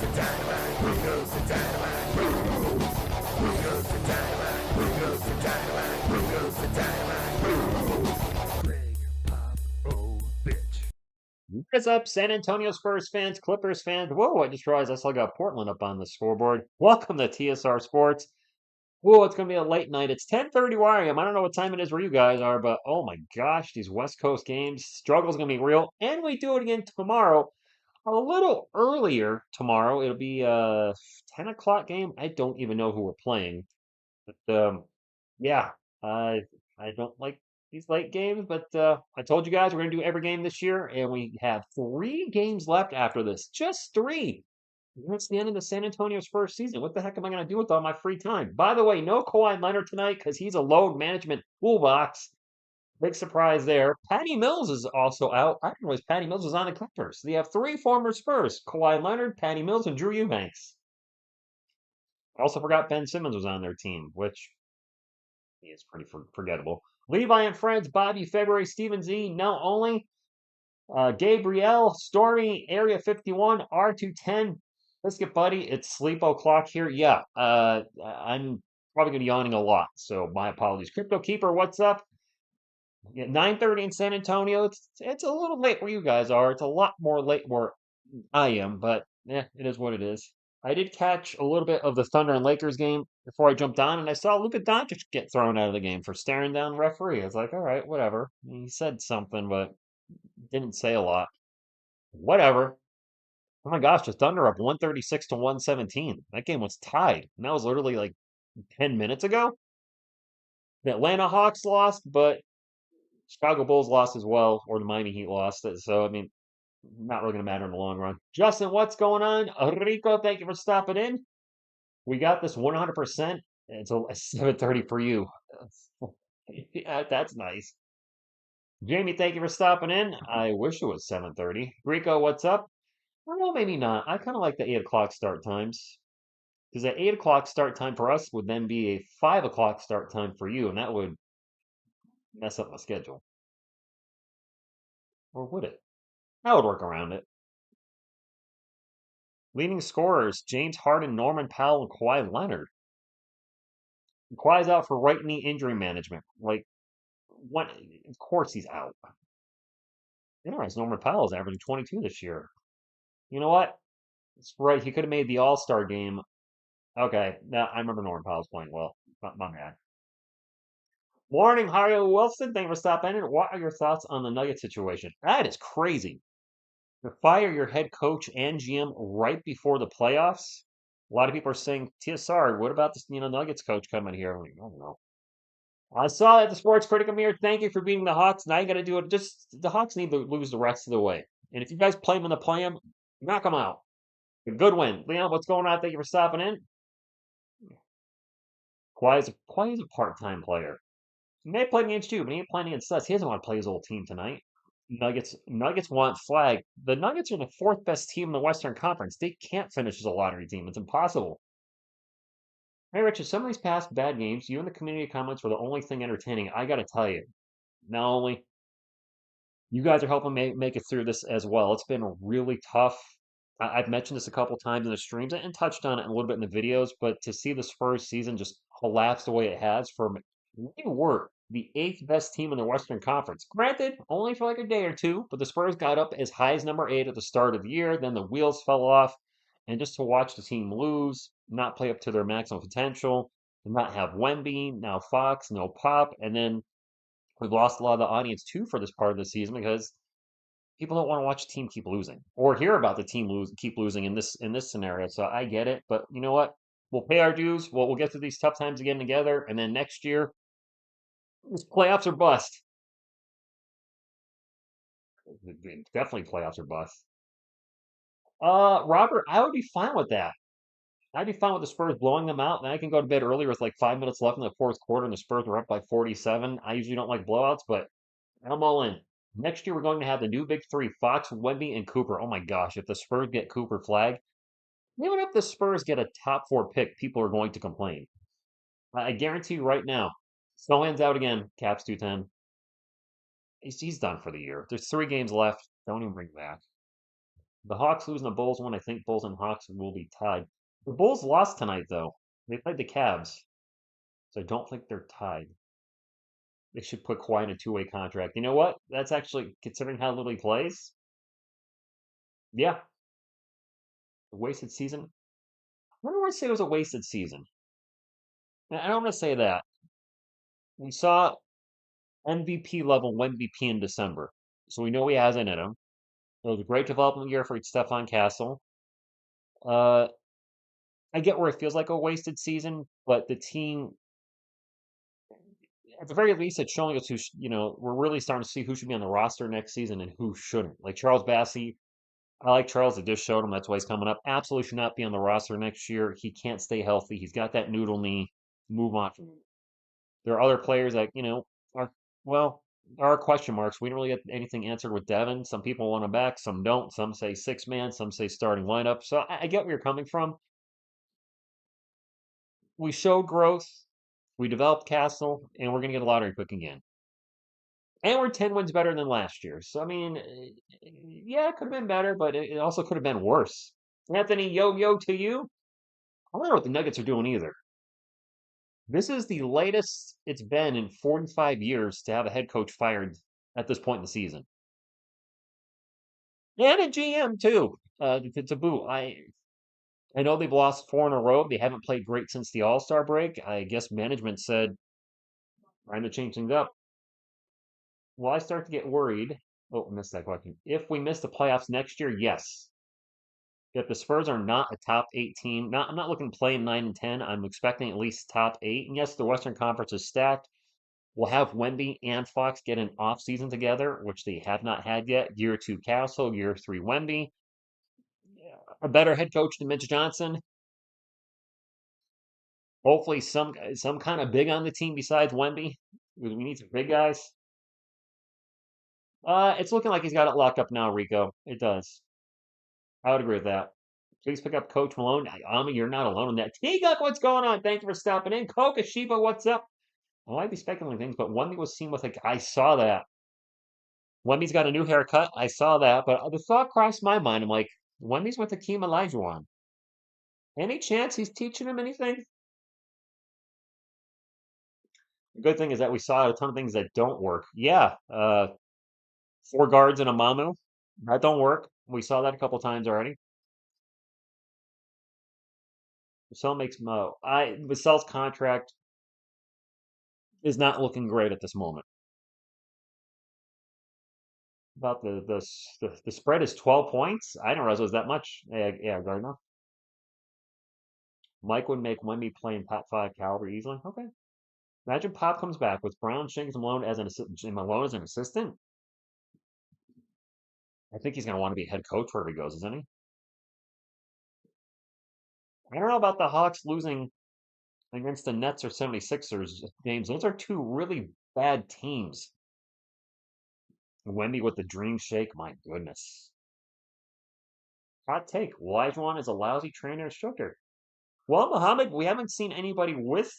What is up, San Antonio Spurs fans, Clippers fans? Whoa, I just realized I still got Portland up on the scoreboard. Welcome to TSR Sports. Whoa, it's going to be a late night. It's 10:30 where I am. I don't know what time it is where you guys are, but oh my gosh, these West Coast games, struggle's going to be real. And we do it again tomorrow, a little earlier tomorrow. It'll be a 10 o'clock game. I don't even know who we're playing. But yeah, I I don't like these late games, but I told you guys we're gonna do every game this year, and we have 3 games left after this. Just 3. And that's the end of the San Antonio Spurs season. What the heck am I gonna do with all my free time? By the way, no Kawhi Leonard tonight because he's a load management toolbox. Big surprise there. Patty Mills is also out. I didn't realize Patty Mills was on the Clippers. They have 3 former Spurs: Kawhi Leonard, Patty Mills, and Drew Eubanks. I also forgot Ben Simmons was on their team, which is pretty forgettable. Levi and Friends, Bobby, February, Steven Z, now only. Gabrielle, Stormy, Area 51, R210. Biscuit Buddy, it's sleep o'clock here. Yeah, I'm probably going to be yawning a lot, so my apologies. Crypto Keeper, what's up? Yeah, 9:30 in San Antonio. It's a little late where you guys are. It's a lot more late where I am, but yeah, it is what it is. I did catch a little bit of the Thunder and Lakers game before I jumped on, and I saw Luka Doncic get thrown out of the game for staring down the referee. I was like, all right, whatever. He said something, but didn't say a lot. Whatever. Oh my gosh, the Thunder up 136 to 117. That game was tied. And that was literally like 10 minutes ago. The Atlanta Hawks lost, but Chicago Bulls lost as well, or the Miami Heat lost. So, I mean, not really going to matter in the long run. Justin, what's going on? Rico, thank you for stopping in. We got this 100%. It's a 7:30 for you. Yeah, that's nice. Jamie, thank you for stopping in. I wish it was 7:30. Rico, what's up? Well, maybe not. I kind of like the 8 o'clock start times. Because the 8 o'clock start time for us would then be a 5 o'clock start time for you, and that would mess up my schedule. Or would it? I would work around it. Leading scorers, James Harden, Norman Powell, and Kawhi Leonard. Kawhi's out for right knee injury management. Like, what? Of course he's out. Interesting. Norman Powell's averaging 22 this year. You know what? It's right. He could have made the All Star game. Okay, now I remember Norman Powell's playing well. My bad. Morning, Harry Wilson. Thank you for stopping in. What are your thoughts on the Nugget situation? That is crazy. To fire your head coach and GM right before the playoffs. A lot of people are saying, TSR, what about this, Nuggets coach coming here? I'm like, I don't know. I saw that the Sports Critic Amir. Thank you for beating the Hawks. Now you got to do it. Just the Hawks need to lose the rest of the way. And if you guys play them in the play-in, knock them out. A good win. Leon, what's going on? Thank you for stopping in. Kawhi is a part-time player. He may play against you, but he ain't playing against us. He doesn't want to play his old team tonight. Nuggets want flag. The Nuggets are the 4th best team in the Western Conference. They can't finish as a lottery team. It's impossible. Hey, Richard, some of these past bad games, you and the community comments were the only thing entertaining. I got to tell you, not only you guys are helping make it through this as well. It's been really tough. I've mentioned this a couple times in the streams and touched on it a little bit in the videos, but to see this first season just collapse the way it has from we were the 8th best team in the Western Conference. Granted, only for like a day or two, but the Spurs got up as high as number 8 at the start of the year. Then the wheels fell off. And just to watch the team lose, not play up to their maximum potential, not have Wemby, now Fox, no Pop, and then we've lost a lot of the audience too for this part of the season because people don't want to watch a team keep losing or hear about the team keep losing in this scenario. So I get it, but you know what? We'll pay our dues. We'll get through these tough times again together, and then next year, it's playoffs or bust. Definitely playoffs or bust. Robert, I would be fine with that. I'd be fine with the Spurs blowing them out, and I can go to bed early with like 5 minutes left in the fourth quarter, and the Spurs are up by 47. I usually don't like blowouts, but I'm all in. Next year, we're going to have the new big three: Fox, Wemby, and Cooper. Oh my gosh, if the Spurs get Cooper flag, even if the Spurs get a top 4 pick, people are going to complain. I guarantee you right now, Snowman's out again. Caps 210. He's done for the year. There's 3 games left. Don't even bring him back. The Hawks losing the Bulls one. I think Bulls and Hawks will be tied. The Bulls lost tonight, though. They played the Cavs, so I don't think they're tied. They should put Kawhi in a two-way contract. You know what? That's actually, considering how little he plays, yeah, a wasted season. I don't want to say it was a wasted season. I don't want to say that. We saw MVP level MVP in December, so we know he has it in him. It was a great development year for Stefan Castle. Uh, I get where it feels like a wasted season, but the team, at the very least, it's showing us we're really starting to see who should be on the roster next season and who shouldn't. Like Charles Bassey, I like Charles. I just showed him that's why he's coming up. Absolutely should not be on the roster next year. He can't stay healthy. He's got that noodle knee. Move on from him. There are other players that, are, well, there are question marks. We don't really get anything answered with Devin. Some people want him back, some don't. Some say six man, some say starting lineup. So I get where you're coming from. We showed growth. We developed Castle, and we're going to get a lottery pick again. And we're 10 wins better than last year. So, I mean, yeah, it could have been better, but it also could have been worse. Anthony, yo to you. I don't know what the Nuggets are doing either. This is the latest it's been in 45 years to have a head coach fired at this point in the season. And a GM, too, to boot. I know they've lost four in a row. They haven't played great since the All-Star break. I guess management said, trying to change things up. Will I start to get worried? Oh, I missed that question. If we miss the playoffs next year, yes. If the Spurs are not a top eight team, I'm not looking to play in 9 and 10. I'm expecting at least top eight. And yes, the Western Conference is stacked. We'll have Wemby and Fox get an off season together, which they have not had yet. Year two Castle, year three Wemby. A better head coach than Mitch Johnson. Hopefully, some kind of big on the team besides Wemby. We need some big guys. It's looking like he's got it locked up now, Rico. It does. I would agree with that. Please pick up Coach Malone. Ami, you're not alone in that. T-Guck, what's going on? Thank you for stopping in. Kokashiba, what's up? I might be speculating things, but Wemby was seen with I saw that. Wemby's got a new haircut. I saw that, but the thought crossed my mind. I'm like, Wemby's with Hakeem Olajuwon. Any chance he's teaching him anything? The good thing is that we saw a ton of things that don't work. Yeah, four guards and a Mamu. That don't work. We saw that a couple times already. Vassell makes Mo. Vassell's contract is not looking great at this moment. About the spread is 12 points. I didn't realize it was that much. Yeah, Gardner. Mike would make Wemby play in top five caliber easily. Okay. Imagine Pop comes back with Brown, Shanks, and Malone as an assistant. I think he's going to want to be head coach wherever he goes, isn't he? I don't know about the Hawks losing against the Nets or 76ers games. Those are two really bad teams. Wemby with the dream shake, my goodness. Hot take. Olajuwon is a lousy trainer instructor. Well, Muhammad, we haven't seen anybody with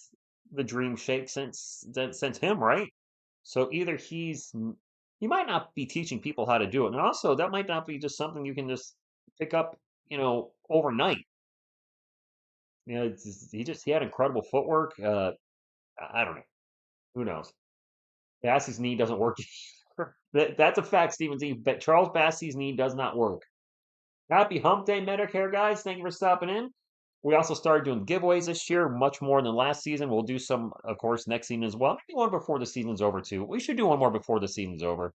the dream shake since him, right? So either he might not be teaching people how to do it, and also that might not be just something you can just pick up, overnight. He had incredible footwork. I don't know. Who knows? Bassey's knee doesn't work. That's a fact, Steven Z. But Charles Bassey's knee does not work. Happy Hump Day, Medicare guys. Thank you for stopping in. We also started doing giveaways this year, much more than last season. We'll do some, of course, next season as well. Maybe one before the season's over, too. We should do one more before the season's over.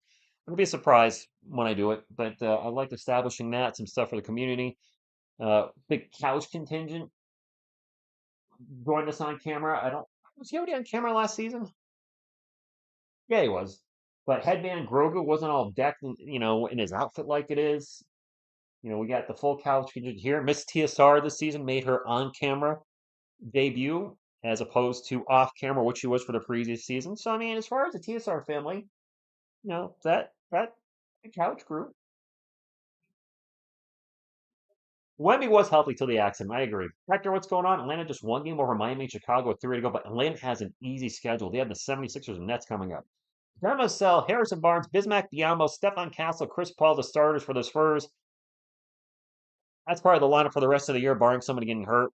It'll be a surprise when I do it, but I like establishing that, some stuff for the community. Big couch contingent joined us on camera. Was he already on camera last season? Yeah, he was. But Headband Grogu wasn't all decked, in his outfit like it is. We got the full couch contingent here. Miss TSR this season made her on-camera debut as opposed to off-camera, which she was for the previous season. So, I mean, as far as the TSR family, that the couch group. Wemby was healthy till the accident. I agree. Hector, what's going on? Atlanta just one game over Miami and Chicago with three to go, but Atlanta has an easy schedule. They have the 76ers and Nets coming up. Demasel, Harrison Barnes, Bismack Biyombo, Stefan Castle, Chris Paul, the starters for the Spurs. That's probably the lineup for the rest of the year, barring somebody getting hurt.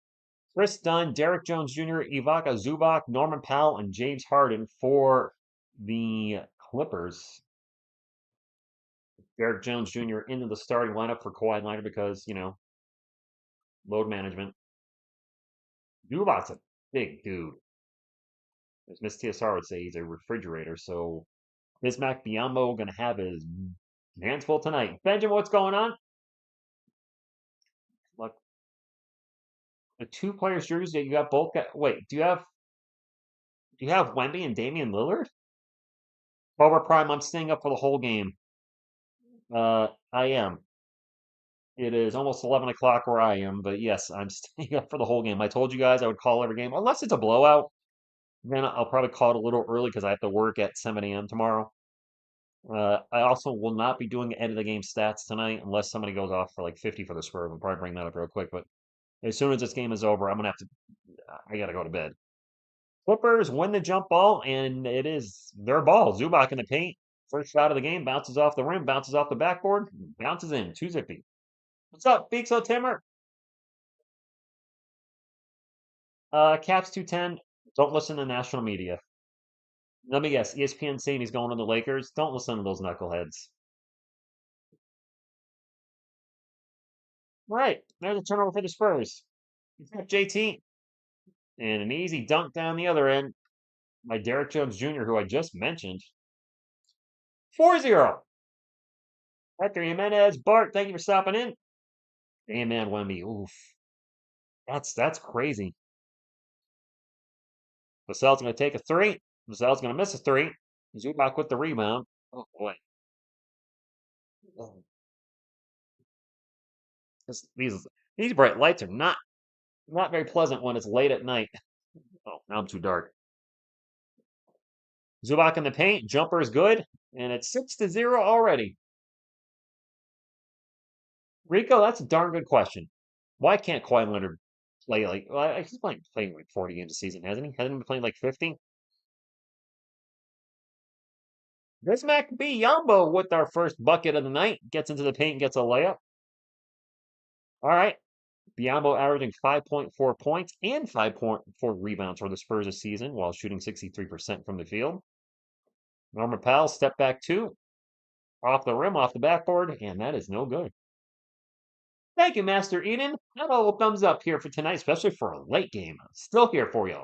Chris Dunn, Derek Jones Jr., Ivaka Zubac, Norman Powell, and James Harden for the Clippers. Derek Jones Jr. into the starting lineup for Kawhi Leonard because, load management. Zubac's a big dude. As Miss TSR would say, he's a refrigerator. So Bismack Biyombo going to have his hands full tonight. Benjamin, what's going on? Look, the two players' jerseys that you got both. Wait, do you have Wemby and Damian Lillard? Cobra Prime, I'm staying up for the whole game. I am. It is almost 11 o'clock where I am, but yes, I'm staying up for the whole game. I told you guys I would call every game, unless it's a blowout. Then I'll probably call it a little early because I have to work at 7 a.m. tomorrow. I also will not be doing end of the game stats tonight unless somebody goes off for like 50 for the Spurs. We'll probably bring that up real quick. But as soon as this game is over, I'm gonna have to. I gotta go to bed. Clippers win the jump ball, and it is their ball. Zubac in the paint. First shot of the game bounces off the rim, bounces off the backboard, bounces in. 2-zippy. What's up, Beakso Timmer? Caps 210. Don't listen to national media. Let me guess. ESPN saying he's going to the Lakers. Don't listen to those knuckleheads. Right. There's a turnover for the Spurs. He's got JT. And an easy dunk down the other end by Derek Jones Jr., who I just mentioned. 4-0. Hector Jimenez. Bart, thank you for stopping in. Hey, man, Wemby. Oof. That's crazy. Vassell's going to take a three. Vassell's going to miss a three. Zubac with the rebound. Oh, boy. Oh. These bright lights are not very pleasant when it's late at night. Oh, now I'm too dark. Zubac in the paint. Jumper is good. And it's 6-0 already. Rico, that's a darn good question. Why can't Kawhi Leonard play like, well, he's playing like 40 games a season, hasn't he? Hasn't he been playing like 50? Bismack B. Yambo with our first bucket of the night. Gets into the paint and gets a layup. All right. Biombo averaging 5.4 points and 5.4 rebounds for the Spurs this season while shooting 63% from the field. Norman Powell, step back two. Off the rim, off the backboard, and that is no good. Thank you, Master Eden. Not all thumbs up here for tonight, especially for a late game. Still here for you.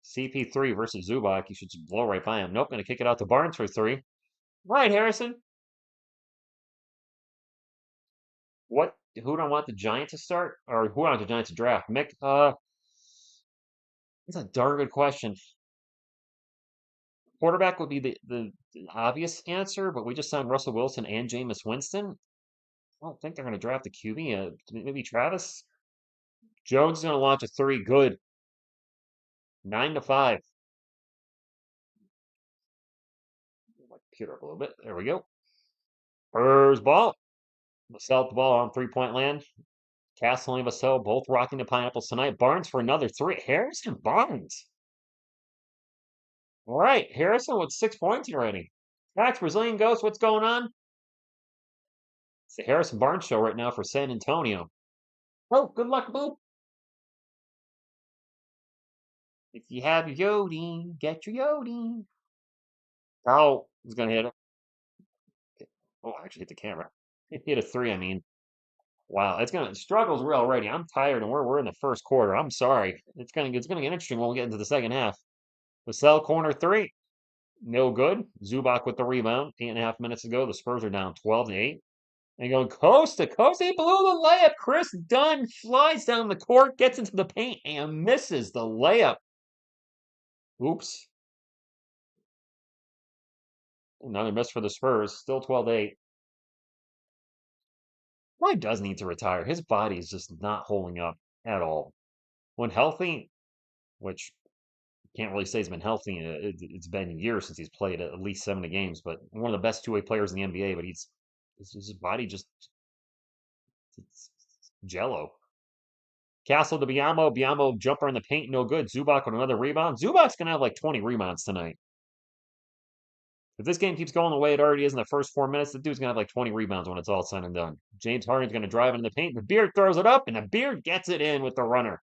CP3 versus Zubac. You should just blow right by him. Nope, going to kick it out to Barnes for three. Right, Harrison. Who do I want the Giants to start? Or who do I want the Giants to draft? Mick, that's a darn good question. Quarterback would be the obvious answer, but we just signed Russell Wilson and Jameis Winston. I don't think they're going to draft the QB. Maybe Travis. Jones is going to launch a three. Good. 9-5. Computer up a little bit. There we go. Spurs ball. Vassell the ball on 3-point land. Castle and Vassell both rocking the pineapples tonight. Barnes for another three. Harrison Barnes. All right. Harrison with 6 points already. Max Brazilian Ghost, what's going on? It's the Harrison Barnes show right now for San Antonio. Oh, good luck, boo. If you have your Yodi, get your Yodi. Oh, he's going to hit it. Oh, actually hit the camera. It hit a three, I mean. Wow, struggle's real already. I'm tired and we're in the first quarter. I'm sorry. It's gonna get interesting when we get into the second half. Vassell corner three. No good. Zubac with the rebound. 8.5 minutes ago. The Spurs are down 12-8. And going coast to coast. He blew the layup. Chris Dunn flies down the court, gets into the paint, and misses the layup. Oops. Another miss for the Spurs. Still 12-8. Kawhi does need to retire. His body is just not holding up at all. When healthy, which can't really say he's been healthy. It's been years since he's played at least 70 games, but one of the best two-way players in the NBA, but his body just it's jello. Castle to Biamo. Biamo jumper in the paint, no good. Zubac with another rebound. Zubac's going to have like 20 rebounds tonight. If this game keeps going the way it already is in the first 4 minutes, the dude's going to have like 20 rebounds when it's all said and done. James Harden's going to drive into the paint. The Beard throws it up, and the Beard gets it in with the runner.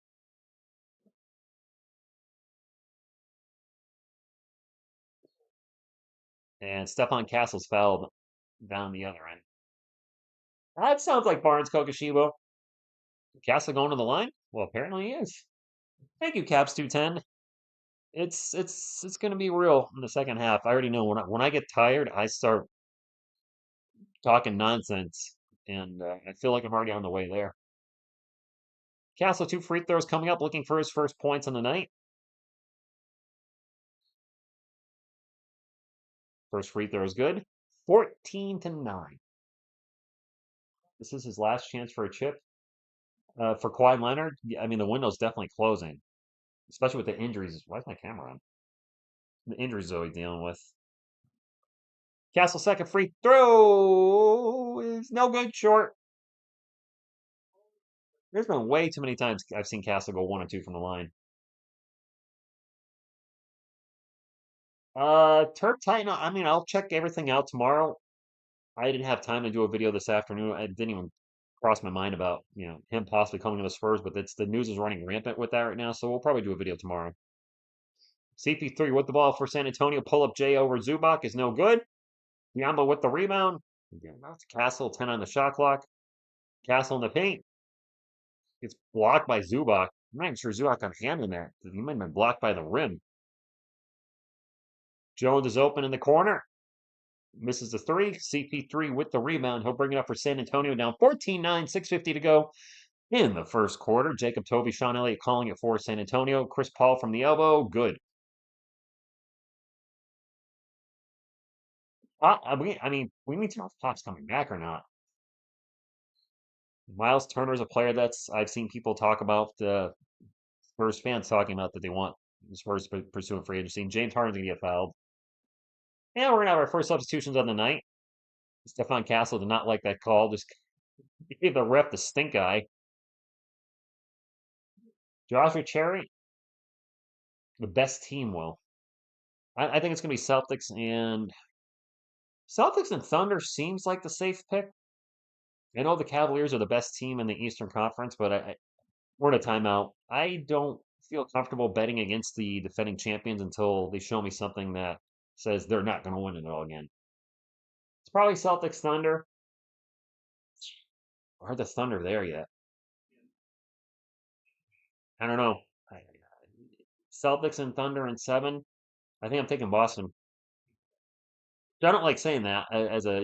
And Stephon Castle's fouled down the other end. That sounds like Barnes Kokoshibo. Castle going to the line? Well, apparently he is. Thank you, Caps 210. It's going to be real in the second half. I already know when I get tired, I start talking nonsense, and I feel like I'm already on the way there. Castle 2 free throws coming up, looking for his first points on the night. First free throw is good. 14-9. This is his last chance for a chip. For Kawhi Leonard, I mean, the window's definitely closing, especially with the injuries. Why is my camera on? The injuries Zoe dealing with. Castle second free throw is no good, short. There's been way too many times I've seen Castle go 1 or 2 from the line. Turk Titan, I mean, I'll check everything out tomorrow. I didn't have time to do a video this afternoon. I didn't even cross my mind about, him possibly coming to the Spurs, but the news is running rampant with that right now, so we'll probably do a video tomorrow. CP3 with the ball for San Antonio. Pull up J over Zubac is no good. Yamba with the rebound. That's Castle, 10 on the shot clock. Castle in the paint. Gets blocked by Zubac. I'm not even sure Zubac can handle that. He might have been blocked by the rim. Jones is open in the corner. Misses the three. CP3 with the rebound. He'll bring it up for San Antonio, down 14-9, 6:50 to go in the first quarter. Jacob Toby, Sean Elliott calling it for San Antonio. Chris Paul from the elbow. Good. We need to know if Pop's coming back or not. Miles Turner is a player I've seen people talk about, Spurs fans talking about that they want the Spurs pursuing free agency. And James Harden's going to get fouled. And we're going to have our first substitutions on the night. Stephon Castle did not like that call. Just gave the ref the stink eye. Joshua Cherry, the best team will. I think it's going to be Celtics and Thunder seems like the safe pick. I know the Cavaliers are the best team in the Eastern Conference, but we're in a timeout. I don't feel comfortable betting against the defending champions until they show me something that says they're not going to win it all again. It's probably Celtics Thunder. Are the Thunder there yet? I don't know. Celtics and Thunder in 7. I think I'm taking Boston. I don't like saying that as a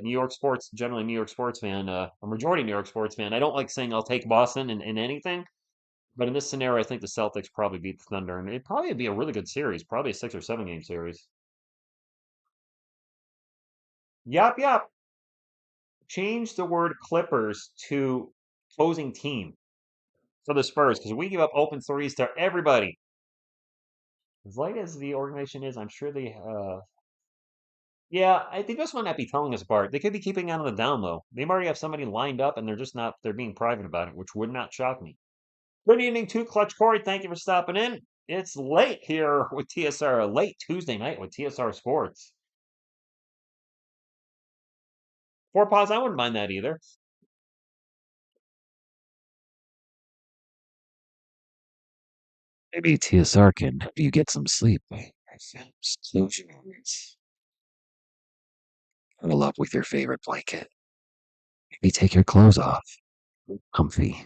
generally New York sports fan, a majority New York sports fan. I don't like saying I'll take Boston in anything. But in this scenario, I think the Celtics probably beat the Thunder, and it'd probably be a really good series, probably a 6 or 7 game series. Yup, yup. Change the word Clippers to opposing team for the Spurs because we give up open threes to everybody. As light as the organization is, I'm sure they. Yeah, I think this might not be telling us apart. They could be keeping on the down low. They already have somebody lined up, and they're just not. They're being private about it, which would not shock me. Good evening to Clutch Corey. Thank you for stopping in. It's late here with TSR, a late Tuesday night with TSR Sports. 4 pods, I wouldn't mind that either. Maybe TSR can help you get some sleep. Close your eyes. Cuddle up with your favorite blanket. Maybe take your clothes off. Comfy.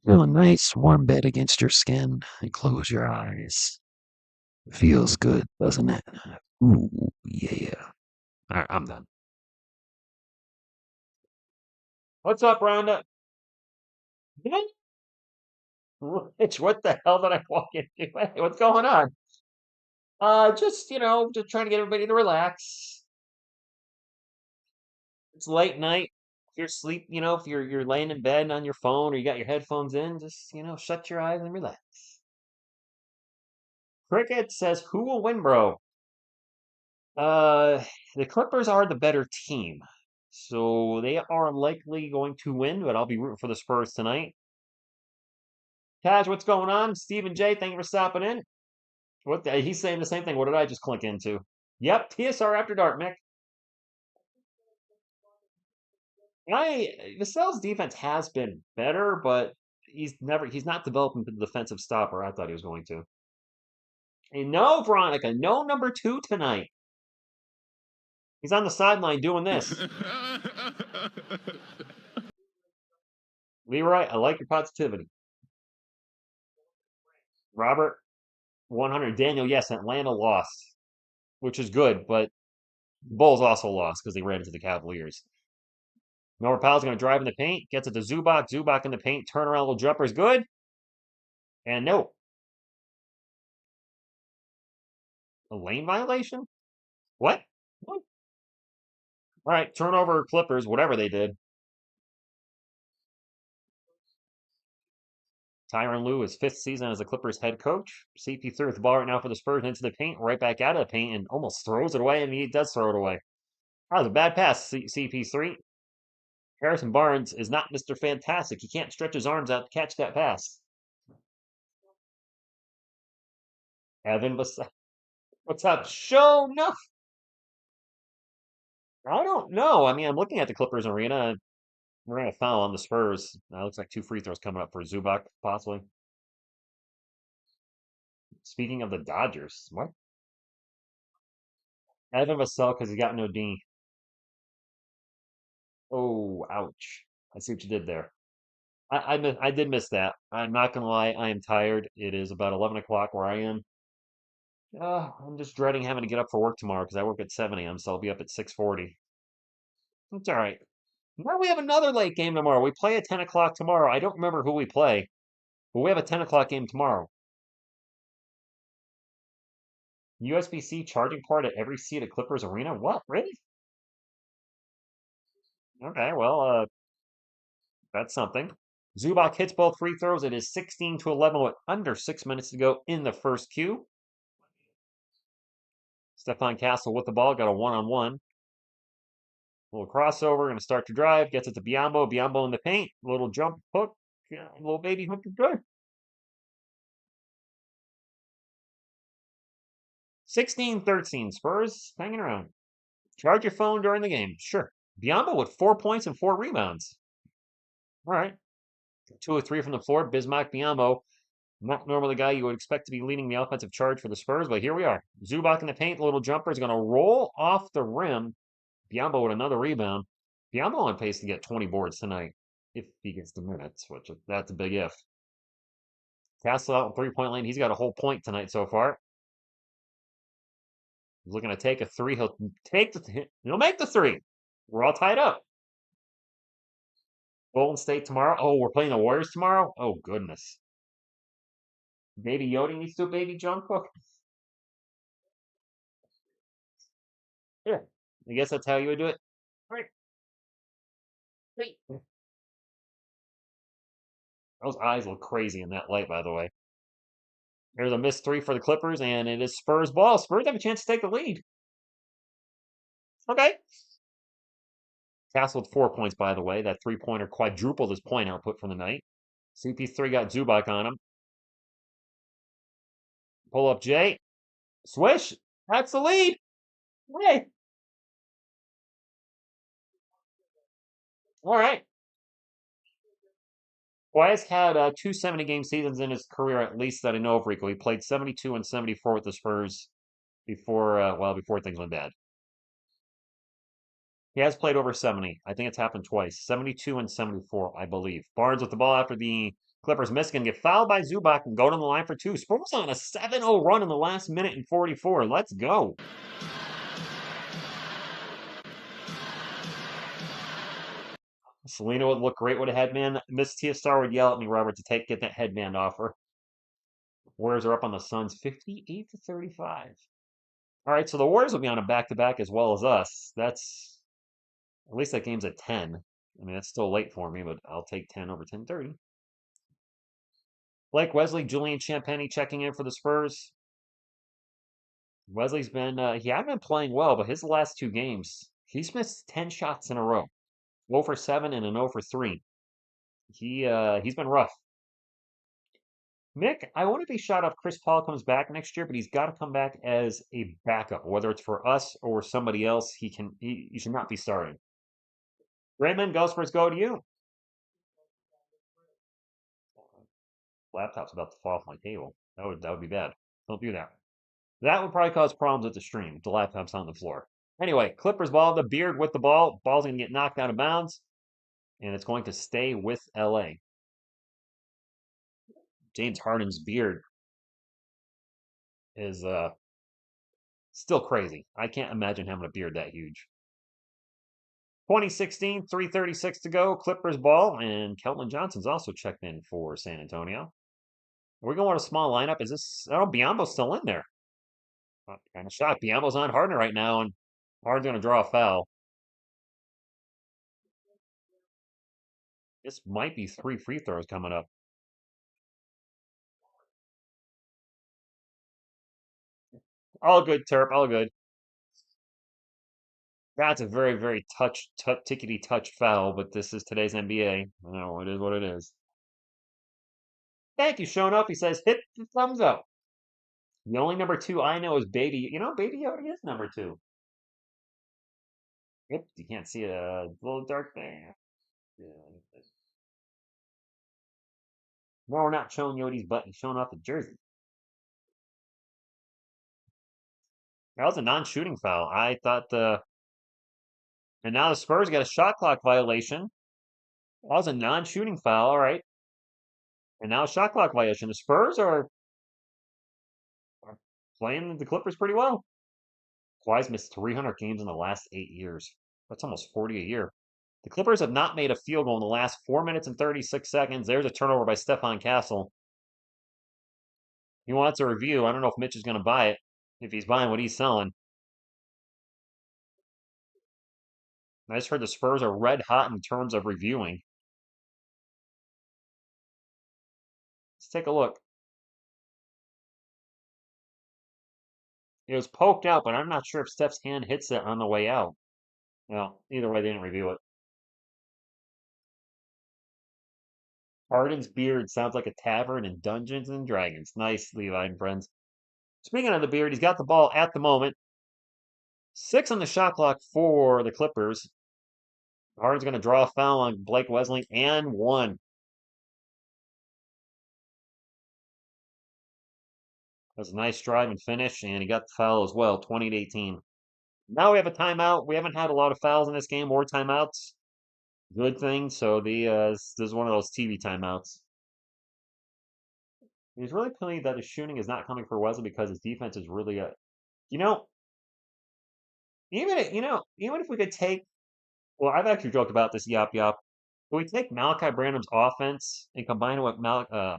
Feel a nice warm bed against your skin and close your eyes. Feels good, doesn't it? Ooh, yeah. All right, I'm done. What's up, Rhonda? Rich, what the hell did I walk into? Hey, what's going on? Just trying to get everybody to relax. It's late night. If you're asleep, if you're laying in bed on your phone or you got your headphones in, just shut your eyes and relax. Cricket says, "Who will win, bro?" The Clippers are the better team, so they are likely going to win. But I'll be rooting for the Spurs tonight. Taj, what's going on? Stephen J, thank you for stopping in. He's saying the same thing. What did I just click into? Yep, TSR After Dark, Mick. Vassell's defense has been better, but he's not developing the defensive stopper I thought he was going to. And no, Veronica, no number 2 tonight. He's on the sideline doing this. Leroy, I like your positivity. Robert, 100. Daniel, yes, Atlanta lost, which is good, but Bulls also lost because they ran into the Cavaliers. Noah Powell's going to drive in the paint, gets it to Zubac. Zubac in the paint, turnaround little jumper is good. And no. A lane violation? What? What? All right, turnover Clippers, whatever they did. Tyronn Lue, his 5th season as the Clippers head coach. CP3 with the ball right now for the Spurs into the paint, right back out of the paint, and almost throws it away, and he does throw it away. That was a bad pass, CP3. Harrison Barnes is not Mr. Fantastic. He can't stretch his arms out to catch that pass. Evan, what's up? Show enough. I don't know. I mean, I'm looking at the Clippers arena. We're going to foul on the Spurs. Looks like 2 free throws coming up for Zubac, possibly. Speaking of the Dodgers, what? Evan Vassell because he got no D. Oh, ouch. I see what you did there. I did miss that. I'm not gonna lie, I am tired. It is about 11 o'clock where I am. I'm just dreading having to get up for work tomorrow because I work at 7 a.m., so I'll be up at 6:40. It's all right. Now we have another late game tomorrow. We play at 10 o'clock tomorrow. I don't remember who we play, but we have a 10 o'clock game tomorrow. USB-C charging port at every seat at Clippers Arena? What? Really? Okay, well, that's something. Zubac hits both free throws. It is 16-11 with under 6 minutes to go in the first Q. Stephon Castle with the ball, got a one-on-one. Little crossover, going to start to drive, gets it to Biyombo. Biyombo in the paint, little jump hook, little baby hook to good. 16-13, Spurs hanging around. Charge your phone during the game, sure. Biyombo with 4 points and 4 rebounds. All right, 2 or 3 from the floor. Bismack Biyombo, not normally the guy you would expect to be leading the offensive charge for the Spurs, but here we are. Zubac in the paint, little jumper is going to roll off the rim. Biyombo with another rebound. Biyombo on pace to get 20 boards tonight if he gets the minutes, which that's a big if. Castle out in 3-point lane. He's got a whole point tonight so far. He's looking to take a 3. He'll make the 3. We're all tied up. Golden State tomorrow. Oh, we're playing the Warriors tomorrow? Oh, goodness. Baby Yoda needs to do baby Jungkook. Yeah. I guess that's how you would do it. All right. Wait. Those eyes look crazy in that light, by the way. There's a missed 3 for the Clippers, and it is Spurs ball. Spurs have a chance to take the lead. Okay. Castle with 4 points, by the way. That 3-pointer quadrupled his point output for the night. CP3 got Zubac on him. Pull up Jay. Swish. That's the lead. Hey. All right. Kawhi's had 2 70-game seasons in his career, at least that I know of, Rico. He played 72 and 74 with the Spurs before things went bad. He has played over 70. I think it's happened twice. 72 and 74, I believe. Barnes with the ball after the Clippers miss, going to get fouled by Zubac and go to the line for 2. Spurs on a 7-0 run in the last minute and 44. Let's go. Selena would look great with a headband. Miss TSR would yell at me, Robert, to get that headband off her. Warriors are up on the Suns 58-35. All right, so the Warriors will be on a back-to-back as well as us. That's at least that game's at 10. I mean, that's still late for me, but I'll take 10 over 10:30. Blake Wesley, Julian Champagnie checking in for the Spurs. Wesley's been he hadn't been playing well, but his last 2 games, he's missed 10 shots in a row. 0 for 7 and an 0 for 3. He's been rough. Mick, I want to be shot if Chris Paul comes back next year, but he's got to come back as a backup, whether it's for us or somebody else. He should not be starting. Raymond, go Spurs, go to you. Laptop's about to fall off my table. That would be bad. Don't do that. That would probably cause problems with the stream if the laptop's on the floor. Anyway, Clippers ball, the Beard with the ball. Ball's going to get knocked out of bounds, and it's going to stay with LA. James Harden's beard is still crazy. I can't imagine having a beard that huge. 2016, 3:36 to go. Clippers ball, and Kelvin Johnson's also checked in for San Antonio. Are we going with a small lineup? Is this? Oh, Biombo's still in there. Kind of shocked. Biombo's on Harden right now, and Harden's going to draw a foul. This might be 3 free throws coming up. All good, Terp. All good. That's a very, very tickety touch foul, but this is today's NBA. No, it is what it is. Thank you, showing up. He says, hit the thumbs up. The only number 2 I know is Baby. You know, Baby already is number 2. Yep, you can't see a little dark there. Yeah. No, we're not showing Yodi's butt. He's showing off the jersey. That was a non-shooting foul. I thought and now the Spurs got a shot clock violation. That was a non-shooting foul. All right. And now a shot clock violation. The Spurs are playing the Clippers pretty well. Kawhi's missed 300 games in the last 8 years. That's almost 40 a year. The Clippers have not made a field goal in the last 4 minutes and 36 seconds. There's a turnover by Stephon Castle. He wants a review. I don't know if Mitch is going to buy it, if he's buying what he's selling. I just heard the Spurs are red hot in terms of reviewing. Let's take a look. It was poked out, but I'm not sure if Steph's hand hits it on the way out. Well, either way, they didn't review it. Harden's beard sounds like a tavern in Dungeons and Dragons. Nice, Levi and friends. Speaking of the beard, he's got the ball at the moment. 6 on the shot clock for the Clippers. Harden's going to draw a foul on Blake Wesley and 1. That was a nice drive and finish, and he got the foul as well, 20-18. Now we have a timeout. We haven't had a lot of fouls in this game or timeouts. Good thing. So this is one of those TV timeouts. He's really pleased that his shooting is not coming for Wesley because his defense is really you know, even if we could take, well, I've actually joked about this, yop yop. If we take Malachi Branham's offense and combine it with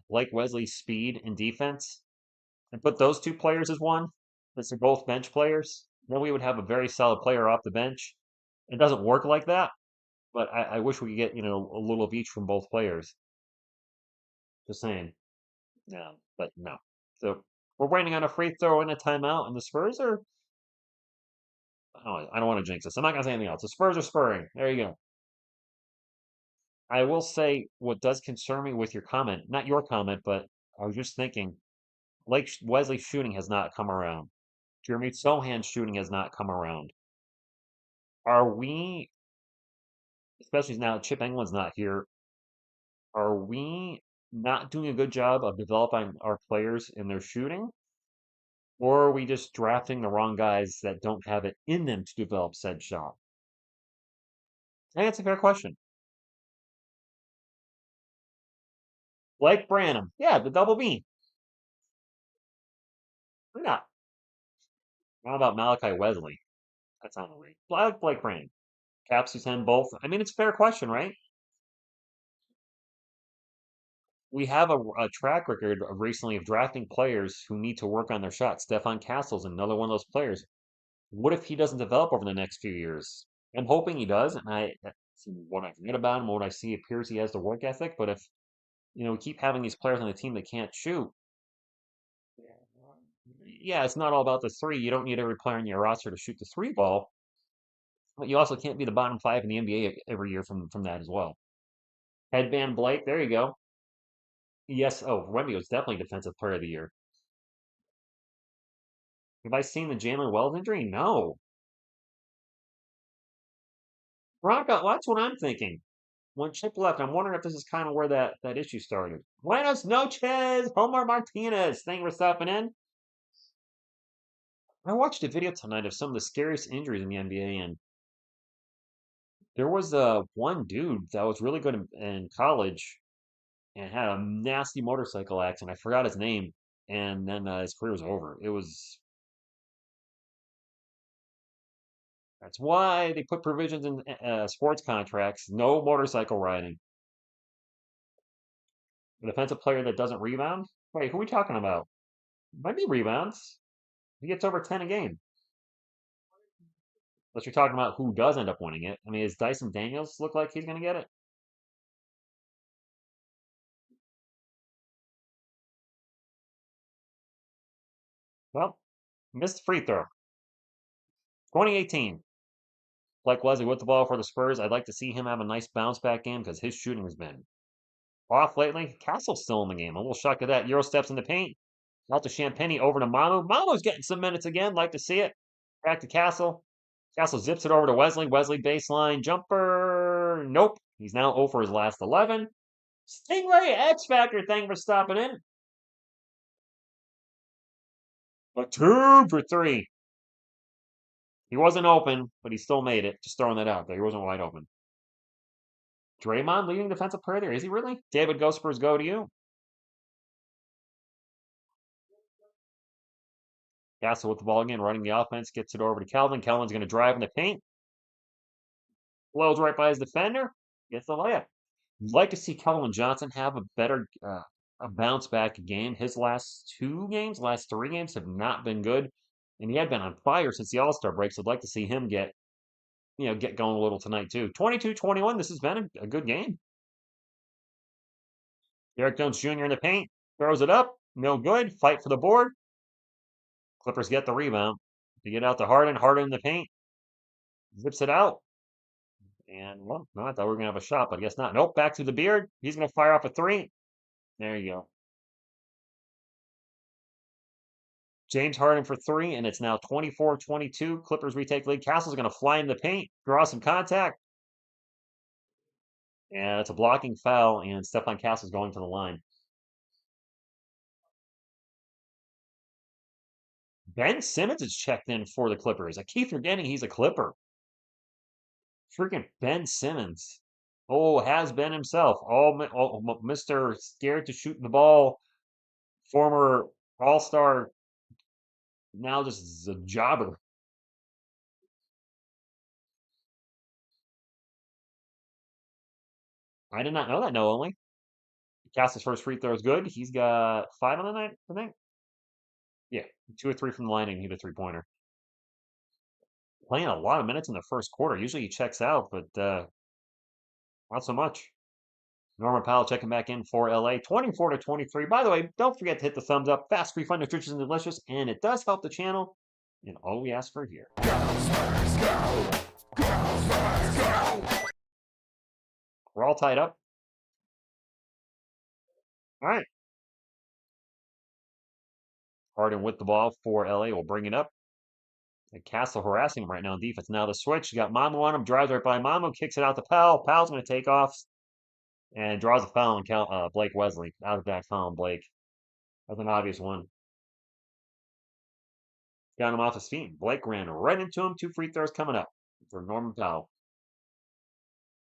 Blake Wesley's speed and defense, and put those 2 players as one, since they're both bench players, then we would have a very solid player off the bench. It doesn't work like that, but I wish we could get, a little of each from both players. Just saying. No, but no. So we're waiting on a free throw and a timeout, and the Spurs are. Oh, I don't want to jinx this. I'm not gonna say anything else. The Spurs are spurring. There you go. I will say what does concern me with your comment, not your comment, but I was just thinking, Blake Wesley shooting has not come around. Jeremy Sohan's shooting has not come around. Are we, especially now Chip England's not here, are we not doing a good job of developing our players in their shooting? Or are we just drafting the wrong guys that don't have it in them to develop said shot? I think that's a fair question. Blake Branham. Yeah, the double beam. Why not? How about Malachi Wesley? That's on the league. I like Blake Branham. Caps who's him both. I mean, it's a fair question, right? We have a track record of recently of drafting players who need to work on their shots. Stephon Castle's another one of those players. What if he doesn't develop over the next few years? I'm hoping he does, and what I forget about him, what I see appears he has the work ethic. But if we keep having these players on the team that can't shoot, yeah, it's not all about the three. You don't need every player in your roster to shoot the three ball, but you also can't be the bottom 5 in the NBA every year from that as well. Headband Blake, there you go. Yes. Oh, Wemby was definitely Defensive Player of the Year. Have I seen the Jalen Wells injury? No. Bronco, well, that's what I'm thinking. When Chip left, I'm wondering if this is kind of where that issue started. Buenos noches, Omar Martinez. Thank you for stopping in. I watched a video tonight of some of the scariest injuries in the NBA, and there was one dude that was really good in college and had a nasty motorcycle accident. I forgot his name, and then his career was over. That's why they put provisions in sports contracts: no motorcycle riding. A defensive player that doesn't rebound. Wait, who are we talking about? Might be rebounds. He gets over 10 a game. Unless you're talking about who does end up winning it. I mean, does Dyson Daniels look like he's going to get it? Well, missed free throw. 2018. Like Leslie with the ball for the Spurs. I'd like to see him have a nice bounce back game because his shooting has been off lately. Castle's still in the game. I'm a little shocked at that. Euro steps in the paint. Out to Champagny over to Mamu. Mamu's getting some minutes again. Like to see it. Back to Castle. Castle zips it over to Wesley. Wesley baseline jumper. Nope. He's now 0 for his last 11. Stingray X Factor. Thank you for stopping in. A 2 for 3. He wasn't open, but he still made it. Just throwing that out there. He wasn't wide open. Draymond leading defensive player there. Is he really? David, go Spurs, go to you. Castle with the ball again, running the offense, gets it over to Calvin. Calvin's going to drive in the paint. Blows right by his defender. Gets the layup. I'd like to see Calvin Johnson have a better a bounce back game. His last 3 games have not been good. And he had been on fire since the All-Star break. So I'd like to see him get going a little tonight too. 22-21. This has been a good game. Derek Jones Jr. in the paint. Throws it up. No good. Fight for the board. Clippers get the rebound. They get out to Harden. Harden in the paint. Zips it out. And, well, no, I thought we were going to have a shot, but I guess not. Nope, back to the beard. He's going to fire off a 3. There you go. James Harden for 3, and it's now 24-22. Clippers retake lead. Castle's going to fly in the paint, draw some contact. And it's a blocking foul, and Stephon Castle's going to the line. Ben Simmons is checked in for the Clippers. I keep forgetting he's a Clipper. Freaking Ben Simmons. Oh, has been himself. Mr. Scared to shoot the ball. Former All-Star. Now just a jobber. I did not know that, no, only. Castle's first free throw is good. He's got 5 on the night, I think. Yeah, 2 or 3 from the line and he hit a three-pointer. Playing a lot of minutes in the first quarter. Usually he checks out, but not so much. Norman Powell checking back in for LA. 24-23. By the way, don't forget to hit the thumbs up. Fast, free, fun, nutritious, and delicious. And it does help the channel. And all we ask for here. We're all tied up. All right. Harden with the ball for LA. Will bring it up. And Castle harassing him right now on defense. Now the switch. You got Mamu on him. Drives right by Mamu. Kicks it out to Powell. Powell's going to take off. And draws a foul on Blake Wesley. Out of that foul on Blake. That's an obvious one. Got him off his feet. Blake ran right into him. 2 free throws coming up for Norman Powell.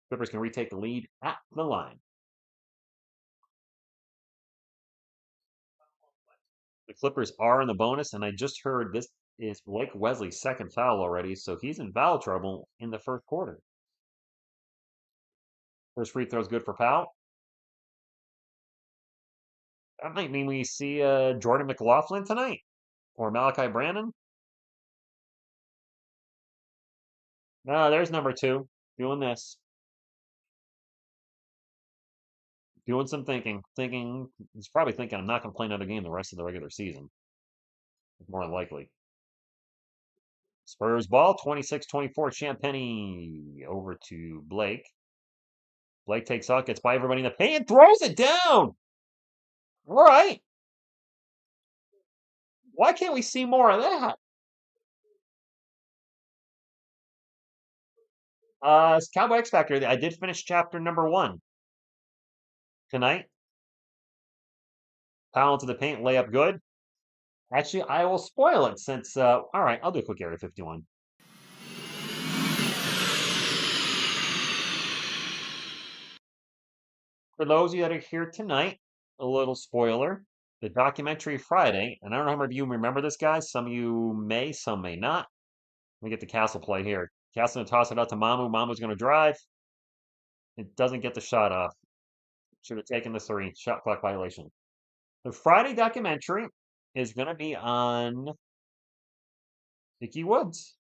Clippers can retake the lead at the line. The Clippers are in the bonus, and I just heard this is Blake Wesley's second foul already, so he's in foul trouble in the first quarter. First free throw is good for Powell. That might mean we see Jordan McLaughlin tonight or Malachi Brandon. No, there's number 2 doing this. Doing some thinking. He's probably thinking I'm not going to play another game the rest of the regular season. More than likely. Spurs ball, 26-24. Champagny over to Blake. Blake takes off, gets by everybody in the paint, throws it down. All right. Why can't we see more of that? It's Cowboy X Factor. I did finish chapter number 1 tonight. Pound to the paint, layup good. Actually, I will spoil it since, all right, I'll do a quick Area 51. For those of you that are here tonight, a little spoiler. The documentary Friday, and I don't know how many of you remember this, guys. Some of you may, some may not. Let me get the Castle play here. Castle going to toss it out to Mamu. Mamu's going to drive. It doesn't get the shot off. Should have taken the 3. Shot clock violation. The Friday documentary is going to be on Icky Woods.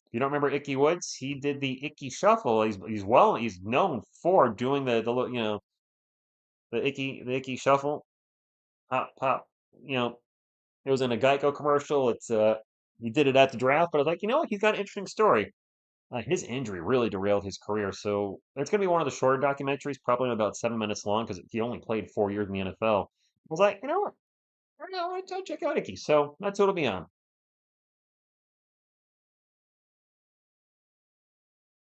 If you don't remember Icky Woods, he did the Icky Shuffle. He's known for doing the Icky Shuffle. Pop pop. You know, it was in a Geico commercial. He did it at the draft, but I was like, he's got an interesting story. His injury really derailed his career, so it's gonna be one of the shorter documentaries, probably about 7 minutes long, because he only played 4 years in the NFL. I was like, you know what? I want to check out Icky, so that's what it'll be on.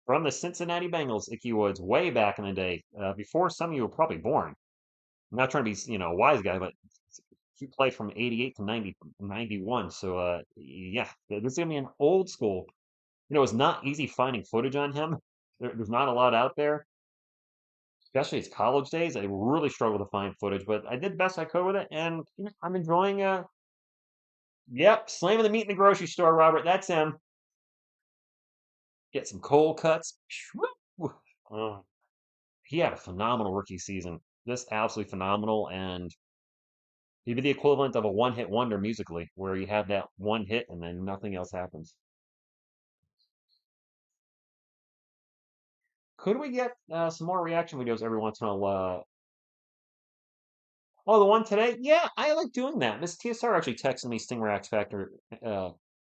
From the Cincinnati Bengals, Icky Woods, way back in the day, before some of you were probably born. I'm not trying to be, a wise guy, but he played from 88 to 91. So, yeah, this is going to be an old school. It's not easy finding footage on him. There's not a lot out there, especially his college days. I really struggled to find footage, but I did the best I could with it. And I'm enjoying, yep, slamming the meat in the grocery store, Robert. That's him. Get some cold cuts. Uh, he had a phenomenal rookie season. Just absolutely phenomenal. And he'd be the equivalent of a one-hit wonder musically, where you have that one hit and then nothing else happens. Could we get some more reaction videos every once in a while? Oh, the one today? Yeah, I like doing that. Miss TSR actually texted me Stingray X Factor,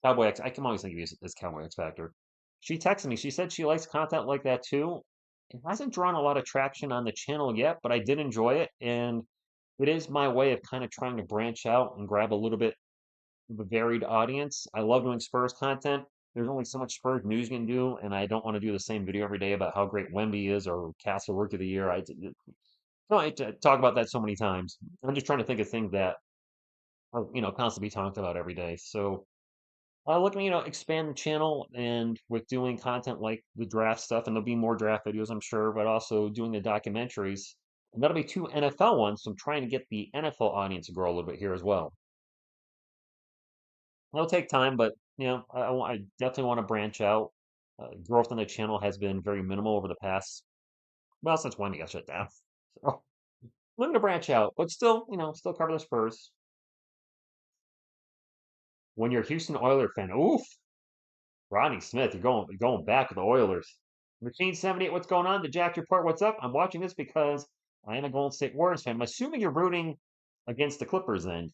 Cowboy X. I can always think of you as Cowboy X Factor. She texted me. She said she likes content like that too. It hasn't drawn a lot of traction on the channel yet, but I did enjoy it, and it is my way of kind of trying to branch out and grab a little bit of a varied audience. I love doing Spurs content. There's only so much Spurs news you can do, and I don't want to do the same video every day about how great Wemby is or Castle Rookie of the Year. No, I talk about that so many times. I'm just trying to think of things that are, constantly be talked about every day. So, looking to, expand the channel and with doing content like the draft stuff, and there'll be more draft videos, I'm sure, but also doing the documentaries. And that'll be 2 NFL ones. So I'm trying to get the NFL audience to grow a little bit here as well. It'll take time, but I definitely want to branch out. Growth on the channel has been very minimal over the past, well, since Wendy got shut down. So looking to branch out, but still, still cover the Spurs. When you're a Houston Oiler fan, oof, Rodney Smith, you're going back with the Oilers. Machine 78, what's going on? The Jack Report, what's up? I'm watching this because I am a Golden State Warriors fan. I'm assuming you're rooting against the Clippers then.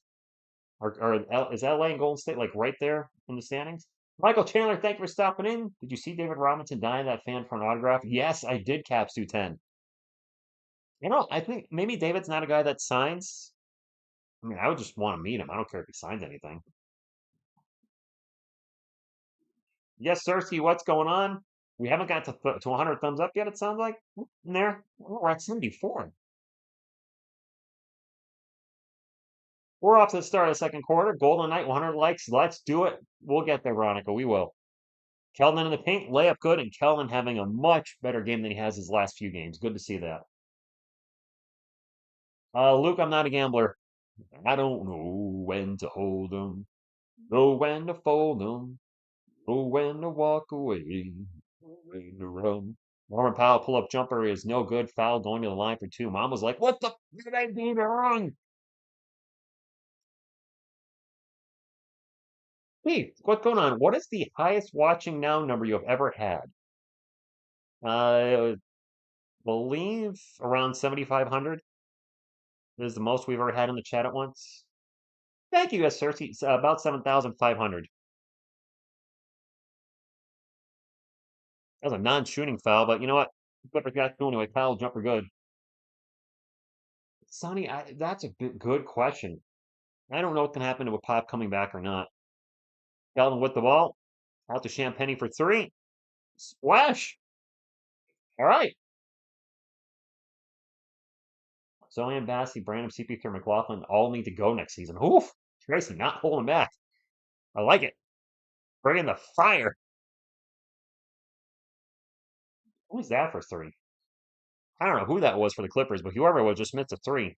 Is LA and Golden State like right there in the standings? Michael Chandler, thank you for stopping in. Did you see David Robinson dying that fan for an autograph? Yes, I did, Caps 210. I think maybe David's not a guy that signs. I mean, I would just want to meet him. I don't care if he signs anything. Yes, Cersei, what's going on? We haven't got to 100 thumbs up yet, it sounds like. In there. We're at 74. We're off to the start of the second quarter. Golden Knight, 100 likes. Let's do it. We'll get there, Veronica. We will. Keldon in the paint, layup good, and Keldon having a much better game than he has his last few games. Good to see that. Luke, I'm not a gambler. I don't know when to hold 'em, know when to fold 'em, know when to walk away, know when to run. Norman Powell pull-up jumper is no good. Foul going to the line for 2. Mom was like, "What the f did I do wrong?" Hey, what's going on? What is the highest watching now number you have ever had? I believe around 7,500 is the most we've ever had in the chat at once. Thank you, yes, Cersei. It's about 7,500. That was a non-shooting foul, but you know what? Clippers got two anyway. Foul jumper good. Sonny, that's a good question. I don't know what's going to happen to a Pop coming back or not. Galvin with the ball. Out to Champagny for three. Splash. All right. Zoe Bassi, Brandon CP3, McLaughlin all need to go next season. Oof. Tracy not holding back. I like it. Bringing the fire. Who was that for three? I don't know who that was for the Clippers, but whoever it was just missed a three.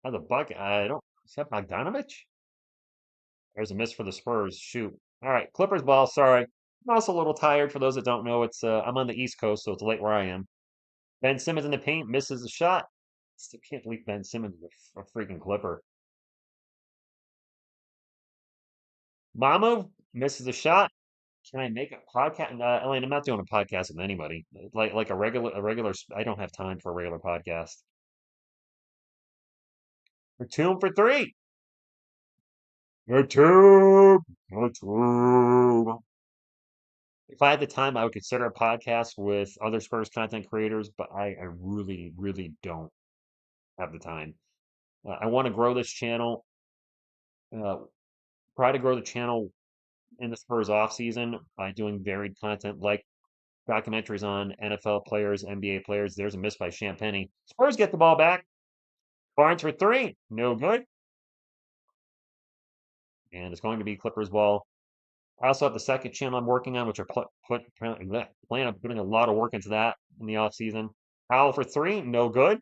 That's a bucket. I don't. Is that Bogdanovich? There's a miss for the Spurs. Shoot. All right, Clippers ball. Sorry. I'm also a little tired. For those that don't know, it's I'm on the East Coast, so it's late where I am. Ben Simmons in the paint misses the shot. Still can't believe Ben Simmons is a freaking Clipper. Mamu misses a shot. Can I make a podcast? Elaine, I'm not doing a podcast with anybody. Like a regular. I don't have time for a regular podcast. We're 2 for 3. YouTube. YouTube. If I had the time, I would consider a podcast with other Spurs content creators, but I really, really don't have the time. I want to grow this channel, uh, try to grow the channel in the Spurs off season by doing varied content like documentaries on NFL players, NBA players. There's a miss by Champagny. Spurs get the ball back. Barnes for three. No good. And it's going to be Clippers ball. I also have the second channel I'm working on, which I plan on putting a lot of work into that in the offseason. Powell for three, no good.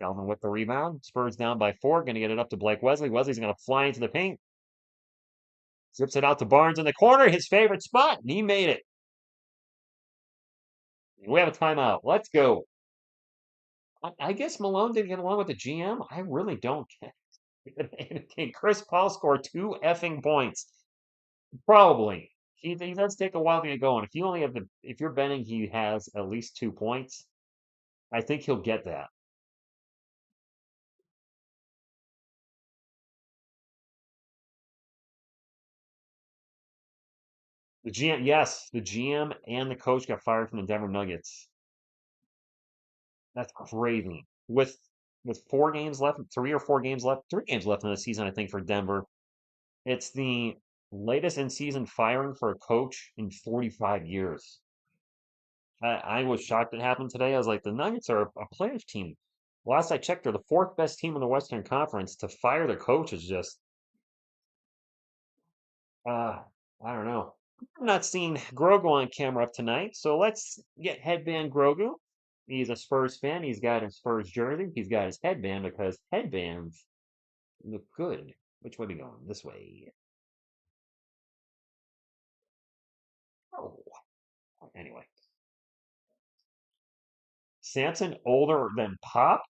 Calvin with the rebound. Spurs down by 4, going to get it up to Blake Wesley. Wesley's going to fly into the paint. Zips it out to Barnes in the corner, his favorite spot, and he made it. We have a timeout. Let's go. I guess Malone didn't get along with the GM. I really don't get it. Can Chris Paul score 2 effing points? Probably. He does take a while to get going. If you only have if you're betting he has at least 2 points, I think he'll get that. The GM, yes, the GM and the coach got fired from the Denver Nuggets. That's crazy. With 4 games left, 3 or 4 games left, 3 games left in the season, I think, for Denver. It's the latest in season firing for a coach in 45 years. I was shocked it happened today. I was like, the Nuggets are a playoff team. Last I checked, they're the fourth best team in the Western Conference. To fire the coach is just, I don't know. I'm not seeing Grogu on camera up tonight, so let's get headband Grogu. He's a Spurs fan. He's got his Spurs jersey. He's got his headband because headbands look good. Which way are we going? This way. Oh, anyway. Samson older than Pop?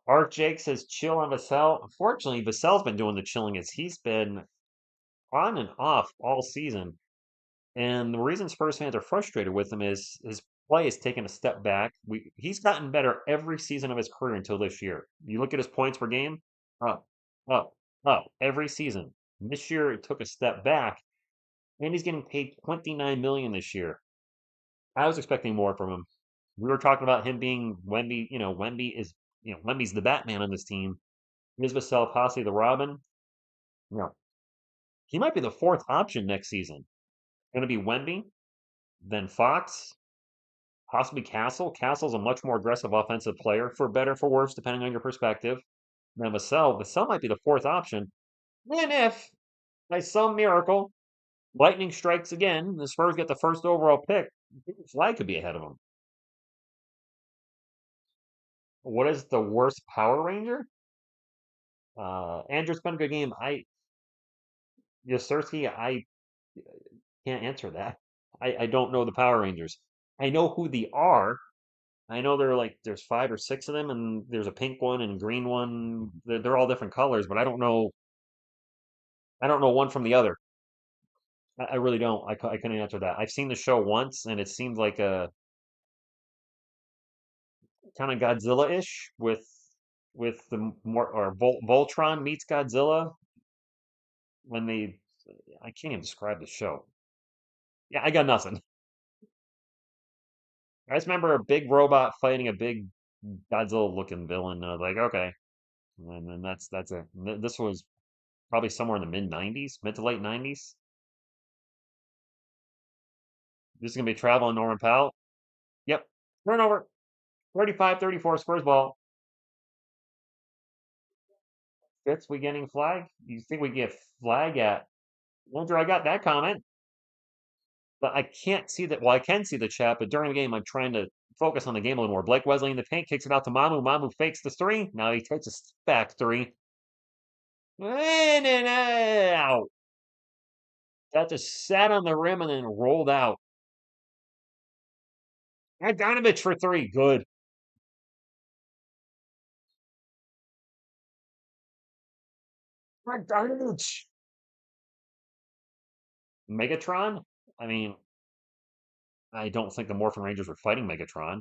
Art Jake says chill on Vassell. Unfortunately, Vassell's been doing the chilling as he's been on and off all season. And the reason Spurs fans are frustrated with him is his play has taken a step back. He's gotten better every season of his career until this year. You look at his points per game, up, up, up every season. This year it took a step back, and he's getting paid 29 million this year. I was expecting more from him. We were talking about him being Wemby. Wemby's the Batman on this team. Is Vassell Posse the Robin? No. He might be the fourth option next season. Going to be Wemby, then Fox, possibly Castle. Castle's a much more aggressive offensive player, for better, for worse, depending on your perspective. Then Vassell might be the fourth option. And if, by some miracle, lightning strikes again, the Spurs get the first overall pick, Flag could be ahead of them. What is the worst Power Ranger? Andrew's been a good game. Yasirski, I can't answer that. I don't know the Power Rangers. I know who they are. I know there's 5 or 6 of them, and there's a pink one and green one. They're all different colors, but I don't know. I don't know one from the other. I really don't. I couldn't answer that. I've seen the show once, and it seemed like a kind of Godzilla-ish with the more or Voltron meets Godzilla when they. I can't even describe the show. Yeah, I got nothing. I just remember a big robot fighting a big Godzilla-looking villain. And I was like, okay, and then that's it. This was probably somewhere in the mid '90s, mid to late '90s. This is gonna be traveling Norman Powell. Yep, turnover. 35-34 Spurs ball. Fitz, we getting flag? You think we get flag at? Wonder I got that comment, but I can't see that. Well, I can see the chat, but during the game, I'm trying to focus on the game a little more. Blake Wesley in the paint kicks it out to Mamu. Mamu fakes the three. Now he takes a back three. In and out. That just sat on the rim and then rolled out. Bogdanovich for three. Good. Bogdanovich. Megatron? I mean, I don't think the Morphin Rangers were fighting Megatron,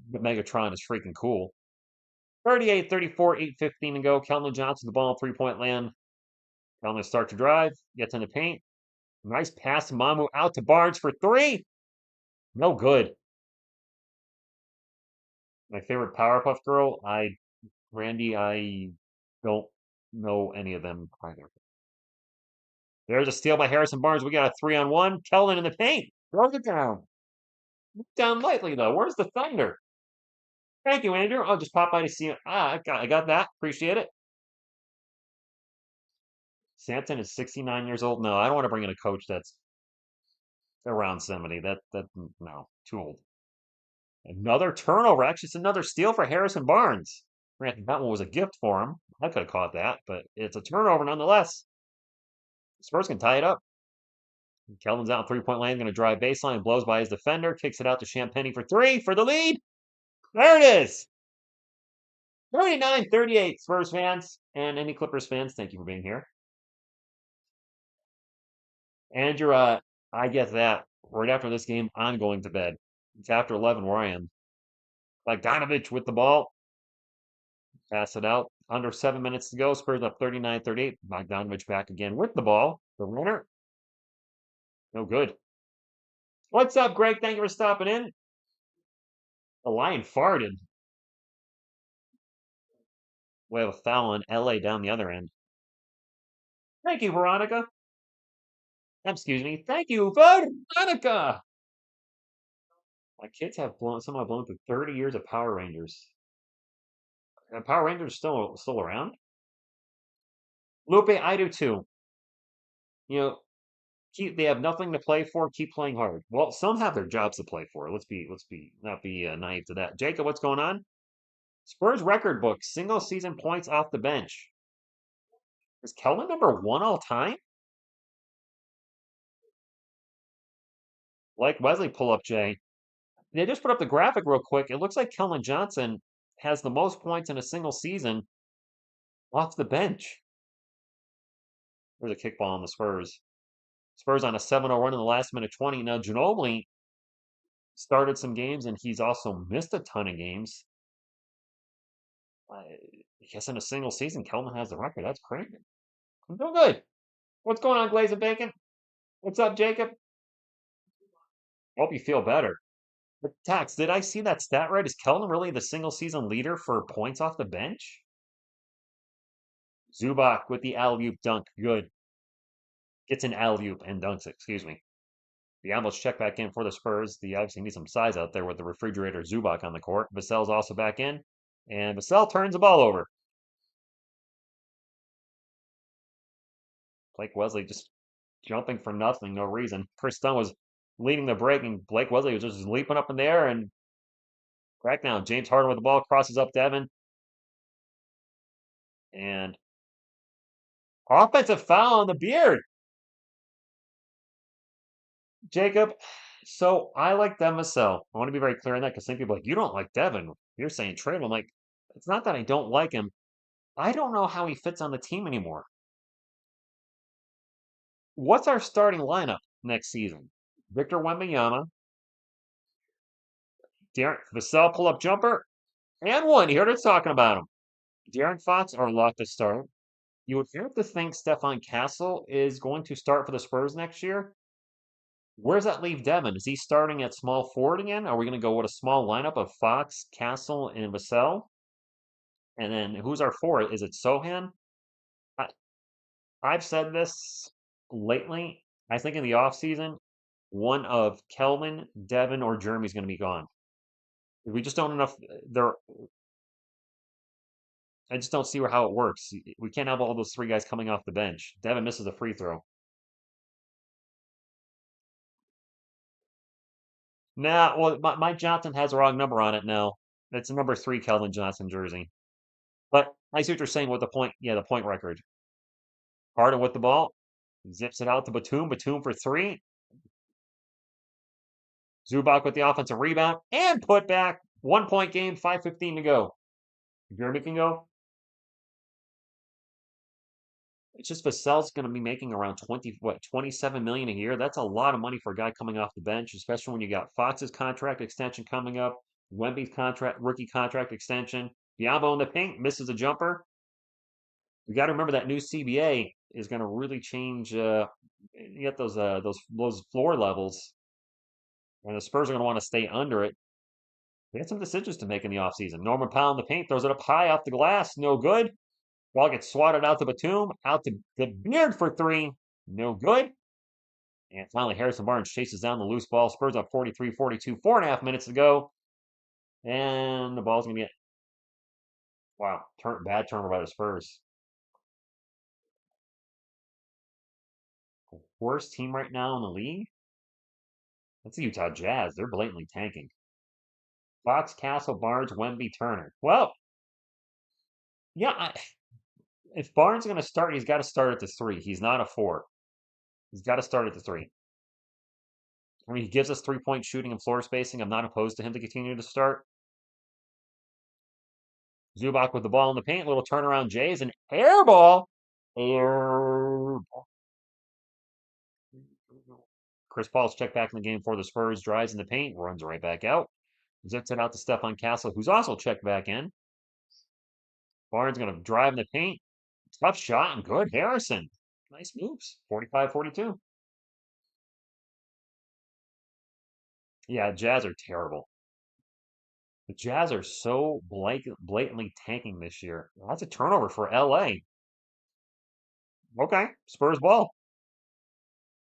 but Megatron is freaking cool. 38-34, 8:15 to go. Kelvin Johnson, the ball, 3-point land. Kelvin start to drive, gets in the paint. Nice pass to Mamu out to Barnes for three. No good. My favorite Powerpuff Girl, Randy, I don't know any of them either. There's a steal by Harrison Barnes. We got a 3-on-1. Kelvin in the paint. Throws it down. Down lightly, though. Where's the thunder? Thank you, Andrew. I'll just pop by to see you. I got that. Appreciate it. Sampson is 69 years old. No, I don't want to bring in a coach that's around 70. No, too old. Another turnover. Actually, it's another steal for Harrison Barnes. Granted, that one was a gift for him. I could have caught that, but it's a turnover nonetheless. Spurs can tie it up. Kelvin's out 3-point lane, going to drive baseline, blows by his defender, kicks it out to Champagny for three for the lead. There it is. 39-38, Spurs fans and any Clippers fans. Thank you for being here. Andrew, I get that. Right after this game, I'm going to bed. It's after 11 where I am. Bogdanovich with the ball. Pass it out. Under 7 minutes to go. Spurs up 39-38. Bogdanovich back again with the ball. The runner. No good. What's up, Greg? Thank you for stopping in. The Lion farted. We have a foul on LA down the other end. Thank you, Veronica. Excuse me. Thank you, Veronica. My kids have somehow blown through 30 years of Power Rangers. And Power Rangers still around? Lupe, I do too. You know, they have nothing to play for. Keep playing hard. Well, some have their jobs to play for. Let's not be naive to that. Jacob, what's going on? Spurs record book, single season points off the bench. Is Kelvin #1 all time? Like Wesley, pull up Jay. They just put up the graphic real quick. It looks like Kelvin Johnson has the most points in a single season off the bench. There's a kickball on the Spurs. Spurs on a 7-0 run in the last minute 20. Now, Ginobili started some games, and he's also missed a ton of games. I guess in a single season, Kelvin has the record. That's crazy. I'm doing good. What's going on, Glaze and Bacon? What's up, Jacob? Hope you feel better. But Tax, did I see that stat right? Is Kelvin really the single season leader for points off the bench? Zubac with the alley-oop dunk. Good. Gets an alley-oop and dunks it. Excuse me. The almost check back in for the Spurs. The obviously need some size out there with the refrigerator Zubac on the court. Vassell's also back in. And Vassell turns the ball over. Blake Wesley just jumping for nothing, no reason. Chris Dunn was leading the break, and Blake Wesley was just leaping up in the air and crackdown. James Harden with the ball crosses up Devin. And offensive foul on the beard. Jacob, so I like Devin Vassell. I want to be very clear on that because some people are like, you don't like Devin. You're saying trade him. I'm like, it's not that I don't like him. I don't know how he fits on the team anymore. What's our starting lineup next season? Victor Wembanyama, Darren Vassell pull-up jumper, and one. You heard us talking about him. De'Aaron Fox are locked to start. You would have to think Stefan Castle is going to start for the Spurs next year. Where's that leave Devin? Is he starting at small forward again? Are we going to go with a small lineup of Fox, Castle, and Vassell? And then who's our forward? Is it Sohan? I, I've said this lately. I think in the offseason, one of Kelvin, Devin, or Jeremy's going to be gone. We just don't enough. There, I just don't see how it works. We can't have all those three guys coming off the bench. Devin misses a free throw. Nah, well, Mike Johnson has the wrong number on it now. It's a number 3 Kelvin Johnson jersey. But I see what you're saying with the point. Yeah, the point record. Harden with the ball. Zips it out to Batum. Batum for three. Zubac with the offensive rebound and put back. 1 point game, 5:15 to go. Jeremy can go. It's just Vassell's going to be making around 27 million a year. That's a lot of money for a guy coming off the bench, especially when you got Fox's contract extension coming up, Wemby's rookie contract extension. Diabo in the paint misses a jumper. You got to remember that new CBA is going to really change. You get those floor levels, and the Spurs are going to want to stay under it. They had some decisions to make in the offseason. Norman Powell in the paint throws it up high off the glass, no good. Ball gets swatted out to Batum, out to the Beard for three, no good. And finally, Harrison Barnes chases down the loose ball. Spurs up 43-42, 4.5 minutes to go. And the ball's going to get, wow, bad turnover by the Spurs. Worst team right now in the league? That's the Utah Jazz. They're blatantly tanking. Fox, Castle, Barnes, Wemby, Turner. Well, yeah, if Barnes is going to start, he's got to start at the 3. He's not a 4. He's got to start at the 3. I mean, he gives us 3-point shooting and floor spacing. I'm not opposed to him to continue to start. Zubac with the ball in the paint, little turnaround Jays, an air ball. Air ball. Chris Paul's checked back in the game for the Spurs, drives in the paint, runs right back out. Zips it out to Stephon Castle, who's also checked back in. Barnes going to drive in the paint. Tough shot and good. Harrison. Nice moves. 45-42. Yeah, Jazz are terrible. The Jazz are so blatantly tanking this year. That's a turnover for LA. Okay, Spurs ball.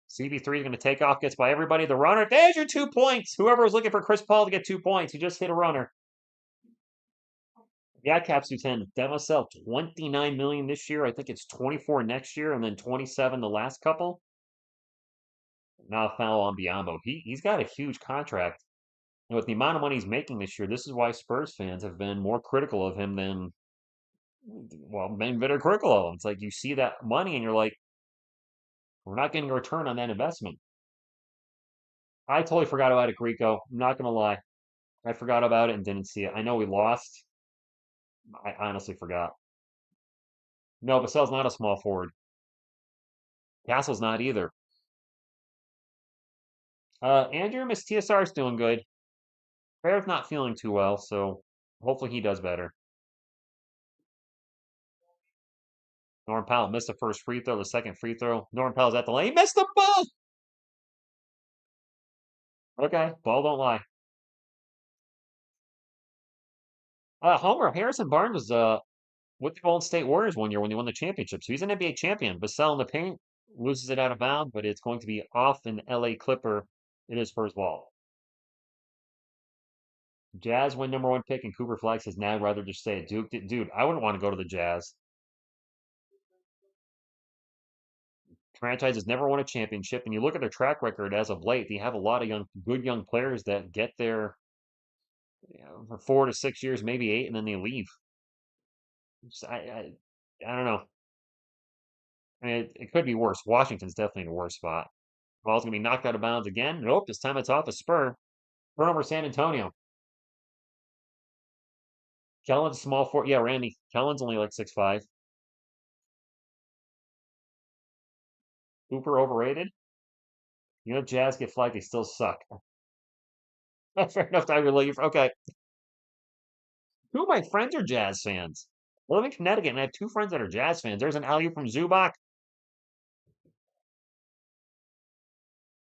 CB3 is going to take off, gets by everybody. The runner. There's your 2 points. Whoever was looking for Chris Paul to get 2 points, he just hit a runner. Yeah, Caps do 10. That must sell 29 million this year. I think it's 24 next year, and then 27 the last couple. Now foul on Biombo. He's got a huge contract. And with the amount of money he's making this year, this is why Spurs fans have been more critical of him than, well, been bitter critical of him. It's like you see that money and you're like, we're not getting a return on that investment. I totally forgot about it, Greco. I'm not gonna lie. I forgot about it and didn't see it. I know we lost. I honestly forgot. No, Vassell's not a small forward. Castle's not either. Andrew Miss TSR's doing good. Bear's not feeling too well, so hopefully he does better. Norman Powell missed the first free throw, the second free throw. Norman Powell's at the lane. He missed the ball! Okay, ball don't lie. Homer, Harrison Barnes was with the Golden State Warriors one year when they won the championship. So he's an NBA champion. Vassell in the paint, loses it out of bounds, but it's going to be off an LA Clipper. It is first ball. Jazz win number 1 pick, and Cooper Flag says, now I'd rather just stay at Duke. Dude, I wouldn't want to go to the Jazz. Franchise has never won a championship, and you look at their track record as of late, they have a lot of good young players that get there for 4 to 6 years, maybe 8, and then they leave. I don't know. I mean, it could be worse. Washington's definitely the worst spot. Ball's going to be knocked out of bounds again. Nope, this time it's off a Spur. Turnover San Antonio. Kellen's small forward. Yeah, Randy. Kellen's only like 6'5". Cooper overrated. You know, Jazz get flagged, they still suck. Fair enough, I relieve. Okay. Two of my friends are Jazz fans. I live in Connecticut, and I have 2 friends that are Jazz fans. There's an alley from Zubac.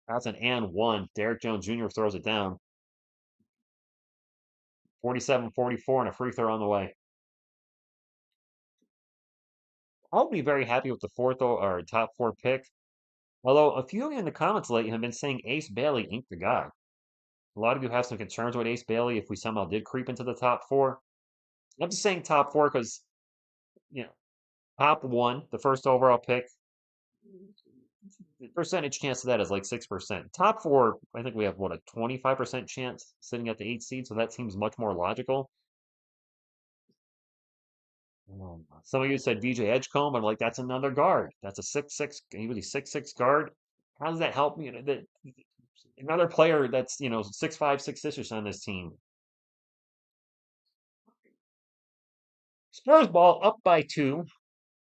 That's an and one. Derek Jones Jr. throws it down. 47-44 and a free throw on the way. I'll be very happy with the fourth or top four pick. Although a few of you in the comments lately have been saying Ace Bailey ain't the guy. A lot of you have some concerns with Ace Bailey if we somehow did creep into the top four. I'm just saying top four because, you know, top one, the first overall pick, the percentage chance of that is like 6%. Top four, I think we have what, a 25% chance sitting at the 8th seed, so that seems much more logical. Some of you said VJ Edgecombe. I'm like, that's another guard. That's a 6'6", he was a 6'6" guard. How does that help me? Another player that's 6'5", 6'6" on this team. Spurs ball up by 2.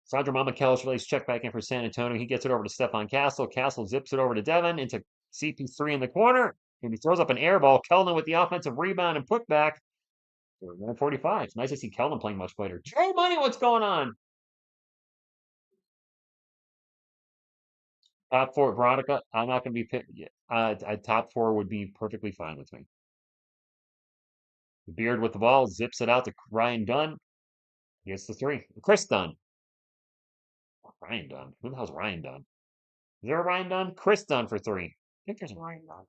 Sandro Mamakelic relays check back in for San Antonio. He gets it over to Stephon Castle. Castle zips it over to Devin into CP3 in the corner. And he throws up an air ball. Keldon with the offensive rebound and putback. 45. It's nice to see Keldon playing much better. Joe Money, what's going on? Top four, Veronica. I'm not going to be picked. Top four would be perfectly fine with me. The Beard with the ball zips it out to Ryan Dunn. He gets the 3. Chris Dunn. Ryan Dunn. Who the hell's Ryan Dunn? Is there a Ryan Dunn? Chris Dunn for 3. I think there's a Ryan Dunn.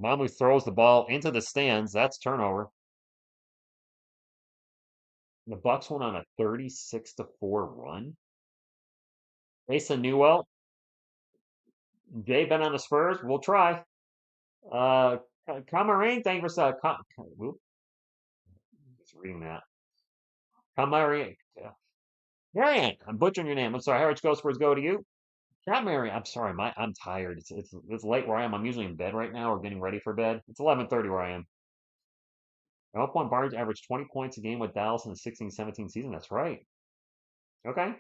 Mamu throws the ball into the stands. That's turnover. The Bucks went on a 36-4 run. Asa Newell. Jay been on the Spurs. We'll try. Camarine, thank you for just reading that. Camarine. Marianne, I'm butchering your name. I'm sorry. Heritage Go Spurs go to you. Camarine, I'm sorry. I'm tired. It's late where I am. I'm usually in bed right now or getting ready for bed. It's 11:30 where I am. Alpine Barnes averaged 20 points a game with Dallas in the 16-17 season. That's right. Okay.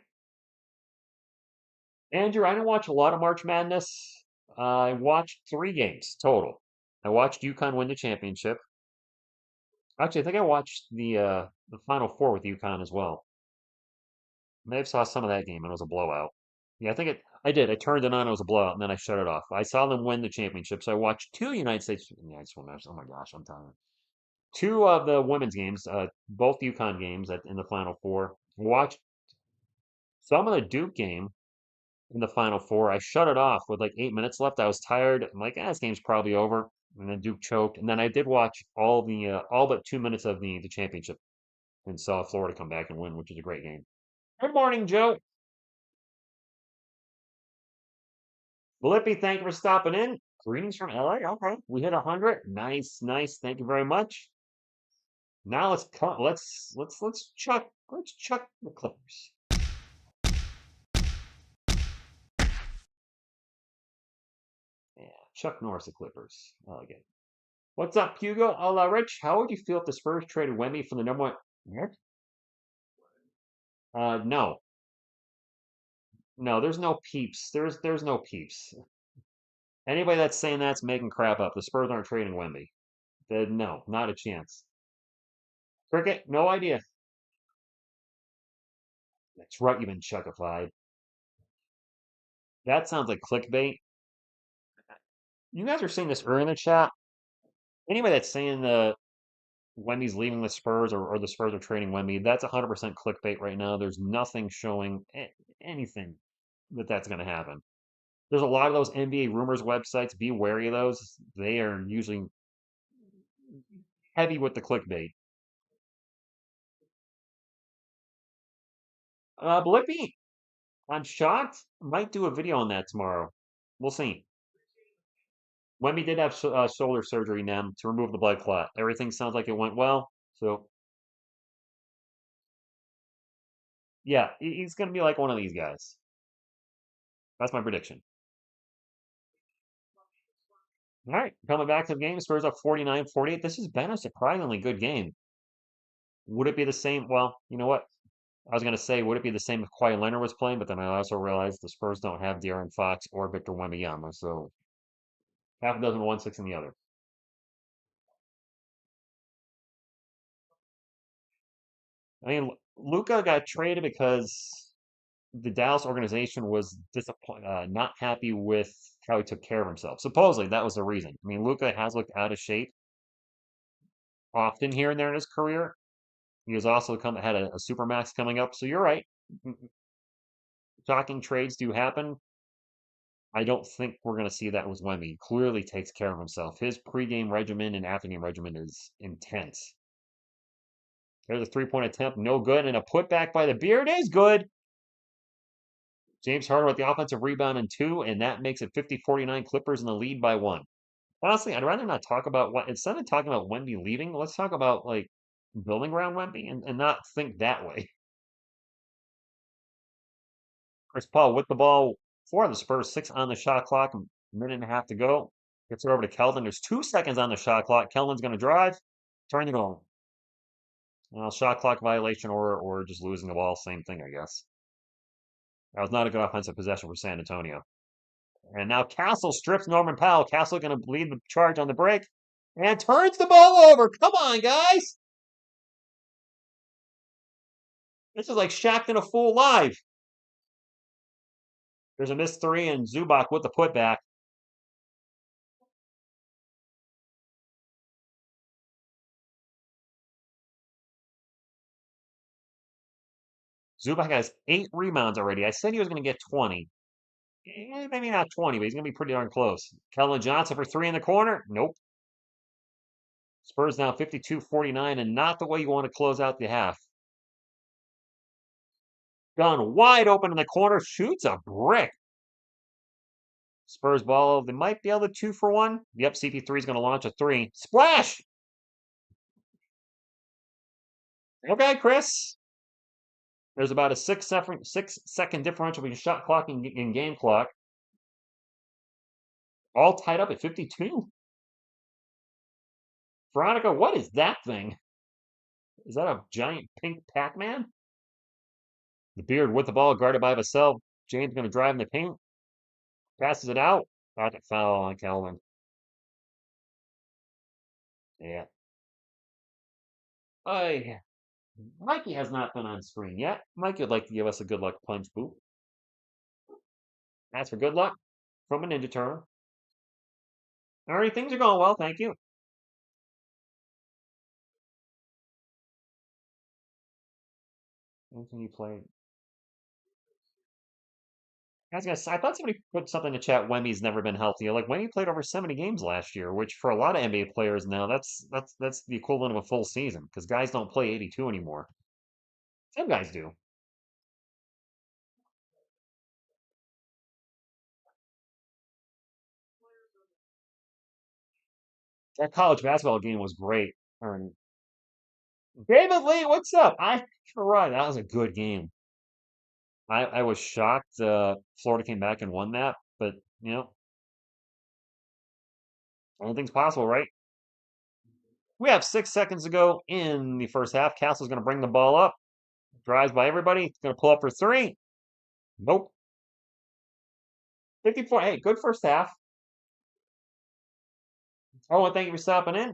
Andrew, I didn't watch a lot of March Madness. I watched 3 games total. I watched UConn win the championship. Actually, I think I watched the Final Four with UConn as well. May have saw some of that game and it was a blowout. Yeah, I did. I turned it on, it was a blowout, and then I shut it off. I saw them win the championship, so I watched 2 United States women's. Oh my gosh, I'm tired. 2 of the women's games, both UConn games in the Final Four. Watched some of the Duke game in the Final Four. I shut it off with like 8 minutes left. I was tired. I'm like, this game's probably over. And then Duke choked. And then I did watch all but 2 minutes of the championship and saw Florida come back and win, which is a great game. Good morning, Joe. Blippy, thank you for stopping in. Greetings from LA. Okay, we hit 100. Nice, nice. Thank you very much. Now let's chuck the Clippers. Yeah, Chuck Norris, the Clippers. I like it. What's up, Hugo? Rich, how would you feel if the Spurs traded Wemby for the number one? What? No, no. There's no peeps. There's no peeps. Anybody that's saying that's making crap up. The Spurs aren't trading Wemby. No, not a chance. Cricket, no idea. That's right, you've been chuckified. That sounds like clickbait. You guys are saying this earlier in the chat. Anybody that's saying the Wemby's leaving the Spurs or the Spurs are trading Wemby, that's 100% clickbait right now. There's nothing showing anything that's going to happen. There's a lot of those NBA rumors websites. Be wary of those. They are usually heavy with the clickbait. Blippy, I'm shocked. Might do a video on that tomorrow. We'll see. Wemby did have shoulder surgery now to remove the blood clot. Everything sounds like it went well. So, yeah, he's going to be like one of these guys. That's my prediction. All right, coming back to the game, Spurs up 49-48. This has been a surprisingly good game. Would it be the same? Well, you know what? I was going to say, would it be the same if Kawhi Leonard was playing? But then I also realized the Spurs don't have De'Aaron Fox or Victor Wembanyama, so half a dozen, 1-6 in the other. I mean, Luca got traded because the Dallas organization was not happy with how he took care of himself. Supposedly, that was the reason. I mean, Luka has looked out of shape often here and there in his career. He has also had a supermax coming up. So you're right. Shocking trades do happen. I don't think we're going to see that with Wemby. He clearly takes care of himself. His pregame regimen and afternoon regimen is intense. There's a three-point attempt, no good, and a putback by the Beard is good. James Harden with the offensive rebound and two, and that makes it 50-49 Clippers in the lead by one. Honestly, I'd rather not talk about what instead of talking about Wemby leaving, let's talk about like building around Wemby and not think that way. Chris Paul with the ball for the Spurs, 6 on the shot clock, a minute and a half to go. Gets it over to Kelvin. There's 2 seconds on the shot clock. Kelvin's going to drive, turn it on. Well, shot clock violation or just losing the ball, same thing, I guess. That was not a good offensive possession for San Antonio. And now Castle strips Norman Powell. Castle going to lead the charge on the break and turns the ball over. Come on, guys. This is like Shaq in a Fool live. There's a missed three, and Zubac with the putback. Zubac has 8 rebounds already. I said he was going to get 20. Maybe not 20, but he's going to be pretty darn close. Keldon Johnson for 3 in the corner. Nope. Spurs now 52-49, and not the way you want to close out the half. Gunn wide open in the corner, shoots a brick. Spurs ball, they might be able to 2 for 1. Yep, CP3 is going to launch a 3. Splash! Okay, Chris. There's about a 6-second differential between shot clock and game clock. All tied up at 52. Veronica, what is that thing? Is that a giant pink Pac-Man? The Beard with the ball, guarded by Vassell. James going to drive in the paint. Passes it out. Pocket foul on Kelvin. Yeah. Mikey has not been on screen yet. Mikey would like to give us a good luck punch boot. That's for good luck from a Ninja Turtle. All right, things are going well. Thank you. Anything you played? I thought somebody put something in the chat. Wemmy's never been healthy. Like Wemmy played over 70 games last year, which for a lot of NBA players now, that's the equivalent of a full season because guys don't play 82 anymore. Some guys do. That college basketball game was great. David Lee, what's up? You're right. That was a good game. I was shocked Florida came back and won that, but anything's possible, right? We have 6 seconds to go in the first half. Castle's going to bring the ball up. Drives by everybody. Going to pull up for 3. Nope. 54. Hey, good first half. Oh, and thank you for stopping in.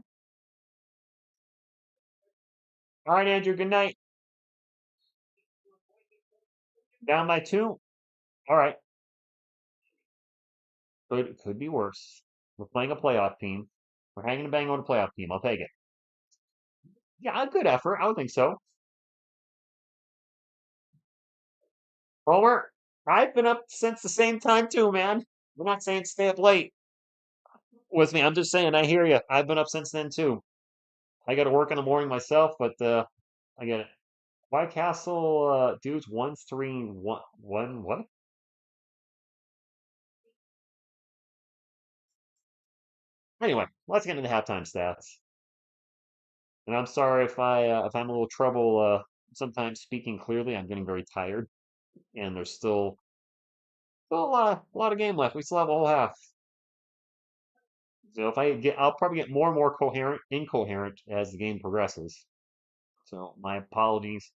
All right, Andrew, good night. Down by 2. All right. Could be worse. We're playing a playoff team. We're hanging a bang on a playoff team. I'll take it. Yeah, a good effort. I would think so. Homer, I've been up since the same time too, man. We're not saying stay up late with me. I'm just saying I hear you. I've been up since then too. I got to work in the morning myself, but I get it. White Castle dudes 1-3-1 what? Anyway, let's get into halftime stats. And I'm sorry if I'm a little trouble sometimes speaking clearly. I'm getting very tired, and there's still a lot of game left. We still have a whole half. So I'll probably get more and more incoherent as the game progresses. So my apologies.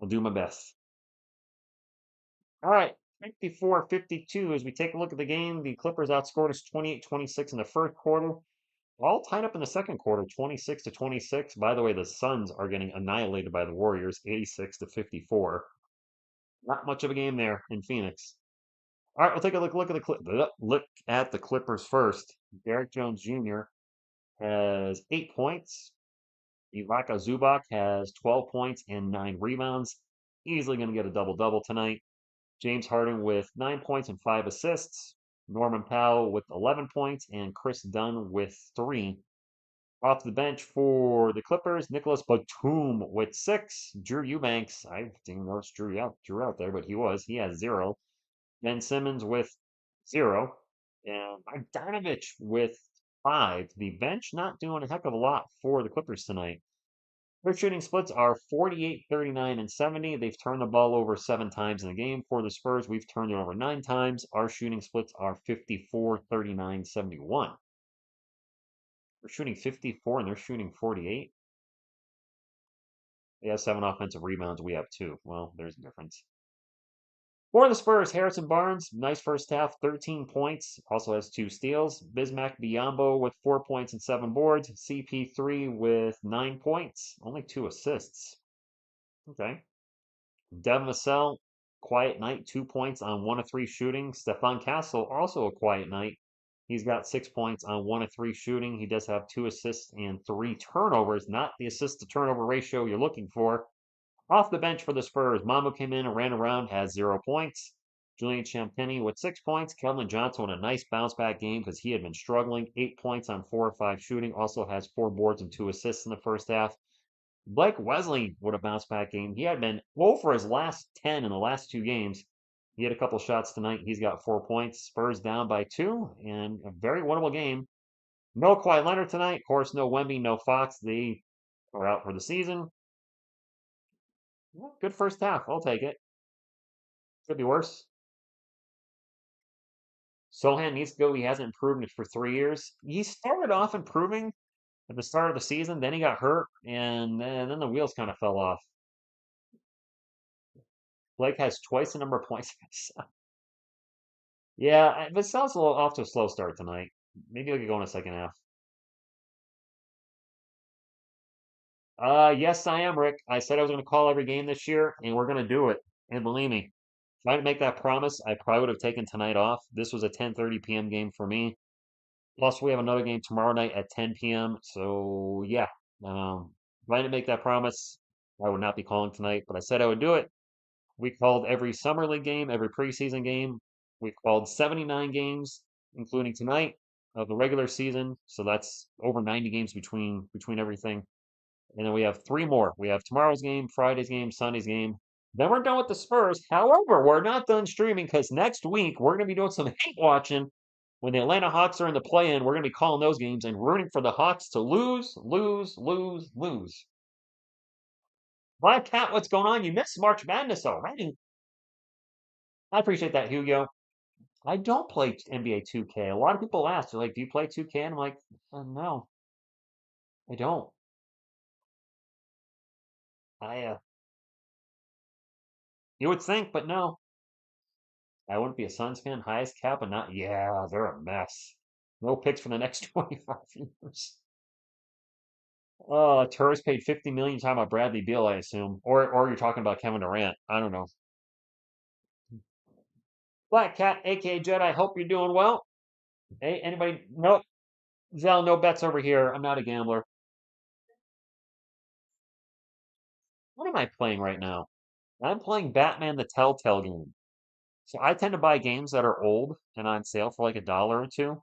I'll do my best. All right, 54-52 as we take a look at the game. The Clippers outscored us 28-26 in the first quarter. All tied up in the second quarter, 26-26. By the way, the Suns are getting annihilated by the Warriors, 86-54. Not much of a game there in Phoenix. All right, we'll take a look at the Clippers first. Derek Jones Jr. has 8 points. Ivaka Zubac has 12 points and 9 rebounds. Easily going to get a double-double tonight. James Harden with 9 points and 5 assists. Norman Powell with 11 points and Chris Dunn with 3. Off the bench for the Clippers, Nicholas Batum with 6. Drew Eubanks, I didn't know it's Drew out there, but he was. He has 0. Ben Simmons with 0. And Bogdanovich with 5. The bench not doing a heck of a lot for the Clippers tonight. Their shooting splits are 48, 39, and 70. They've turned the ball over 7 times in the game. For the Spurs, we've turned it over 9 times. Our shooting splits are 54, 39, 71. We're shooting 54 and they're shooting 48. They have 7 offensive rebounds. We have 2. Well, there's a difference. For the Spurs, Harrison Barnes, nice first half, 13 points. Also has 2 steals. Bismack Biyombo with 4 points and 7 boards. CP3 with 9 points, only 2 assists. Okay. Devin Vassell, quiet night, 2 points on 1 of 3 shooting. Stephon Castle, also a quiet night. He's got 6 points on 1 of 3 shooting. He does have 2 assists and 3 turnovers, not the assist to turnover ratio you're looking for. Off the bench for the Spurs, Mambo came in and ran around, has 0 points. Julian Champagny with 6 points. Kelvin Johnson with a nice bounce back game because he had been struggling. 8 points on 4 or 5 shooting. Also has 4 boards and 2 assists in the first half. Blake Wesley with a bounce back game. He had been 0 for his last 10 in the last 2 games. He had a couple shots tonight. He's got 4 points. Spurs down by 2 and a very winnable game. No Kawhi Leonard tonight. Of course, no Wemby, no Fox. They are out for the season. Well, good first half. I'll take it. Could be worse. Sohan needs to go. He hasn't improved for 3 years. He started off improving at the start of the season. Then he got hurt, and then the wheels kind of fell off. Blake has twice the number of points. Yeah, Vassell's a little off to a slow start tonight. Maybe he could go in the second half. Yes, I am, Rick. I said I was going to call every game this year, and we're going to do it. And believe me, if I didn't make that promise, I probably would have taken tonight off. This was a 10:30 p.m. game for me. Plus, we have another game tomorrow night at 10 p.m. So, yeah, if I didn't make that promise, I would not be calling tonight. But I said I would do it. We called every summer league game, every preseason game. We called 79 games, including tonight of the regular season. So that's over 90 games between everything. And then we have 3 more. We have tomorrow's game, Friday's game, Sunday's game. Then we're done with the Spurs. However, we're not done streaming because next week we're going to be doing some hate watching. When the Atlanta Hawks are in the play-in, we're going to be calling those games and rooting for the Hawks to lose, lose, lose, lose. Black Cat, what's going on? You missed March Madness already. I appreciate that, Hugo. I don't play NBA 2K. A lot of people ask, they're like, do you play 2K? And I'm like, no, I don't. I You would think, but no. I wouldn't be a Suns fan. Highest cap, but not. Yeah, they're a mess. No picks for the next 25 years. Oh, tourist paid 50 million. You're talking about Bradley Beal, I assume, or you're talking about Kevin Durant. I don't know. Black Cat, aka Jedi. Hope you're doing well. Hey, anybody? Nope. Zell, no bets over here. I'm not a gambler. What am I playing right now? I'm playing Batman the Telltale game. So I tend to buy games that are old and on sale for like $1 or 2.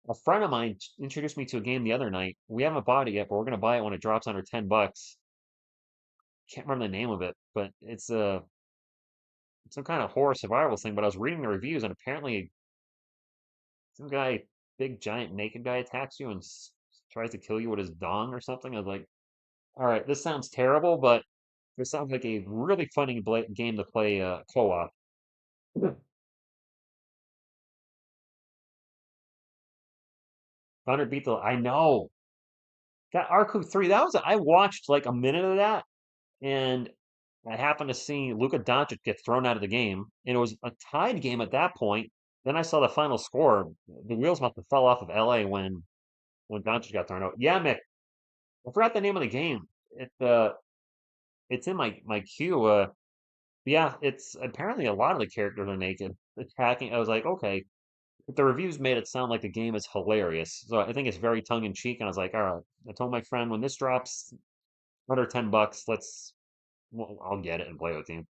A friend of mine introduced me to a game the other night. We haven't bought it yet, but we're gonna buy it when it drops under $10. Can't remember the name of it, but it's some kind of horror survival thing. But I was reading the reviews, and apparently some guy, big giant naked guy, attacks you and tries to kill you with his dong or something. I was like, all right, this sounds terrible, but this sounds like a really funny game to play co-op. Thunder beat the. I know that Arcu 3. That was I watched like a minute of that, and I happened to see Luka Doncic get thrown out of the game, and it was a tied game at that point. Then I saw the final score. The wheels must have fell off of LA when Doncic got thrown out. Yeah, Mick, I forgot the name of the game. It's in my queue. Yeah, it's apparently a lot of the characters are naked attacking. I was like, okay, but the reviews made it sound like the game is hilarious. So I think it's very tongue in cheek. And I was like, all right. I told my friend when this drops under $10, well, I'll get it and play with you.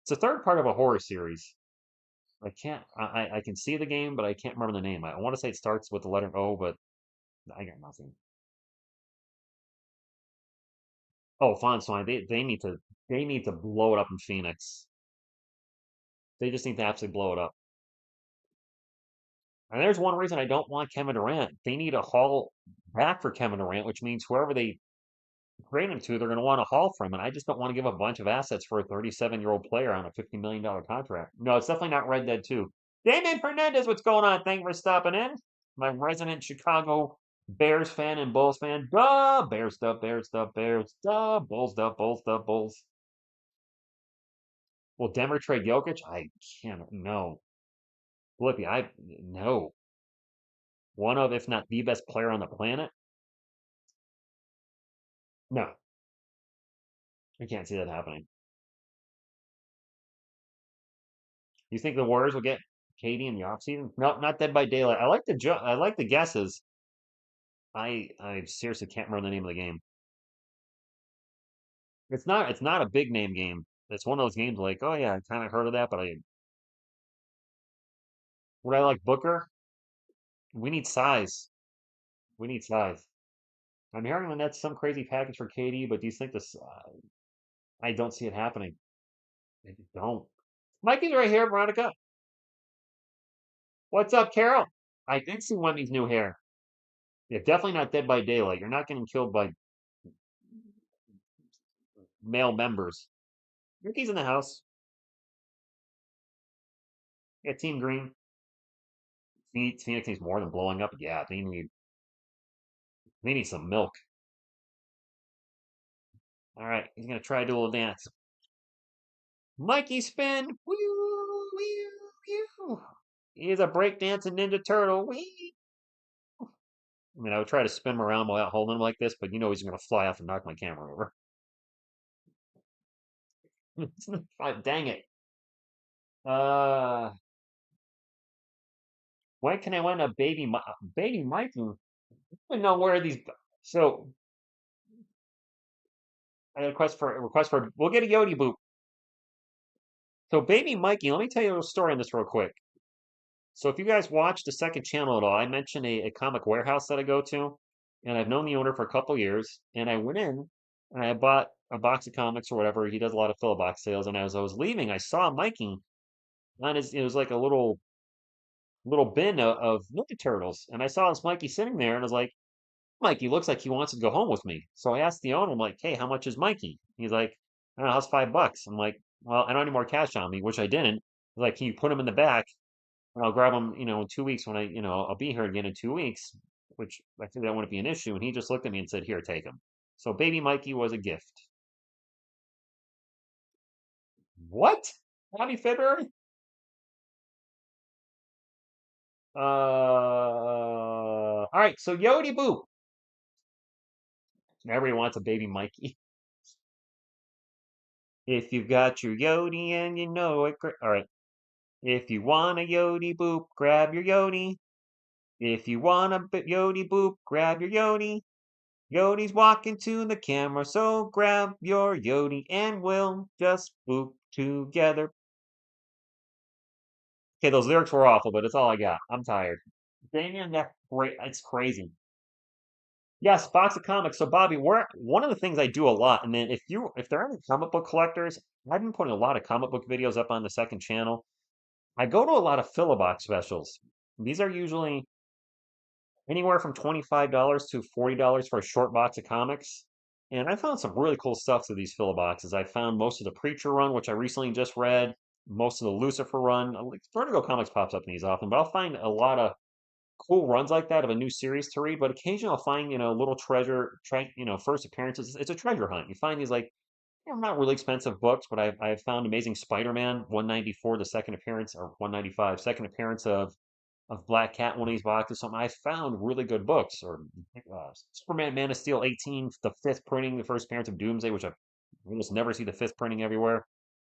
It's a third part of a horror series. I can't, I can see the game, but I can't remember the name. I want to say it starts with the letter O, but I got nothing. Oh, fine, fine. They need to blow it up in Phoenix. They just need to absolutely blow it up. And there's one reason I don't want Kevin Durant. They need a haul back for Kevin Durant, which means whoever they trade him to, they're going to want a haul from. And I just don't want to give a bunch of assets for a 37-year-old player on a $50 million contract. No, it's definitely not Red Dead 2. Damon Fernandez, what's going on? Thank you for stopping in. My resident Chicago Bears fan and Bulls fan. Duh! Bears, duh, Bears, duh, Bears, duh, Bulls, duh, Bulls, duh, Bulls. Will Denver trade Jokic? I can't. No. Flippy, no. One of, if not the best player on the planet? No. I can't see that happening. You think the Warriors will get KD in the offseason? No, not Dead by Daylight. I like the guesses. I seriously can't remember the name of the game. It's not a big name game. It's one of those games like, oh yeah, I kind of heard of that, but I would I like Booker? We need size. We need size. I'm hearing the Nets some crazy package for KD, but do you think this? I don't see it happening. I just don't. Mikey's right here, Veronica. What's up, Carol? I did see Wendy's new hair. Yeah, definitely not Dead by Daylight. You're not getting killed by male members. Ricky's in the house. Yeah, Team Green. Phoenix needs more than blowing up. Yeah, they need some milk. All right, he's gonna try to do a little dance. Mikey spin. Woo, woo, woo. He's a breakdancing Ninja Turtle. Wee. I mean, I would try to spin him around without holding him like this, but you know he's gonna fly off and knock my camera over. Dang it. Uh, when can I win a baby Mikey? I don't even know where these. So I request for. We'll get a Yodi boop. So baby Mikey, let me tell you a little story on this real quick. So if you guys watch the second channel at all, I mentioned a comic warehouse that I go to, and I've known the owner for a couple years. And I went in and I bought a box of comics or whatever. He does a lot of fill box sales. And as I was leaving, I saw Mikey on his. It was like a little bin of Ninja Turtles, and I saw this Mikey sitting there, and I was like, Mikey looks like he wants to go home with me. So I asked the owner, I'm like, hey, how much is Mikey? He's like, I don't know, how's $5? I'm like, well, I don't have any more cash on me, which I didn't. He's like, can you put him in the back? And I'll grab him, in 2 weeks when I'll be here again in 2 weeks, which I think that wouldn't be an issue. And he just looked at me and said, here, take him. So baby Mikey was a gift. What? Happy February? All right. So Yodi Boo. Everybody wants a baby Mikey. If you've got your Yodi and you know it, all right. If you want a Yodi Boop, grab your Yodi. If you want a Yodi Boop, grab your Yodi. Yodi's walking to the camera, so grab your Yodi and we'll just boop together. Okay, those lyrics were awful, but it's all I got. I'm tired. Damien, that's great. It's crazy. Yes, box of comics. So Bobby, one of the things I do a lot, and then if there are any comic book collectors, I've been putting a lot of comic book videos up on the second channel. I go to a lot of filibox specials. These are usually anywhere from $25 to $40 for a short box of comics. And I found some really cool stuff through these filler boxes. I found most of the Preacher run, which I recently just read, most of the Lucifer run. Vertigo Comics pops up in these often, but I'll find a lot of cool runs like that of a new series to read. But occasionally I'll find, little first appearances. It's a treasure hunt. You find these like, not really expensive books, but I've found Amazing Spider-Man 194, the second appearance, or 195, second appearance of Black Cat, one of these boxes, something. I found really good books, or Superman, Man of Steel 18, the fifth printing, the first appearance of Doomsday, which I almost never see the fifth printing everywhere.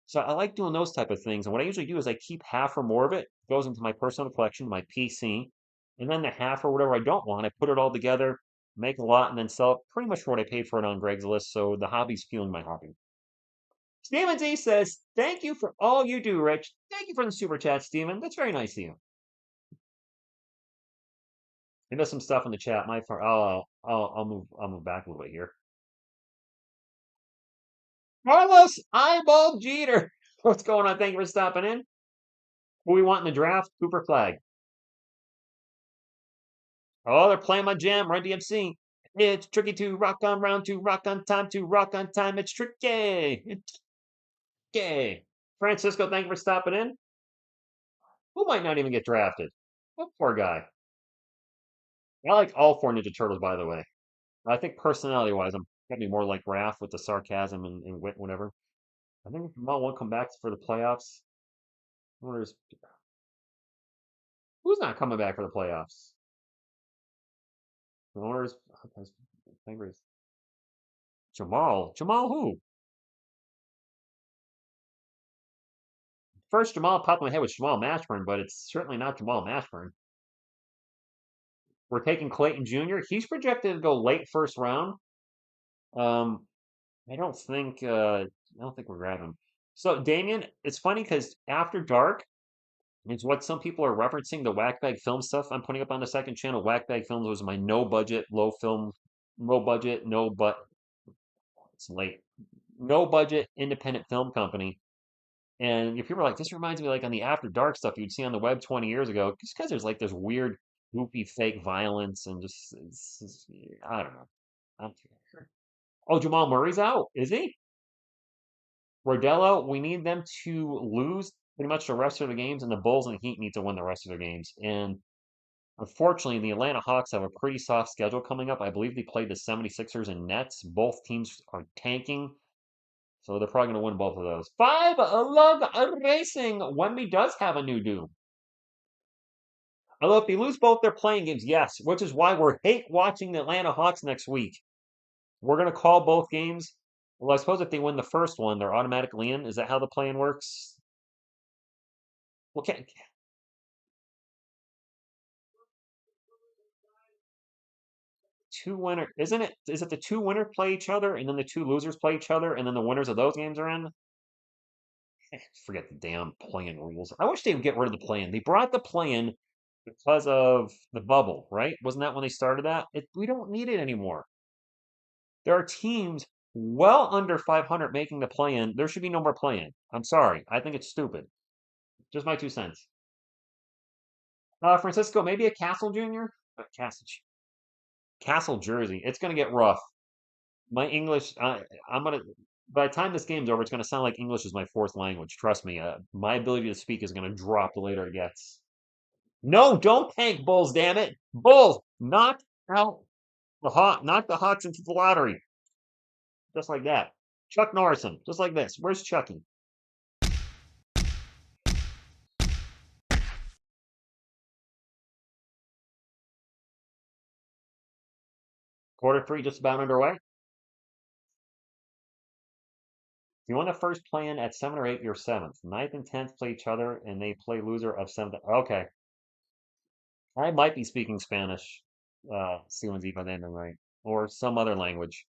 So I like doing those type of things. And what I usually do is I keep half or more of it, goes into my personal collection, my PC, and then the half or whatever I don't want, I put it all together, make a lot, and then sell it pretty much for what I paid for it on Craigslist. So the hobby's fueling my hobby. Steven Z says, "Thank you for all you do, Rich." Thank you for the super chat, Steven. That's very nice of you. He does some stuff in the chat. My phone. I'll move back a little bit here. Carlos Eyeball Jeter. What's going on? Thank you for stopping in. Who we want in the draft? Cooper Flag. Oh, they're playing my jam, Run DMC. It's tricky to rock on round to rock on time to rock on time. It's tricky. It's tricky. Francisco, thank you for stopping in. Who might not even get drafted? Oh, poor guy. I like all four Ninja Turtles, by the way. I think personality-wise, I'm probably more like Raph with the sarcasm and wit, whatever. I think Jamal won't come back for the playoffs. I wonder who's not coming back for the playoffs. I wonder his favorite. Jamal. Jamal who? First Jamal popped in my head was Jamal Mashburn, but it's certainly not Jamal Mashburn. We're taking Clayton Jr. He's projected to go late first round. Um, I don't think we're grabbing him. So Damien, it's funny because After Dark is what some people are referencing the Whackbag Film stuff I'm putting up on the second channel. Whackbag Films was my no budget, low budget, it's late, no budget independent film company. And if people are like, this reminds me like on the After Dark stuff you'd see on the web 20 years ago, just because there's like this weird, goofy, fake violence and just, I don't know. I'm, oh, Jamal Murray's out, is he? Rodello, we need them to lose pretty much the rest of the games, and the Bulls and Heat need to win the rest of their games. And unfortunately, the Atlanta Hawks have a pretty soft schedule coming up. I believe they played the 76ers and Nets. Both teams are tanking, so they're probably going to win both of those. Five Lug Racing. Wemby does have a new doom. Although if they lose both their playing games, yes, which is why we're hate watching the Atlanta Hawks next week. We're going to call both games. Well, I suppose if they win the first one, they're automatically in. Is that how the playing works? Well, two winner isn't it? Is it the two winners play each other and then the two losers play each other and then the winners of those games are in? Forget the damn play-in rules. I wish they would get rid of the play-in. They brought the play-in because of the bubble, right? Wasn't that when they started that? We don't need it anymore. There are teams well under 500 making the play-in. There should be no more play-in. I'm sorry. I think it's stupid. Just my 2 cents. Francisco, maybe a Castle Junior? Castle Jersey. It's going to get rough. My English, I'm gonna. By the time this game's over, it's gonna sound like English is my fourth language. Trust me. My ability to speak is gonna drop the later it gets. No, don't tank Bulls, damn it, Bulls! Knock out knock the Hawks into the lottery, just like that. Chuck Norrison, just like this. Where's Chucky? Quarter three just about underway. If you won the first play-in at 7 or 8, you're seventh. Ninth and 10th play each other, and they play loser of seventh. Okay. I might be speaking Spanish, C1Z by the end of the night, or some other language.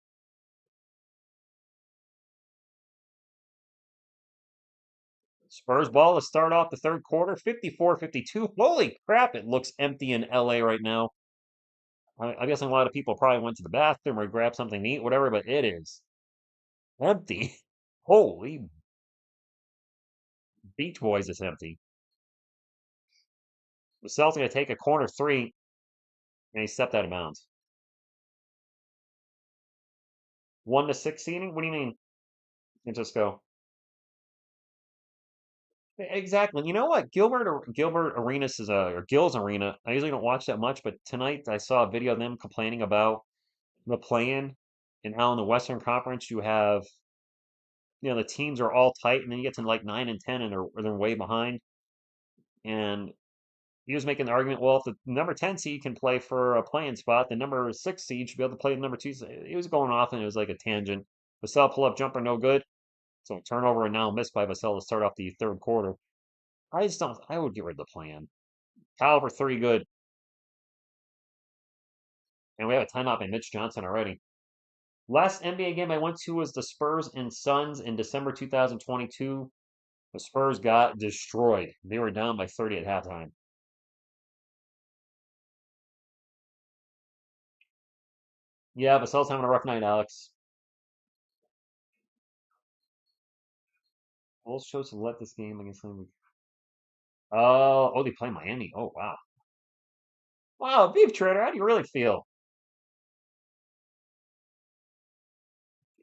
Spurs ball to start off the third quarter, 54-52. Holy crap, it looks empty in LA right now. I guess a lot of people probably went to the bathroom or grabbed something to eat, whatever, but it is empty. Holy Beach Boys is empty. The Celtics going to take a corner three, and he stepped out of bounds. 1-6 seeding? What do you mean? And just go. Exactly. You know what? Gilbert Arenas is or Gil's Arena. I usually don't watch that much, but tonight I saw a video of them complaining about the play-in and how in the Western Conference you have, the teams are all tight, and then you get to like 9 and 10, and they're way behind. And he was making the argument, well, if the number 10 seed can play for a play-in spot, the number 6 seed should be able to play the number 2 seed. He was going off, and it was like a tangent. The pull-up jumper, no good. So turnover and now missed by Vassell to start off the third quarter. I just don't. I would get rid of the plan. Kyle for three, good. And we have a timeout by Mitch Johnson already. Last NBA game I went to was the Spurs and Suns in December 2022. The Spurs got destroyed. They were down by 30 at halftime. Yeah, Vassell's having a rough night, Alex. Bulls chose to let this game against them. Oh, they play Miami. Oh, wow. Wow, Beef Trader, how do you really feel?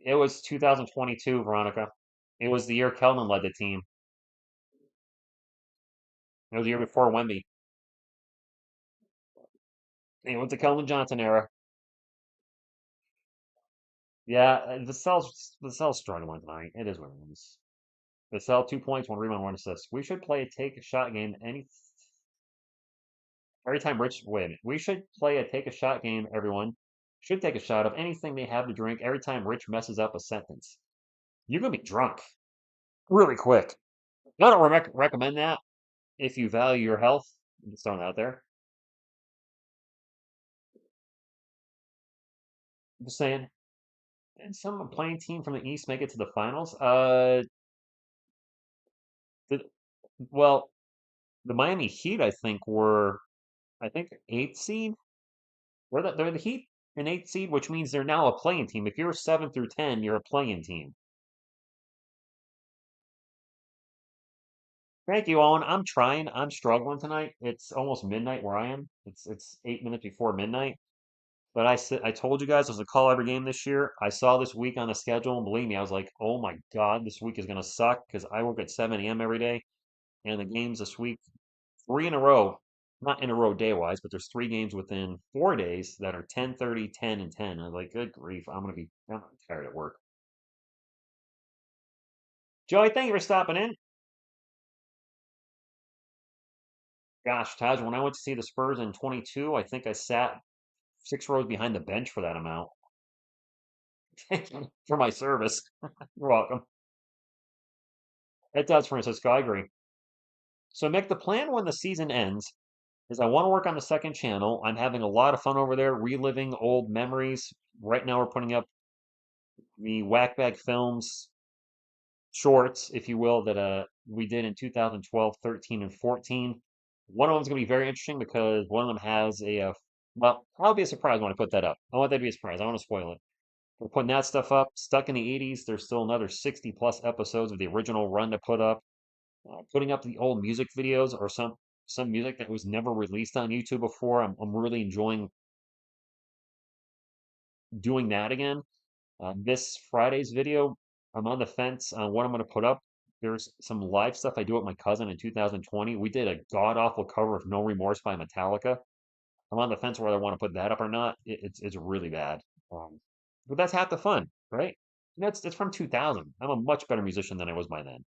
It was 2022, Veronica. It was the year Kelvin led the team. It was the year before Wemby. It was the Kelvin Johnson era. Yeah, Vassell's struggling tonight. It is what it is. Vassell, 2 points, one rebound, one assist. We should play a take a shot game every time Rich. Wait a minute. We should play a take a shot game. Everyone should take a shot of anything they have to drink every time Rich messes up a sentence. You're gonna be drunk really quick. I don't recommend that if you value your health. I'm just throwing it out there. I'm just saying. And some playing team from the East make it to the finals. The, well, the Miami Heat, I think, were eighth seed. They're the Heat, an eighth seed, which means they're now a playing team. If you're 7 through 10, you're a playing team. Thank you, Owen. I'm trying. I'm struggling tonight. It's almost midnight where I am. It's 8 minutes before midnight. But I told you guys it was a call every game this year. I saw this week on the schedule, and believe me, I was like, oh my God, this week is gonna suck because I work at 7 a.m. every day, and the games this week, three in a row, not in a row day wise, but there's three games within 4 days that are 10:30, 10, and 10. I was like, good grief, I'm tired at work. Joey, thank you for stopping in. Gosh, Taj, when I went to see the Spurs in 22, I think I sat 6 rows behind the bench for that amount. Thank you for my service. You're welcome. It does, Francisco. I agree. So, Mick, the plan when the season ends is I want to work on the second channel. I'm having a lot of fun over there, reliving old memories. Right now, we're putting up the Whackbag Films shorts, if you will, that we did in 2012, 13, and 14. One of them's going to be very interesting because one of them has well, probably be a surprise when I put that up. I want that to be a surprise. I want to spoil it. We're putting that stuff up. Stuck in the 80s. There's still another 60 plus episodes of the original run to put up. Putting up the old music videos or some music that was never released on YouTube before. I'm really enjoying doing that again. This Friday's video, I'm on the fence on what I'm going to put up. There's some live stuff I do with my cousin in 2020. We did a god awful cover of No Remorse by Metallica. I'm on the fence whether I want to put that up or not. It's really bad. Um, but that's half the fun, right? And it's from 2000. I'm a much better musician than I was by then.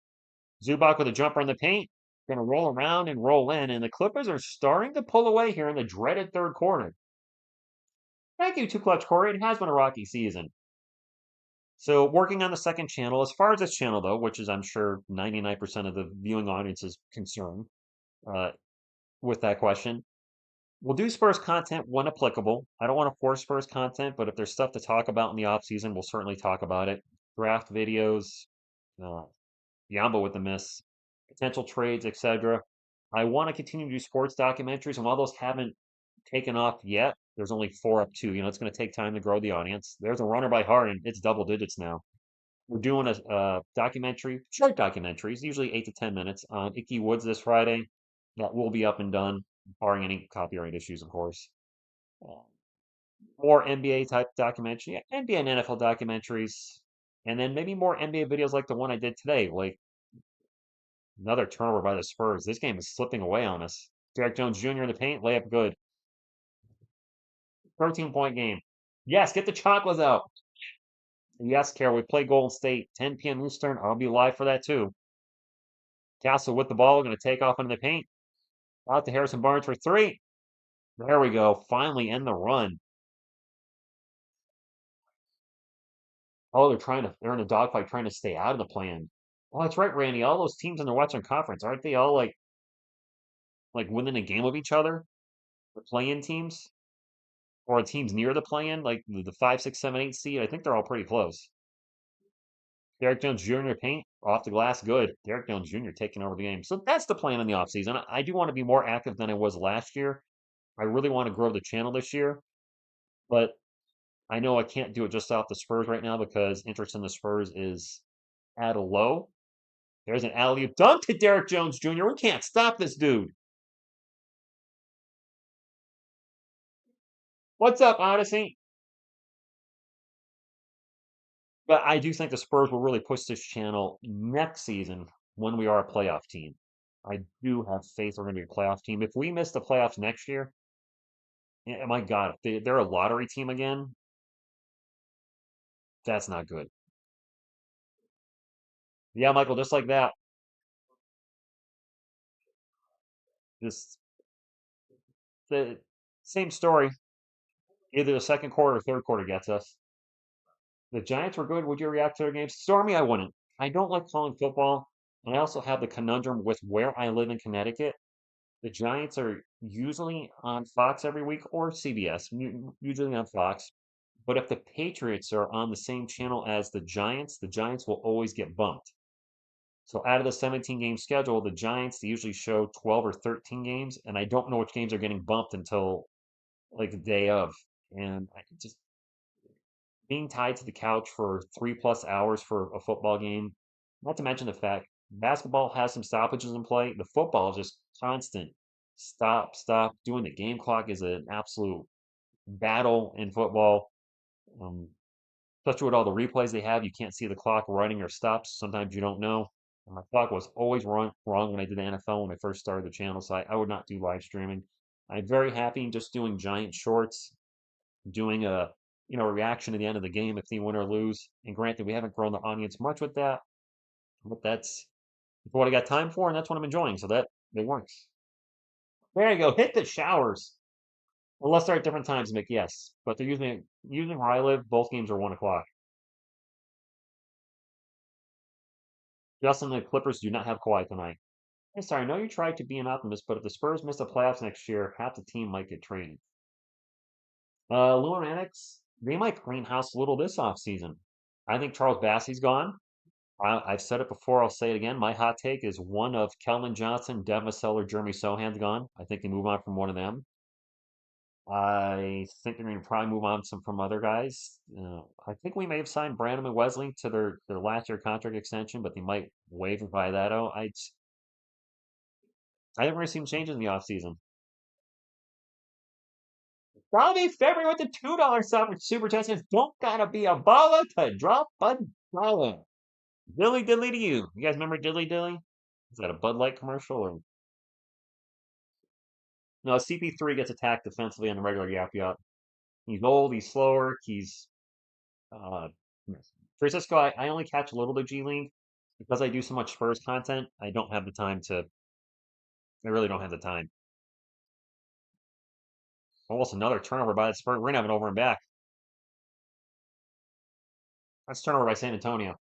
Zubac with a jumper in the paint, going to roll around and roll in, and the Clippers are starting to pull away here in the dreaded third quarter. Thank you, Too Clutch Corey. It has been a rocky season. So, working on the second channel, as far as this channel, though, which is, I'm sure, 99% of the viewing audience is concerned uh, with that question, we'll do Spurs content when applicable. I don't want to force Spurs content, but if there's stuff to talk about in the off season, we'll certainly talk about it. Draft videos, uh, Yamba with the miss, potential trades, etc. I want to continue to do sports documentaries, and while those haven't taken off yet, there's only four up to. It's going to take time to grow the audience. There's a runner by Harden. It's double digits now. We're doing a documentary, short documentaries, usually 8 to 10 minutes, on Icky Woods this Friday. That will be up and done, barring any copyright issues, of course. Uh, More NBA type documentary, yeah, NBA and NFL documentaries, and then maybe more NBA videos like the one I did today, like another turnover by the Spurs. This game is slipping away on us. Derek Jones Jr. in the paint, layup good. 13-point game. Yes, get the chocolates out. Yes, Carol, we play Golden State, 10 p.m. Eastern. I'll be live for that too. Castle with the ball, going to take off into the paint. Out to Harrison Barnes for three. There we go. Finally end the run. Oh, they're in a dogfight trying to stay out of the plan. Oh, that's right, Randy. All those teams in the Western Conference, aren't they all like winning a game of each other? The play-in teams or teams near the play-in, like the 5, 6, 7, 8 seed. I think they're all pretty close. Derek Jones Jr. paint off the glass, good. Derek Jones Jr. taking over the game. So that's the plan in the offseason. I do want to be more active than I was last year. I really want to grow the channel this year, but I know I can't do it just off the Spurs right now because interest in the Spurs is at a low. There's an alley-oop dunk to Derek Jones Jr. We can't stop this dude. What's up, Odyssey? But I do think the Spurs will really push this channel next season when we are a playoff team. I do have faith we're going to be a playoff team. If we miss the playoffs next year, yeah, my God, if they're a lottery team again, that's not good. Yeah, Michael, just like that. Just the same story. Either the second quarter or third quarter gets us. The Giants were good. Would you react to their games? Stormy, I wouldn't. I don't like calling football. And I also have the conundrum with where I live in Connecticut. The Giants are usually on Fox every week or CBS, usually on Fox. But if the Patriots are on the same channel as the Giants will always get bumped. So out of the 17 game schedule, the Giants they usually show 12 or 13 games, and I don't know which games are getting bumped until like the day of. And I just being tied to the couch for 3+ hours for a football game, not to mention the fact basketball has some stoppages in play. The football is just constant. Stop, stop. Doing the game clock is an absolute battle in football. Um, Especially with all the replays they have, you can't see the clock running or stops. Sometimes you don't know. And my clock was always wrong when I did the NFL when I first started the channel, so I would not do live streaming. I'm very happy just doing giant shorts, doing a reaction at the end of the game if they win or lose. And granted, we haven't grown the audience much with that, but that's what I got time for, and that's what I'm enjoying. So that it works. There you go. Hit the showers. Unless they're at different times, Mick, yes. But they're usually where I live, both games are 1 o'clock. Justin, the Clippers do not have Kawhi tonight. Hey, sorry, I know you tried to be an optimist, but if the Spurs miss the playoffs next year, half the team might get traded. Luminatics, they might clean house a little this offseason. I think Charles Bassey's gone. I've said it before, I'll say it again. My hot take is one of Kelvin Johnson, Devin Vassell, or Jeremy Sohan's gone. I think they move on from one of them. I think they're going to probably move on some from other guys. I think we may have signed Brandon and Wesley to their last year contract extension, but they might waive it by that. I think we're going to see some changes in the offseason. Robbie February with the $2 super chat says, don't gotta be a baller to drop a dollar. Dilly dilly to you. You guys remember Dilly Dilly? Is that a Bud Light commercial or no? CP3 gets attacked defensively on the regular yap yap. He's old, he's slower, he's uh Francisco, I only catch a little bit of G League because I do so much Spurs content. I really don't have the time. Almost another turnover by the Spurs. We're gonna have it over and back. That's turnover by San Antonio.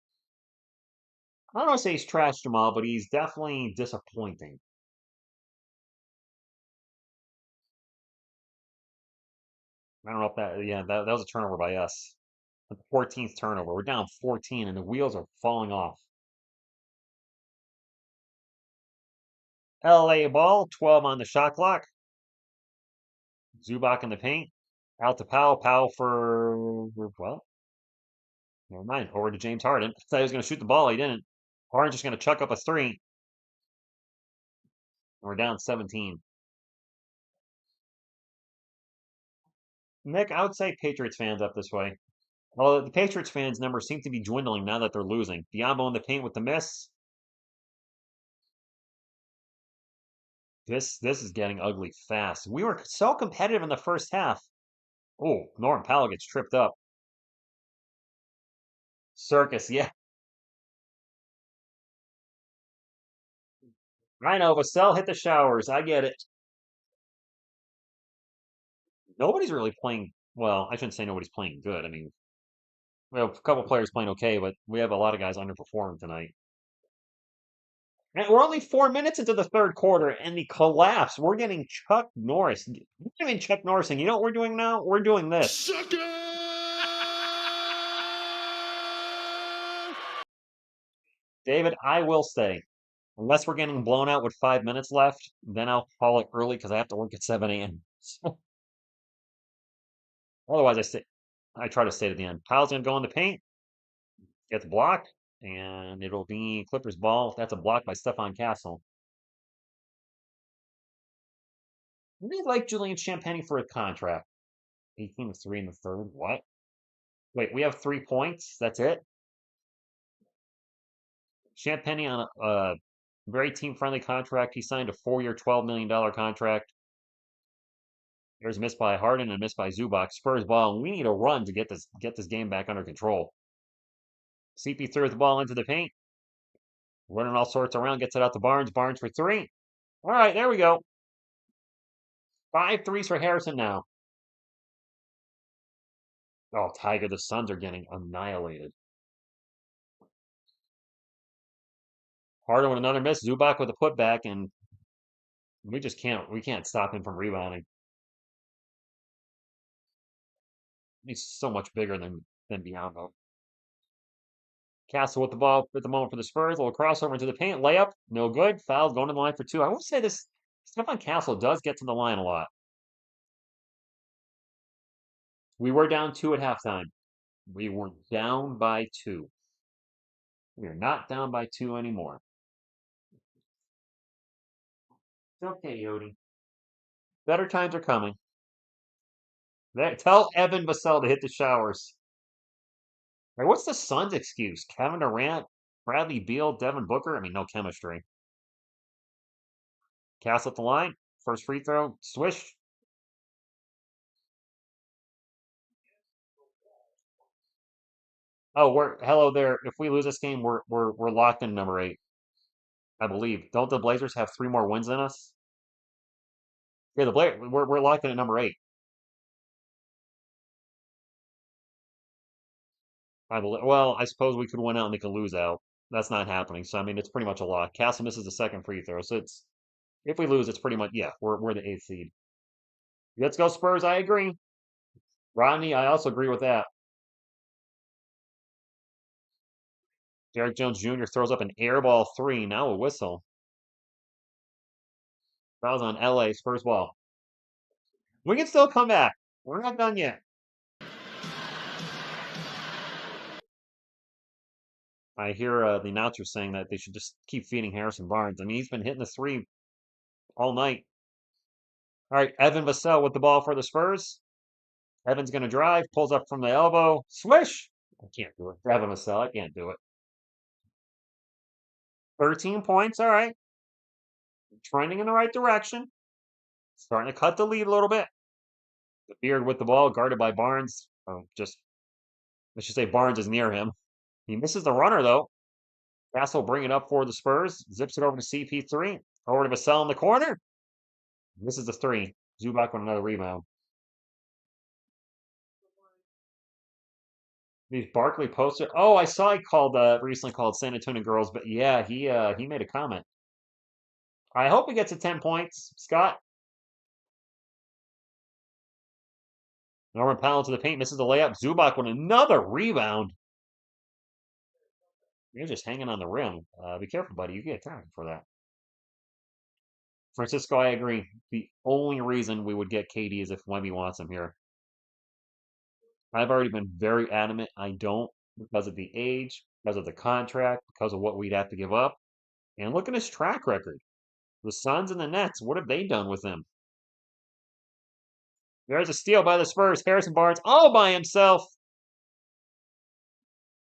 I don't want to say he's trash, Jamal, but he's definitely disappointing. I don't know if that was a turnover by us. The 14th turnover. We're down 14 and the wheels are falling off. LA ball, 12 on the shot clock. Zubac in the paint. Out to Powell. Powell well, never mind. Over to James Harden. I thought he was going to shoot the ball. He didn't. Harden's just going to chuck up a three. And we're down 17. Nick, I would say Patriots fans up this way. Well, the Patriots fans' numbers seem to be dwindling now that they're losing. Diambo in the paint with the miss. This is getting ugly fast. We were so competitive in the first half. Oh, Norman Powell gets tripped up. Circus, yeah. I know, Vassell hit the showers. I get it. Nobody's really playing. Well, I shouldn't say nobody's playing good. I mean, We have a couple players playing okay, but we have a lot of guys underperforming tonight. And we're only 4 minutes into the third quarter, and the collapse. We're getting Chuck Norris. We're not even Chuck Norris. And you know what we're doing now? We're doing this. David, I will stay. Unless we're getting blown out with 5 minutes left, then I'll call it early because I have to work at 7 a.m. So, otherwise, I stay. I try to stay to the end. Kyle's gonna go in the paint, gets blocked, and it'll be Clippers ball. That's a block by Stefan Castle. We like Julian Champagny for a contract. 18-3 in the third. What? Wait, we have 3 points. That's it. Champagny on a very team-friendly contract. He signed a 4-year, $12 million contract. There's a miss by Harden and a miss by Zubac. Spurs ball, and we need a run to get this game back under control. CP throws the ball into the paint, running all sorts around, gets it out to Barnes. Barnes for three. All right, there we go. 5 threes for Harrison now. Oh, Tiger, the Suns are getting annihilated. Harden with another miss. Zubac with a putback, and we can't stop him from rebounding. He's so much bigger than Bianco. Castle with the ball at the moment for the Spurs. A little crossover into the paint. Layup, no good. Foul going to the line for two. I will say this, Stefan Castle does get to the line a lot. We were down 2 at halftime. We were down by 2. We are not down by 2 anymore. It's okay, Yodi. Better times are coming. Tell Evan Vassell to hit the showers. Right, what's the Suns' excuse? Kevin Durant, Bradley Beal, Devin Booker? I mean, no chemistry. Castle at the line. First free throw. Swish. Oh, we're hello there. If we lose this game, we're locked in number 8, I believe. Don't the Blazers have 3 more wins than us? Yeah, the we're locked in at number 8. I believe. Well, I suppose we could win out and they could lose out. That's not happening. So I mean, it's pretty much a lock. Castle misses the second free throw, so it's if we lose, it's pretty much yeah. We're the 8th seed. Let's go Spurs. I agree. Rodney, I also agree with that. Derrick Jones Jr. throws up an air ball 3. Now a whistle. Fouls on LA. Spurs ball. We can still come back. We're not done yet. I hear the announcer saying that they should just keep feeding Harrison Barnes. I mean, he's been hitting the 3 all night. All right, Evan Vassell with the ball for the Spurs. Evan's going to drive, pulls up from the elbow. Swish! I can't do it. Evan Vassell, I can't do it. 13 points, all right. Trending in the right direction. Starting to cut the lead a little bit. The Beard with the ball, guarded by Barnes. Let's just say Barnes is near him. He misses the runner, though. Castle bring it up for the Spurs. Zips it over to CP3. Over to Vassell in the corner. This is the 3. Zubac with another rebound. These Barkley poster. Oh, I saw he called recently called San Antonio girls, but yeah, he made a comment. I hope he gets to 10 points, Scott. Norman Powell to the paint, misses the layup. Zubac with another rebound. You're just hanging on the rim. Be careful, buddy. You get tackled for that. Francisco, I agree. The only reason we would get KD is if Wemby wants him here. I've already been very adamant. I don't because of the age, because of the contract, because of what we'd have to give up. And look at his track record. The Suns and the Nets, what have they done with him? There's a steal by the Spurs. Harrison Barnes all by himself.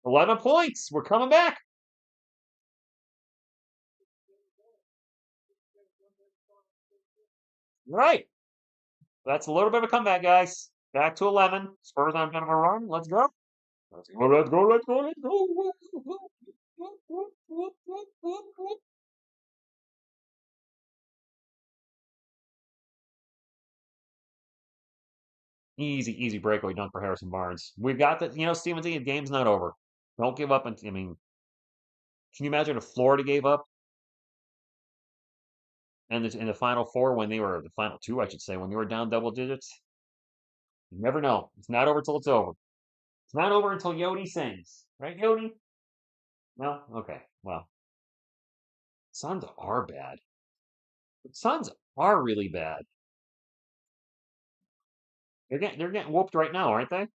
11 points. We're coming back. All right. That's a little bit of a comeback, guys. Back to 11. Spurs on kind of a run. Let's go. Let's go, let's go, let's go, let's go. Easy, easy breakaway dunk for Harrison Barnes. We've got the, Steven Z, the game's not over. Don't give up. I mean, can you imagine if Florida gave up in the final four when they were the final two, I should say, when they were down double digits? You never know. It's not over till it's over. It's not over until Yodi sings, right, Yodi? No, okay. Well, Suns are bad. Suns are really bad. They're getting whooped right now, aren't they?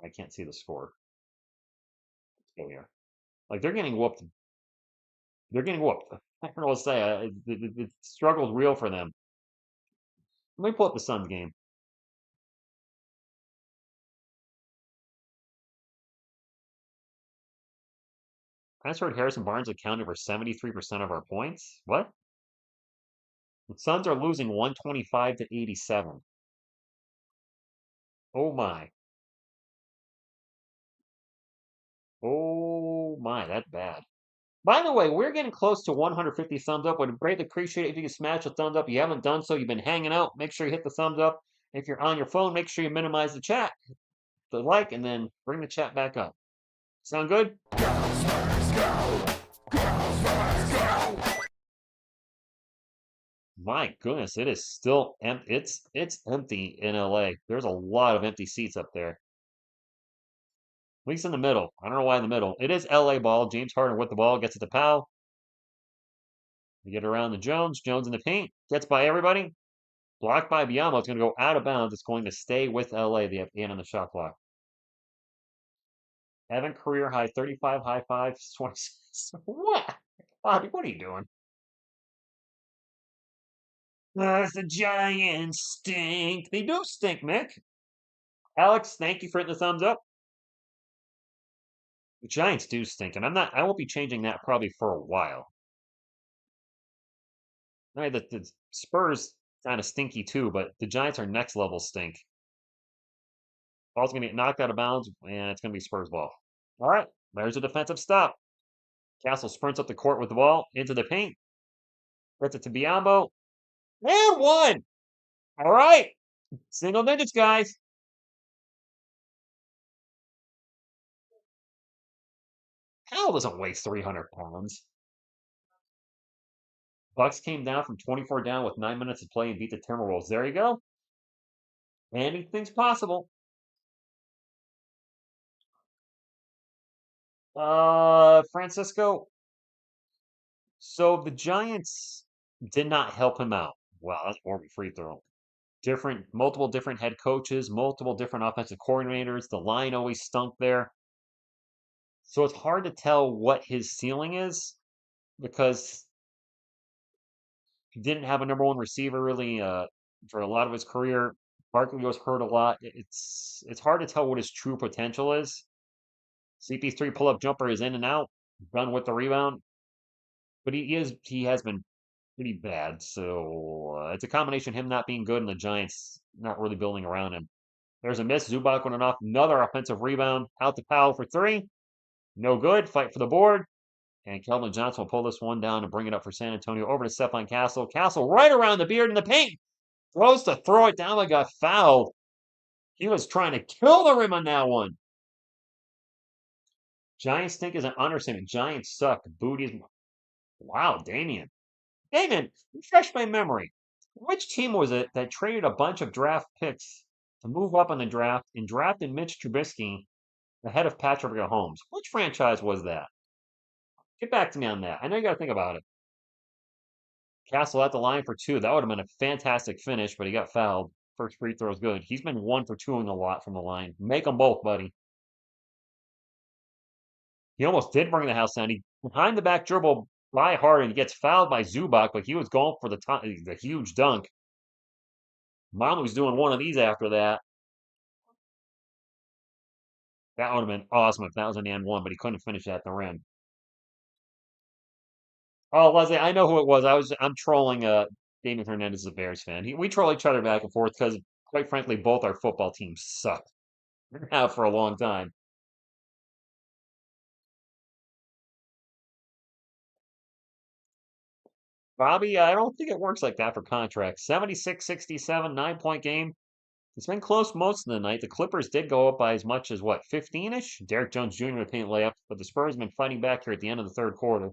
I can't see the score. Let's go here. Like they're getting whooped. They're getting whooped. I don't know what to say. The struggle's real for them. Let me pull up the Suns game. I just heard Harrison Barnes accounted for 73% of our points. What? The Suns are losing 125 to 87. Oh my. Oh my, that's bad. By the way, we're getting close to 150 thumbs up. Would greatly appreciate it if you could smash the thumbs up. If you haven't done so, you've been hanging out. Make sure you hit the thumbs up. If you're on your phone, make sure you minimize the chat, the like, and then bring the chat back up. Sound good? My goodness, it is still empty. It's empty in LA. There's a lot of empty seats up there. At least in the middle. I don't know why in the middle. It is LA ball. James Harden with the ball gets it to Powell. We get around to Jones. Jones in the paint. Gets by everybody. Blocked by Biyama. It's going to go out of bounds. It's going to stay with LA. They have 8 on the shot clock. Evan career high 35, high five, 26. What? Bobby, what are you doing? The Giants stink. They do stink, Mick. Alex, thank you for hitting the thumbs up. The Giants do stink, and I won't be changing that probably for a while. All right, the Spurs kind of stinky too, but the Giants are next level stink. Ball's going to get knocked out of bounds, and it's going to be Spurs ball. All right, there's a defensive stop. Castle sprints up the court with the ball into the paint. Gets it to Biombo. And one. All right. Single digits, guys. Hell doesn't weigh 300 pounds. Bucks came down from 24 down with 9 minutes to play and beat the Timberwolves. There you go. Anything's possible. Francisco. So the Giants did not help him out. Wow, that's more of a free throw. Multiple different head coaches, multiple different offensive coordinators. The line always stunk there. So it's hard to tell what his ceiling is because he didn't have a number one receiver really for a lot of his career. Barkley was hurt a lot. It's hard to tell what his true potential is. CP3 pull-up jumper is in and out, done with the rebound, but he has been pretty bad. So it's a combination of him not being good and the Giants not really building around him. There's a miss. Zubac went off. Another offensive rebound. Out to Powell for 3. No good. Fight for the board. And Kelvin Johnson will pull this one down and bring it up for San Antonio. Over to Stephon Castle. Castle right around the beard in the paint. Throws to throw it down, but got fouled. He was trying to kill the rim on that one. Giants stink is an understatement. Giants suck. Booties. Wow, Damian. Damian, refresh my memory. Which team was it that traded a bunch of draft picks to move up in the draft and drafted Mitch Trubisky ahead of Patrick Mahomes? Which franchise was that? Get back to me on that. I know you got to think about it. Castle at the line for 2. That would have been a fantastic finish, but he got fouled. First free throw is good. He's been 1 for 2 in a lot from the line. Make them both, buddy. He almost did bring the house down. He behind the back dribble by Harden. He gets fouled by Zubac, but he was going for the huge dunk. Mom was doing one of these after that. That would have been awesome if that was an and one, but he couldn't finish at the rim. Oh, Leslie, I know who it was. I'm trolling Damian Hernandez, a Bears fan. We troll each other back and forth because, quite frankly, both our football teams suck. Have for a long time. Bobby, I don't think it works like that for contracts. 76-67, 9-point game. It's been close most of the night. The Clippers did go up by as much as what, 15-ish? Derek Jones Jr. with a paint layup, but the Spurs have been fighting back here at the end of the third quarter.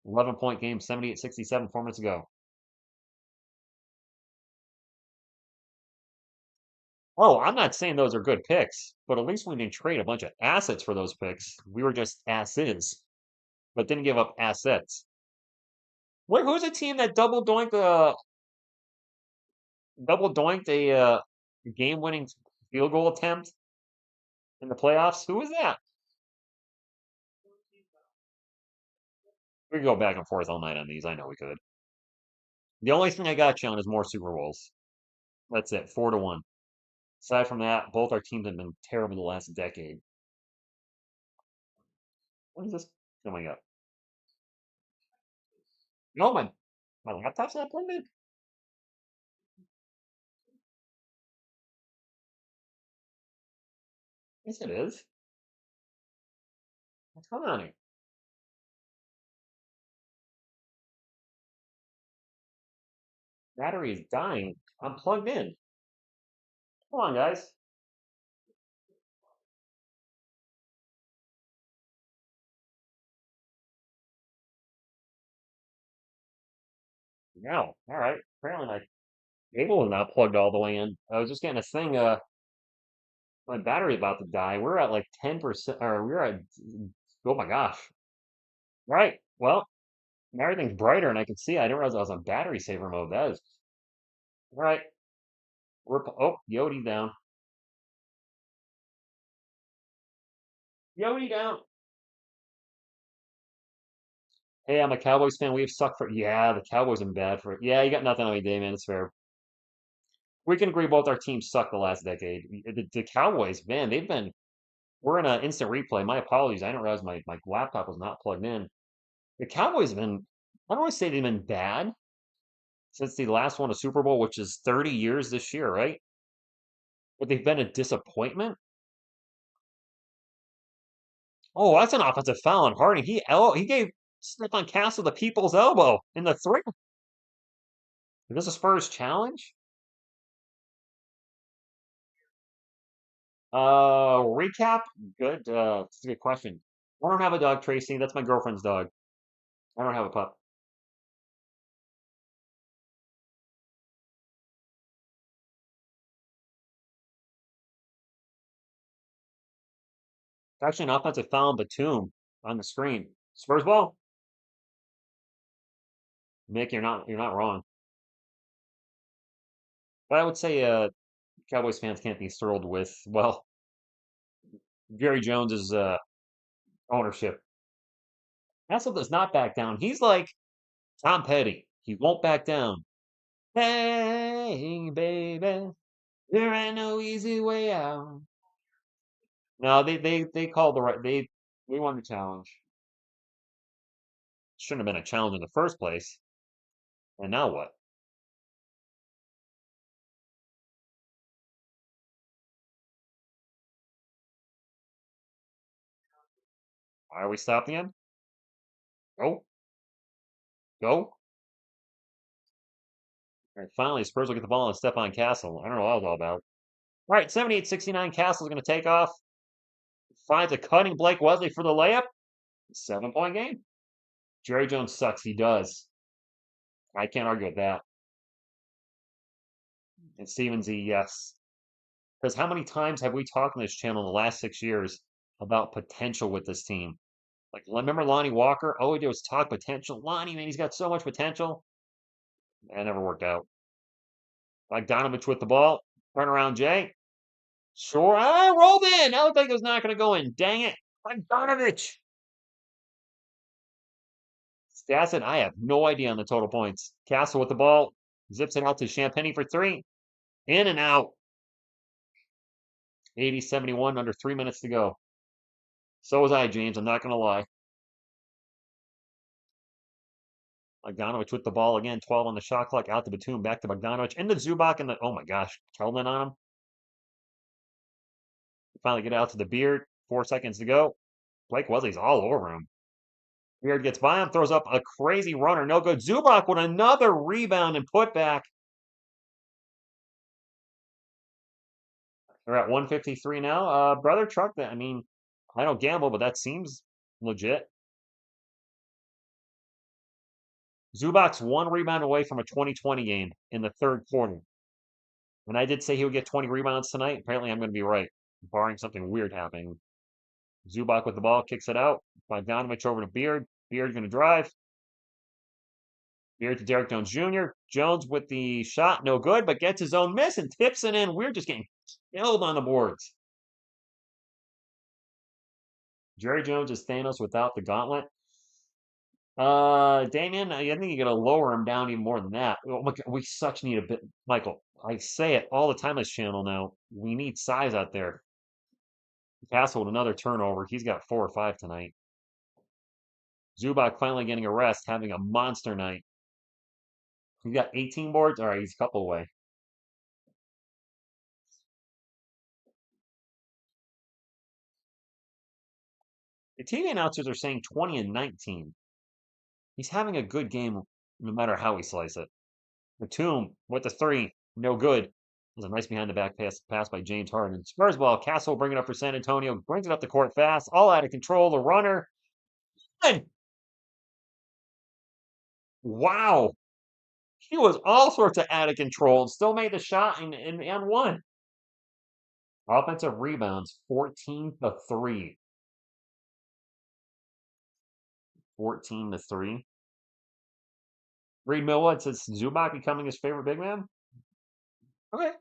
11-point game, 78-67, 4 minutes ago. Oh, I'm not saying those are good picks, but at least we didn't trade a bunch of assets for those picks. We were just asses, but didn't give up assets. Wait, who's a team that double doinked a game-winning field goal attempt in the playoffs? Who was that? We could go back and forth all night on these. I know we could. The only thing I got you on is more Super Bowls. That's it, 4-1. Aside from that, both our teams have been terrible the last decade. What is this coming up? No, my laptop's not plugged in. Yes, it is. What's going on here? Battery is dying. I'm plugged in. Come on, guys. No. All right. Apparently my cable is not plugged all the way in. I was just getting a thing. My battery's about to die. We're at like 10%, or we're at. Oh my gosh. All right. Well, everything's brighter and I can see. I didn't realize I was on battery saver mode. That is. All right. Oh, Yodi down. Yodi down. Hey, I'm a Cowboys fan. We've sucked for. Yeah, the Cowboys have been bad for. Yeah, you got nothing on me, day, man. It's fair. We can agree both our teams suck the last decade. The Cowboys, man, they've been. We're in an instant replay. My apologies. I didn't realize my laptop was not plugged in. The Cowboys have been. I don't want to say they've been bad since the last won a Super Bowl, which is 30 years this year, right? But they've been a disappointment. Oh, that's an offensive foul on Harding. He gave Stefan Castle the people's elbow in the three. Is this a Spurs challenge? Recap? Good. That's a good question. I don't have a dog, Tracy. That's my girlfriend's dog. I don't have a pup. It's actually an offensive foul on Batum on the screen. Spurs ball. Mick, you're not wrong. But I would say Cowboys fans can't be thrilled with, well, Jerry Jones's ownership. Hassel does not back down. He's like Tom Petty. He won't back down. Hey, baby, there ain't no easy way out. No, they called the right. We won the challenge. Shouldn't have been a challenge in the first place. And now what? Are we stopped again? Go, go. All right, finally, Spurs will get the ball on Stephon Castle. I don't know what that was all about. All right, 78-69. Castle's going to take off. Finds a cutting Blake Wesley for the layup. 7-point game. Jerry Jones sucks. He does. I can't argue with that. And Stevens, yes. Because how many times have we talked on this channel in the last 6 years about potential with this team? Like, remember Lonnie Walker? All we did was talk potential. Lonnie, man, he's got so much potential. That never worked out. Bogdanovich with the ball. Turn around, Jay. Sure. I rolled in. That looked like it was not going to go in. Dang it. Bogdanovich. Stasson, I have no idea on the total points. Castle with the ball. Zips it out to Champagne for three. In and out. 80-71, under 3 minutes to go. So was I, James. I'm not going to lie. Bogdanovich with the ball again. 12 on the shot clock. Out to Batum. Back to Bogdanovich. Into Zubac. And oh my gosh. Keldon on him. Finally get out to the Beard. 4 seconds to go. Blake Wesley's all over him. Beard gets by him. Throws up a crazy runner. No good. Zubac with another rebound and put back. We're at 153 now. Brother Truck, that I mean, I don't gamble, but that seems legit. Zubac's one rebound away from a 2020 game in the third quarter. And I did say he would get 20 rebounds tonight. Apparently, I'm going to be right, barring something weird happening. Zubac with the ball, kicks it out. Bogdanovich over to Beard. Beard going to drive. Beard to Derek Jones Jr. Jones with the shot, no good, but gets his own miss and tips it in. We're just getting killed on the boards. Jerry Jones is Thanos without the gauntlet. Damian, I think you got to lower him down even more than that. Oh my God, we such need a bit, Michael. I say it all the time on this channel now. We need size out there. Castle with another turnover. He's got 4 or 5 tonight. Zubac finally getting a rest, having a monster night. He's got 18 boards. All right, he's a couple away. The TV announcers are saying 20 and 19. He's having a good game no matter how we slice it. Batum with the 3, no good. Was a nice behind the back pass by James Harden. Spurs ball. Castle bringing it up for San Antonio. Brings it up the court fast. All out of control. The runner. And wow. He was all sorts of out of control and still made the shot and won. Offensive rebounds 14 to 3. 14 to 3. Reed Millwood says Zubac becoming his favorite big man. Okay.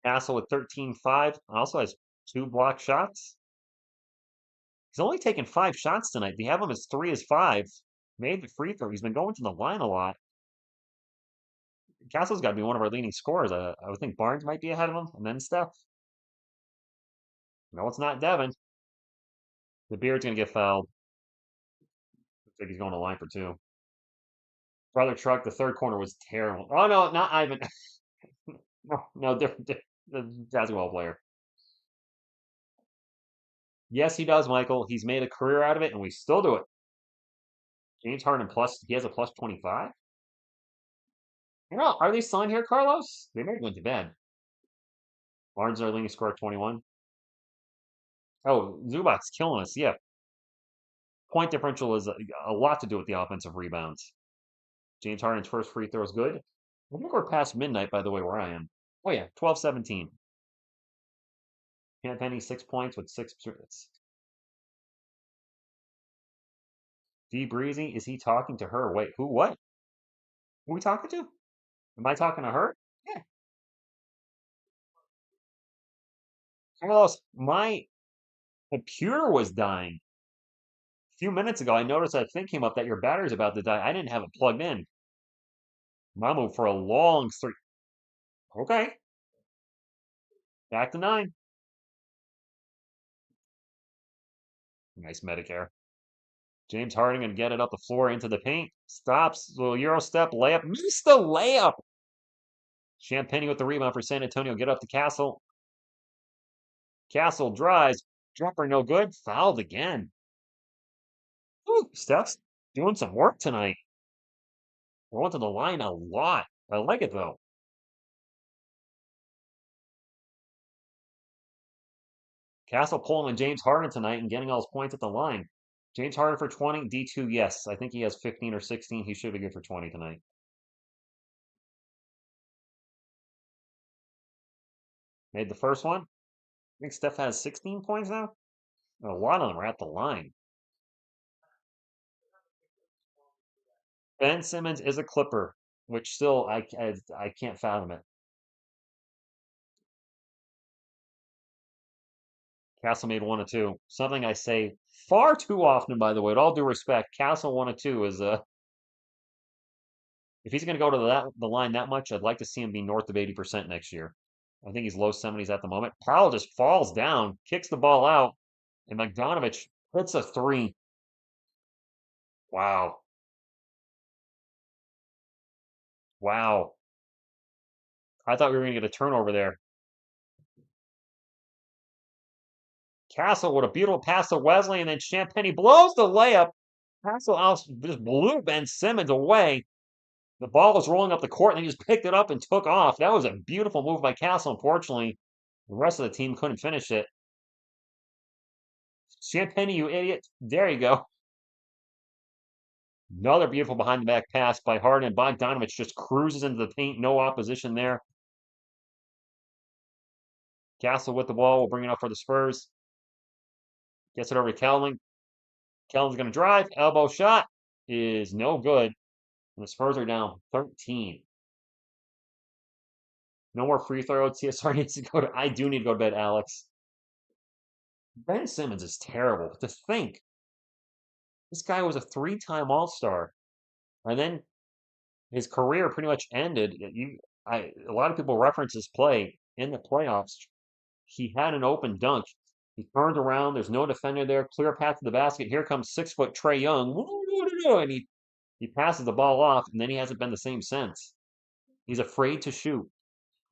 Castle with 13-5. Also has 2 block shots. He's only taken 5 shots tonight. They have him as 3 as 5. Made the free throw. He's been going to the line a lot. Castle's got to be one of our leading scorers. I would think Barnes might be ahead of him, and then Steph. No, it's not Devin. The Beard's going to get fouled. Looks like he's going to the line for 2. Brother Truck, the third corner was terrible. Oh, no, not Ivan. No, different basketball player. Yes, he does, Michael. He's made a career out of it, and we still do it. James Harden he has a plus 25. You know, are they selling here, Carlos? They may have went to bed. Barnes are leading score at 21. Oh, Zubac's killing us. Yeah. Point differential is a lot to do with the offensive rebounds. James Harden's first free throw is good. I think we're past midnight, by the way, where I am. Oh, yeah, 12-17. Penny, 6 points with 6 minutes. D Breezy, is he talking to her? Wait, who? What? Who are we talking to? Am I talking to her? Yeah. Carlos, my computer was dying. A few minutes ago, I noticed that thing came up that your battery's about to die. I didn't have it plugged in. Mamu for a long streak. Okay. Back to 9. Nice Medicare. James Harden and get it up the floor into the paint. Stops. Little Euro step layup. Missed the layup. Champagne with the rebound for San Antonio. Get up to Castle. Castle drives. Jumper no good. Fouled again. Ooh, Steph's doing some work tonight. Going to the line a lot. I like it though. Castle pulling on James Harden tonight and getting all his points at the line. James Harden for 20. D2, yes. I think he has 15 or 16. He should be good for 20 tonight. Made the first one. I think Steph has 16 points now. A lot of them are at the line. Ben Simmons is a Clipper, which still I can't fathom it. Castle made 1 or 2. Something I say far too often, by the way. With all due respect, Castle 1 or 2 is if he's going to go to the line that much, I'd like to see him be north of 80% next year. I think he's low 70s at the moment. Powell just falls down, kicks the ball out, and Bogdanovich hits a 3. Wow. Wow. I thought we were going to get a turnover there. Castle with a beautiful pass to Wesley, and then Champagne blows the layup. Castle just blew Ben Simmons away. The ball was rolling up the court, and he just picked it up and took off. That was a beautiful move by Castle, unfortunately. The rest of the team couldn't finish it. Champagne, you idiot. There you go. Another beautiful behind the back pass by Harden. Bogdanovich just cruises into the paint. No opposition there. Castle with the ball. We'll bring it up for the Spurs. Gets it over to Kelvin. Kelvin's going to drive. Elbow shot is no good. And the Spurs are down 13. No more free throw. TSR needs to go to. I do need to go to bed, Alex. Ben Simmons is terrible. But to think, this guy was a 3-time All-Star. And then his career pretty much ended. A lot of people reference his play in the playoffs. He had an open dunk. He turns around. There's no defender there. Clear path to the basket. Here comes 6-foot Trey Young. And he passes the ball off, and then he hasn't been the same since. He's afraid to shoot.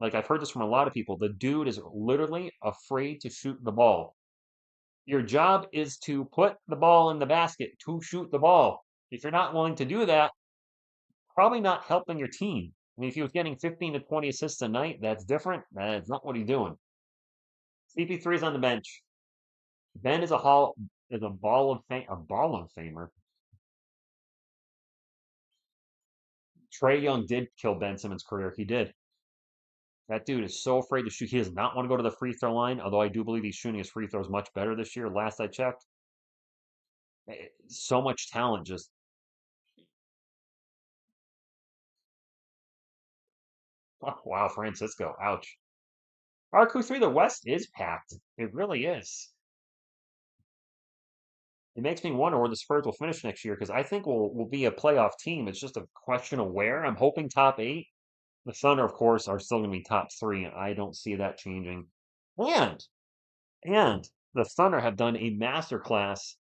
Like, I've heard this from a lot of people. The dude is literally afraid to shoot the ball. Your job is to put the ball in the basket to shoot the ball. If you're not willing to do that, probably not helping your team. I mean, if he was getting 15 to 20 assists a night, that's different. That's not what he's doing. CP3's on the bench. Ben is a ball of famer. Trey Young did kill Ben Simmons' career. He did. That dude is so afraid to shoot. He does not want to go to the free throw line, although I do believe he's shooting his free throws much better this year. Last I checked. So much talent just. Oh, wow, Francisco. Ouch. RQ3, the West is packed. It really is. It makes me wonder where the Spurs will finish next year because I think we'll be a playoff team. It's just a question of where. I'm hoping top 8. The Thunder, of course, are still going to be top 3. I don't see that changing. And the Thunder have done a masterclass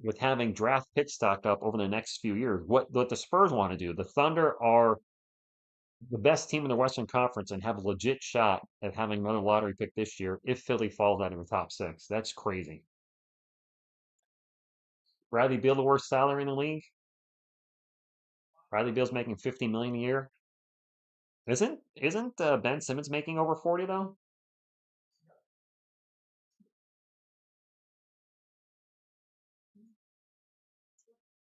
with having draft picks stocked up over the next few years. What the Spurs want to do? The Thunder are the best team in the Western Conference and have a legit shot at having another lottery pick this year if Philly falls out of the top 6. That's crazy. Bradley Beal, the worst salary in the league. Bradley Beal's making $50 million a year. Isn't Ben Simmons making over 40 though?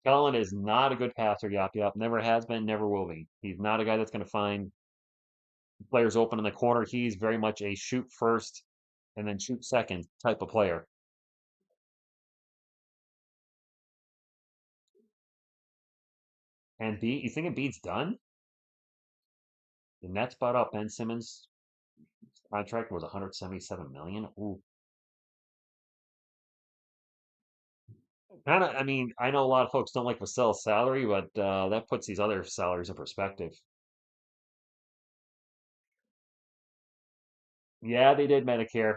Cullen is not a good passer, yop. Never has been, never will be. He's not a guy that's going to find players open in the corner. He's very much a shoot first and then shoot second type of player. And you think Embiid's done? The Nets bought out Ben Simmons. Contract was 177 million. Ooh. Kind of. I mean, I know a lot of folks don't like Vassell's salary, but that puts these other salaries in perspective. Yeah, they did Medicare.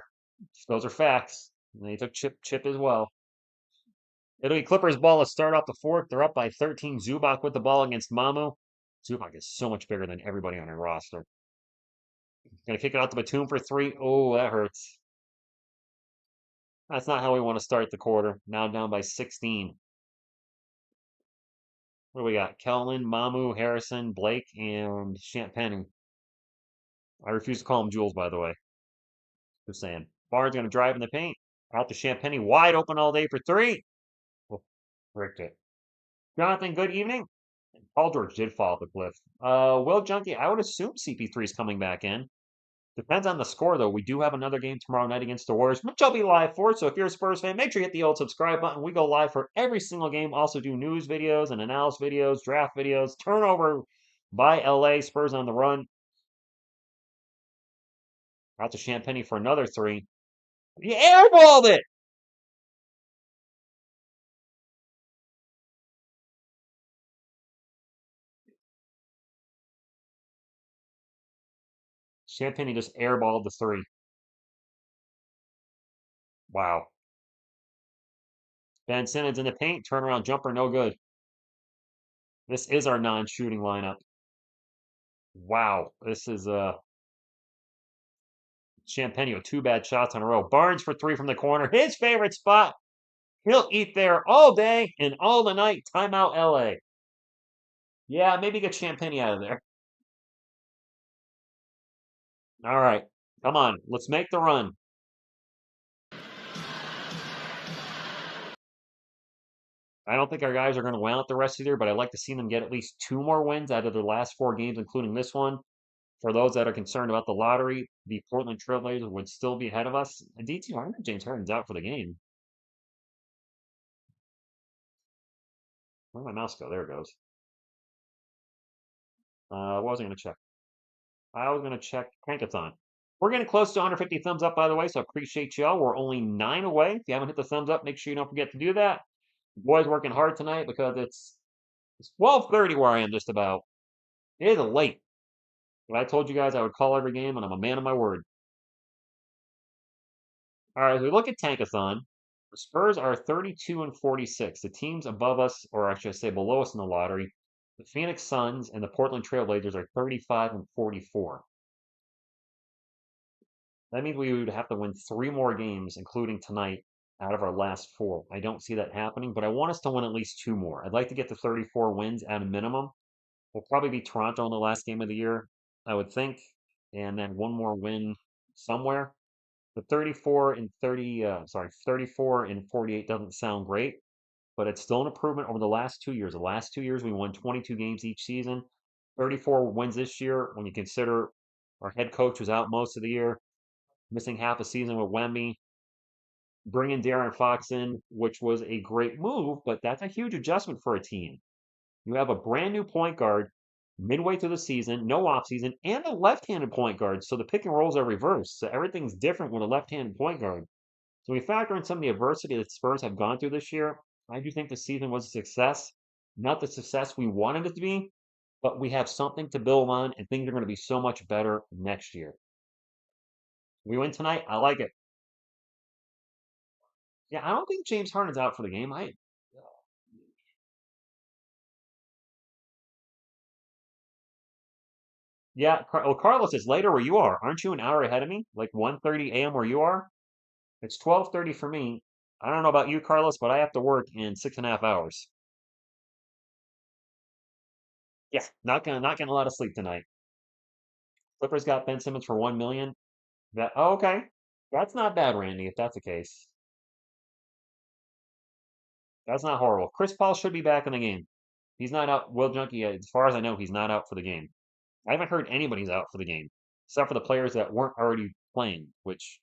Those are facts. And they took Chip as well. It'll be Clippers ball to start off the fourth. They're up by 13. Zubac with the ball against Mamu. Zubac is so much bigger than everybody on their roster. Gonna kick it out to Batum for 3. Oh, that hurts. That's not how we want to start the quarter. Now down by 16. What do we got? Kellen, Mamu, Harrison, Blake, and Champagne. I refuse to call him Jules, by the way. Just saying. Barnes gonna drive in the paint. Out to Champagne, wide open all day for 3. Oh, fricked it. Jonathan, good evening. Paul George did fall off the cliff. Will Junkie, I would assume CP3 is coming back in. Depends on the score, though. We do have another game tomorrow night against the Warriors, which I'll be live for. So if you're a Spurs fan, make sure you hit the old subscribe button. We go live for every single game. Also do news videos and analysis videos, draft videos, turnover by LA, Spurs on the run. Out to Champagne for another 3. He airballed it! Champagne just airballed the 3. Wow. Ben Simmons in the paint, turnaround jumper, no good. This is our non-shooting lineup. Wow, this is Champagne with 2 bad shots in a row. Barnes for 3 from the corner, his favorite spot. He'll eat there all day and all the night. Timeout, LA. Yeah, maybe get Champagne out of there. All right. Come on, let's make the run. I don't think our guys are going to win out the rest of the year, but I'd like to see them get at least 2 more wins out of their last 4 games, including this one. For those that are concerned about the lottery, the Portland Trailblazers would still be ahead of us. And DT, I know James Harden's out for the game. Where'd my mouse go? There it goes. What was I going to check? I was going to check Tankathon. We're getting close to 150 thumbs up, by the way, so I appreciate y'all. We're only 9 away. If you haven't hit the thumbs up, make sure you don't forget to do that. The boys working hard tonight because it's 12:30 where I am just about. It is late. But I told you guys I would call every game, and I'm a man of my word. All right, as we look at Tankathon, the Spurs are 32 and 46. The teams above us, or actually I say below us in the lottery, the Phoenix Suns and the Portland Trailblazers are 35 and 44. That means we would have to win 3 more games, including tonight, out of our last 4. I don't see that happening, but I want us to win at least 2 more. I'd like to get to 34 wins at a minimum. We'll probably be Toronto in the last game of the year, I would think, and then 1 more win somewhere. The 34 and 48 doesn't sound great, but it's still an improvement over the last 2 years. The last 2 years, we won 22 games each season. 34 wins this year, when you consider our head coach was out most of the year, missing half a season with Wemby, bringing Darren Fox in, which was a great move, but that's a huge adjustment for a team. You have a brand new point guard midway through the season, no offseason, and a left-handed point guard, so the pick and rolls are reversed. So everything's different with a left-handed point guard. So we factor in some of the adversity that Spurs have gone through this year. I do think the season was a success. Not the success we wanted it to be, but we have something to build on, and things are going to be so much better next year. We win tonight. I like it. Yeah, I don't think James Harden's out for the game. Yeah, well, Carlos is later where you are. Aren't you an hour ahead of me? Like 1:30 a.m. where you are? It's 12:30 for me. I don't know about you, Carlos, but I have to work in 6.5 hours. Yeah, not getting a lot of sleep tonight. Clippers got Ben Simmons for 1 million. Okay. That's not bad, Randy, if that's the case. That's not horrible. Chris Paul should be back in the game. He's not out. Will Junkie, as far as I know, he's not out for the game. I haven't heard anybody's out for the game, except for the players that weren't already playing, which,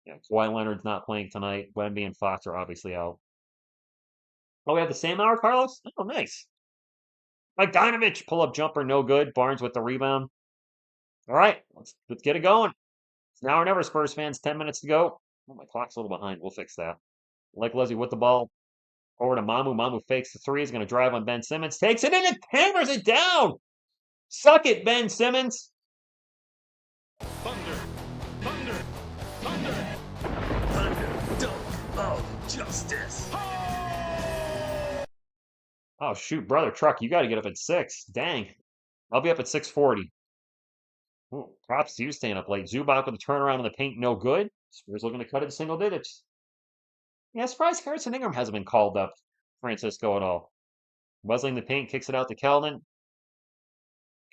yeah, Kawhi Leonard's not playing tonight. Wemby and Fox are obviously out. Oh, we have the same hour, Carlos? Oh, nice. Bogdanovich, pull-up jumper, no good. Barnes with the rebound. All right, let's get it going. It's now or never, Spurs fans. 10 minutes to go. Oh, my clock's a little behind. We'll fix that. Like Leslie with the ball. Over to Mamu. Mamu fakes the three. He's going to drive on Ben Simmons. Takes it in and hammers it down. Suck it, Ben Simmons. Thunder, thunder, thunder, thunder, dunk of justice. Oh, shoot, brother Truck, you got to get up at 6. Dang. I'll be up at 6:40. Ooh, props to you staying up late. Zubac with a turnaround in the paint, no good. Spurs looking to cut it to single digits. Yeah, surprised Harrison Ingram hasn't been called up, Francisco, at all. Wesley in the paint, kicks it out to Keldon.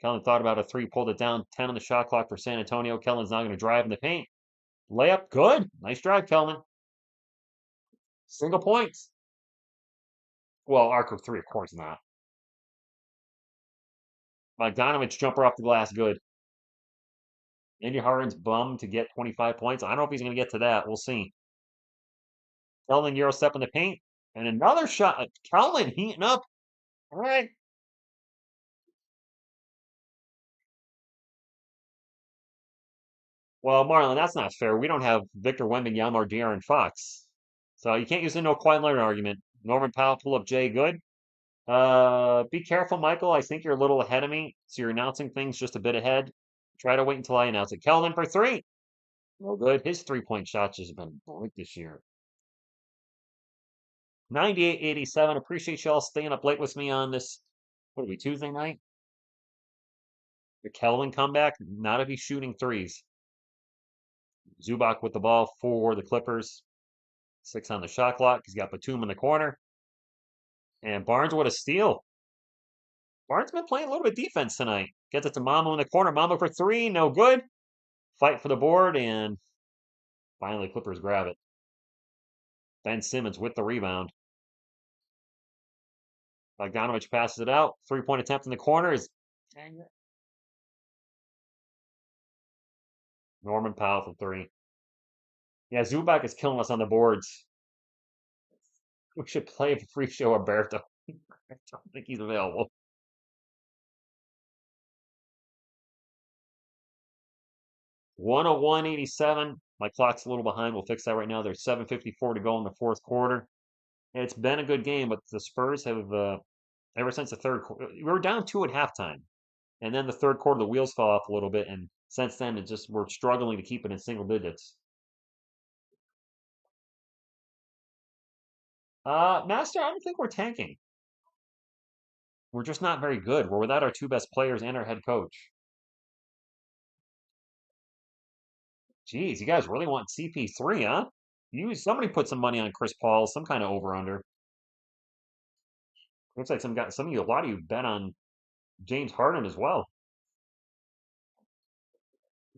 Keldon thought about a three, pulled it down. 10 on the shot clock for San Antonio. Keldon's now going to drive in the paint. Layup, good. Nice drive, Keldon. Single points. Well, arc of three, of course not. Bogdanovich jumper off the glass, good. Andy Harden's bummed to get 25 points. I don't know if he's going to get to that. We'll see. Keldon Euro step in the paint. And another shot. Keldon heating up. All right. Well, Marlon, that's not fair. We don't have Victor Wembanyama or De'Aaron Fox. So you can't use the no Kawhi Leonard argument. Norman Powell, pull up Jay, good. Be careful, Michael. I think you're a little ahead of me. So you're announcing things just a bit ahead. Try to wait until I announce it. Keldon for three. No good. His 3-point shots has been great this year. 98-87. Appreciate y'all staying up late with me on this. What are we, Tuesday night? The Keldon comeback. Not if he's shooting threes. Zubac with the ball for the Clippers. 6 on the shot clock. He's got Batum in the corner. And Barnes with a steal. Barnes been playing a little bit of defense tonight. Gets it to Mamu in the corner. Mamu for three. No good. fight for the board, and finally Clippers grab it. Ben Simmons with the rebound. Bogdanovich passes it out. 3-point attempt in the corner is Norman Powell for 3. Yeah, Zubac is killing us on the boards. We should play a free show Alberto. I don't think he's available. 101.87. My clock's a little behind. We'll fix that right now. There's 7:54 to go in the fourth quarter. It's been a good game, but the Spurs have, ever since the third quarter, we were down 2 at halftime. And then the third quarter, the wheels fell off a little bit. And since then, we're struggling to keep it in single digits. Master, I don't think we're tanking. We're just not very good. We're without our 2 best players and our head coach. Geez, you guys really want CP3, huh? Somebody put some money on Chris Paul, some kind of over/under. Looks like a lot of you bet on James Harden as well.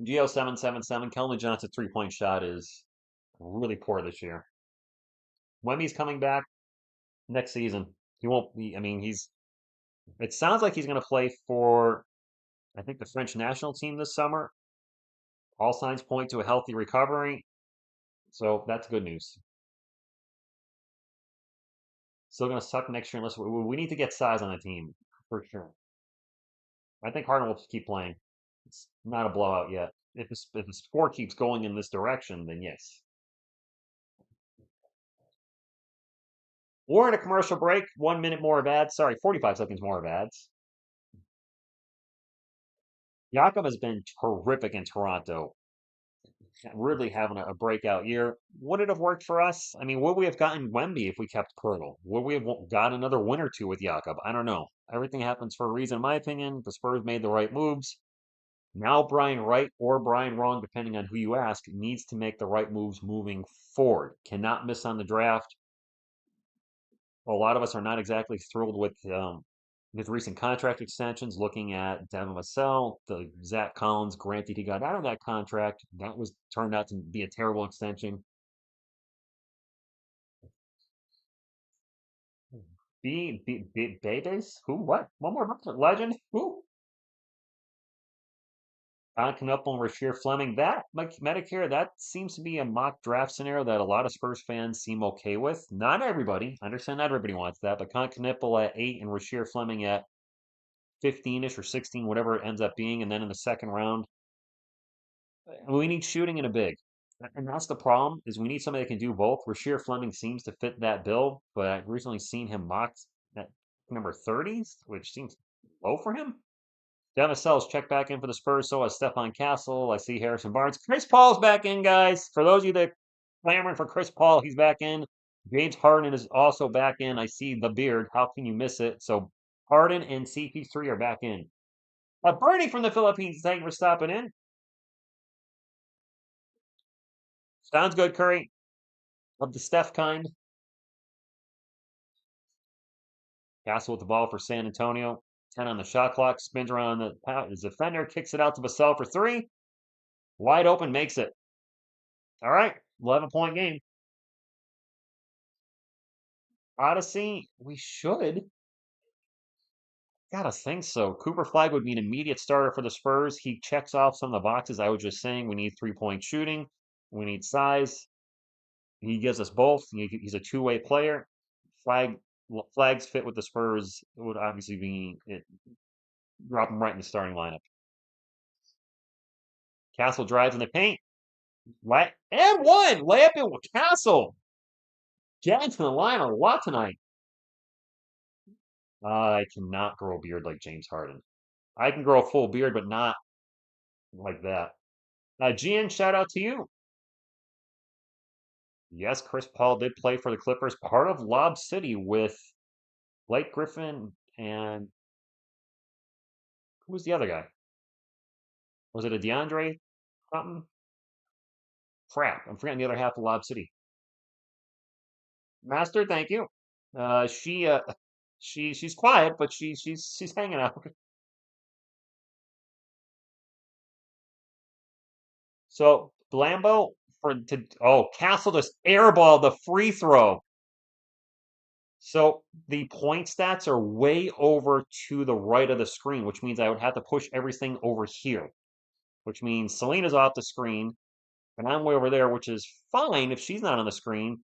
Geo777, Kelvin Johnson's 3-point shot is really poor this year. Wemby's coming back next season. He won't be, I mean, it sounds like he's going to play for, I think, the French national team this summer. All signs point to a healthy recovery. So that's good news. Still going to suck next year unless we need to get size on the team for sure. I think Harden will keep playing. It's not a blowout yet. If the score keeps going in this direction, then yes. We're in a commercial break. 1 minute more of ads. Sorry, 45 seconds more of ads. Jakob has been terrific in Toronto. Really having a breakout year. Would it have worked for us? I mean, would we have gotten Wemby if we kept Pirtle? Would we have got another win or two with Jakob? I don't know. Everything happens for a reason, in my opinion. The Spurs made the right moves. Now Brian Wright or Brian Wrong, depending on who you ask, needs to make the right moves moving forward. Cannot miss on the draft. A lot of us are not exactly thrilled with his recent contract extensions. Looking at Devin Vassell, the Zach Collins, granted he got out of that contract, that was turned out to be a terrible extension. Babes? Who? What? One more legend? Who? Don Knuppel and Rasheer Fleming. That, like Medicare, that seems to be a mock draft scenario that a lot of Spurs fans seem okay with. Not everybody. I understand not everybody wants that, but Con Knuppel at 8 and Rasheer Fleming at 15-ish or 16, whatever it ends up being, and then in the second round, we need shooting in a big. And that's the problem, is we need somebody that can do both. Rasheer Fleming seems to fit that bill, but I've recently seen him mocked at number 30s, which seems low for him. Devin Vassell's checked back in for the Spurs, so has Stephon Castle. I see Harrison Barnes. Chris Paul's back in, guys. For those of you that clamoring for Chris Paul, he's back in. James Harden is also back in. I see the beard. How can you miss it? So Harden and CP3 are back in. Bernie from the Philippines, thank you for stopping in. Sounds good, Curry. Of the Steph kind. Castle with the ball for San Antonio. 10 on the shot clock. Spins around the defender. Kicks it out to Vassell for 3. Wide open, makes it. All right, 11-point game. Odyssey, we should. Gotta think so. Cooper Flag would be an immediate starter for the Spurs. He checks off some of the boxes I was just saying. We need 3-point shooting. We need size. He gives us both. He's a two-way player. Flag's fit with the Spurs. It would obviously be drop him right in the starting lineup. Castle drives in the paint. And one! Layup in Castle. Getting to the line a lot tonight. I cannot grow a beard like James Harden. I can grow a full beard, but not like that. GN, shout out to you. Yes, Chris Paul did play for the Clippers, part of Lob City with Blake Griffin and who was the other guy? Was it a DeAndre something? Crap, I'm forgetting the other half of Lob City. Master, thank you. She's quiet, but she's hanging out. So Blambo Castle just airballed the free throw. So the point stats are way over to the right of the screen, which means I would have to push everything over here, which means Selena's off the screen, and I'm way over there, which is fine if she's not on the screen.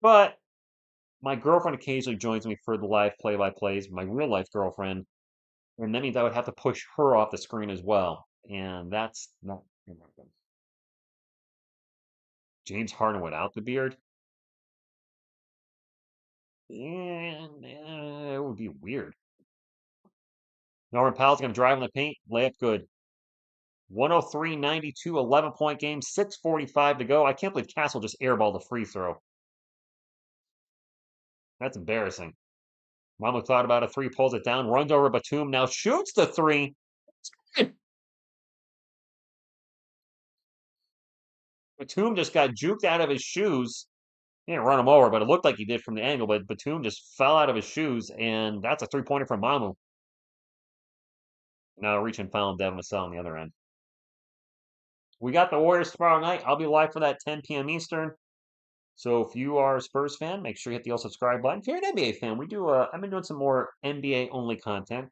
But my girlfriend occasionally joins me for the live play-by-plays, my real life girlfriend, and that means I would have to push her off the screen as well, and that's not gonna happen. James Harden without the beard? It would be weird. Norman Powell's going to drive in the paint. Layup good. 103-92, 11-point game. 6:45 to go. I can't believe Castle just airballed a free throw. That's embarrassing. Mamu thought about a three, pulls it down, runs over Batum, now shoots the three. Batum just got juked out of his shoes. He didn't run him over, but it looked like he did from the angle. But Batum just fell out of his shoes, and that's a three-pointer from Mamu. Now reach and foul Devin Vassell on the other end. We got the Warriors tomorrow night. I'll be live for that 10 p.m. Eastern. So if you are a Spurs fan, make sure you hit the subscribe button. If you're an NBA fan, I've been doing some more NBA only content.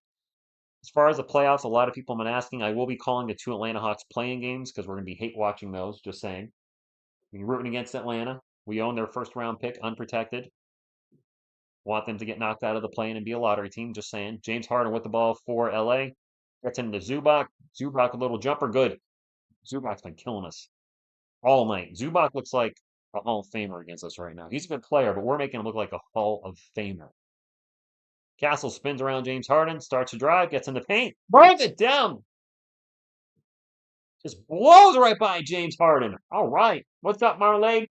As far as the playoffs, a lot of people have been asking. I will be calling the two Atlanta Hawks playing games because we're going to be hate watching those. Just saying. We're rooting against Atlanta. We own their first round pick, unprotected. Want them to get knocked out of the play-in and be a lottery team. Just saying. James Harden with the ball for LA. Gets into Zubac. Zubac a little jumper, good. Zubac's been killing us all night. Zubac looks like a Hall of Famer against us right now. He's a good player, but we're making him look like a Hall of Famer. Castle spins around James Harden, starts to drive, gets in the paint, runs it down. Just blows right by James Harden. All right. What's up, Marley?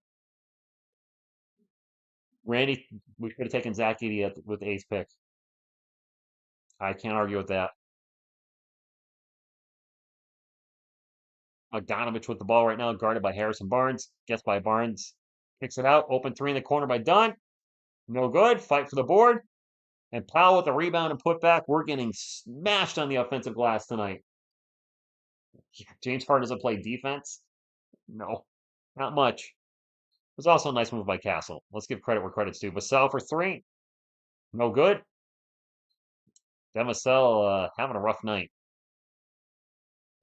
Randy, we should have taken Zach Edey with the eighth pick. I can't argue with that. Bogdanovich with the ball right now, guarded by Harrison Barnes. Gets by Barnes. Kicks it out. Open three in the corner by Dunn. No good. Fight for the board. And Powell with the rebound and put back. We're getting smashed on the offensive glass tonight. James Harden doesn't play defense. No, not much. It was also a nice move by Castle. Let's give credit where credit's due. Vassell for three. No good. Vassell having a rough night.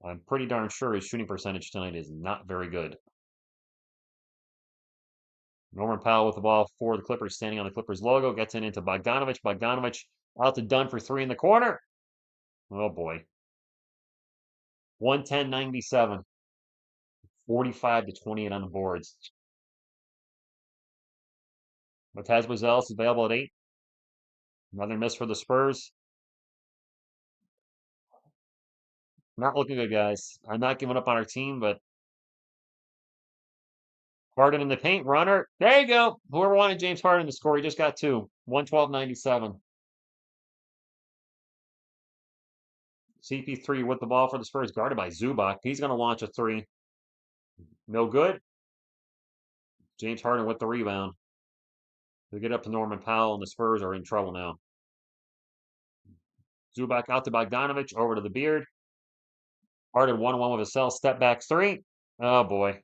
I'm pretty darn sure his shooting percentage tonight is not very good. Norman Powell with the ball for the Clippers, standing on the Clippers logo. Gets it into Bogdanovich. Bogdanovich out to Dunn for three in the corner. Oh, boy. 110-97. 45-28 on the boards. Mataz Buzelis is available at 8. Another miss for the Spurs. Not looking good, guys. I'm not giving up on our team, but Harden in the paint, runner. There you go. Whoever wanted James Harden to score, he just got two. 112-97. CP3 with the ball for the Spurs, guarded by Zubac. He's going to launch a three. No good. James Harden with the rebound. They get up to Norman Powell, and the Spurs are in trouble now. Zubac out to Bogdanovich, over to the Beard. Harden 1-on-1 with Vassell, step back three. Oh, boy.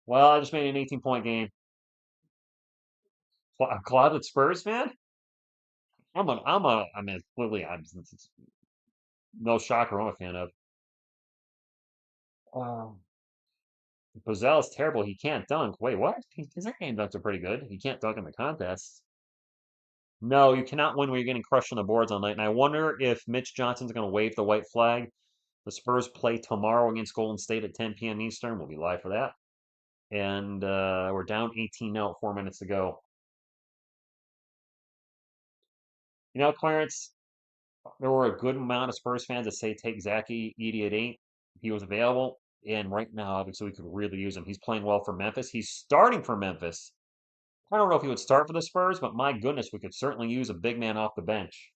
Well, I just made an 18-point game. A closet Spurs fan? Clearly, no shocker I'm a fan of. Buzzell is terrible. He can't dunk. Wait, what? His game dunks are pretty good. He can't dunk in the contests. No, you cannot win when you're getting crushed on the boards all night. And I wonder if Mitch Johnson's going to wave the white flag. The Spurs play tomorrow against Golden State at 10 p.m. Eastern. We'll be live for that. And we're down 18 now, 4 minutes to go. You know, Clarence, there were a good amount of Spurs fans that say take Zach Edey at 8. He was available. And right now, obviously, we could really use him. He's playing well for Memphis. He's starting for Memphis. I don't know if he would start for the Spurs, but my goodness, we could certainly use a big man off the bench.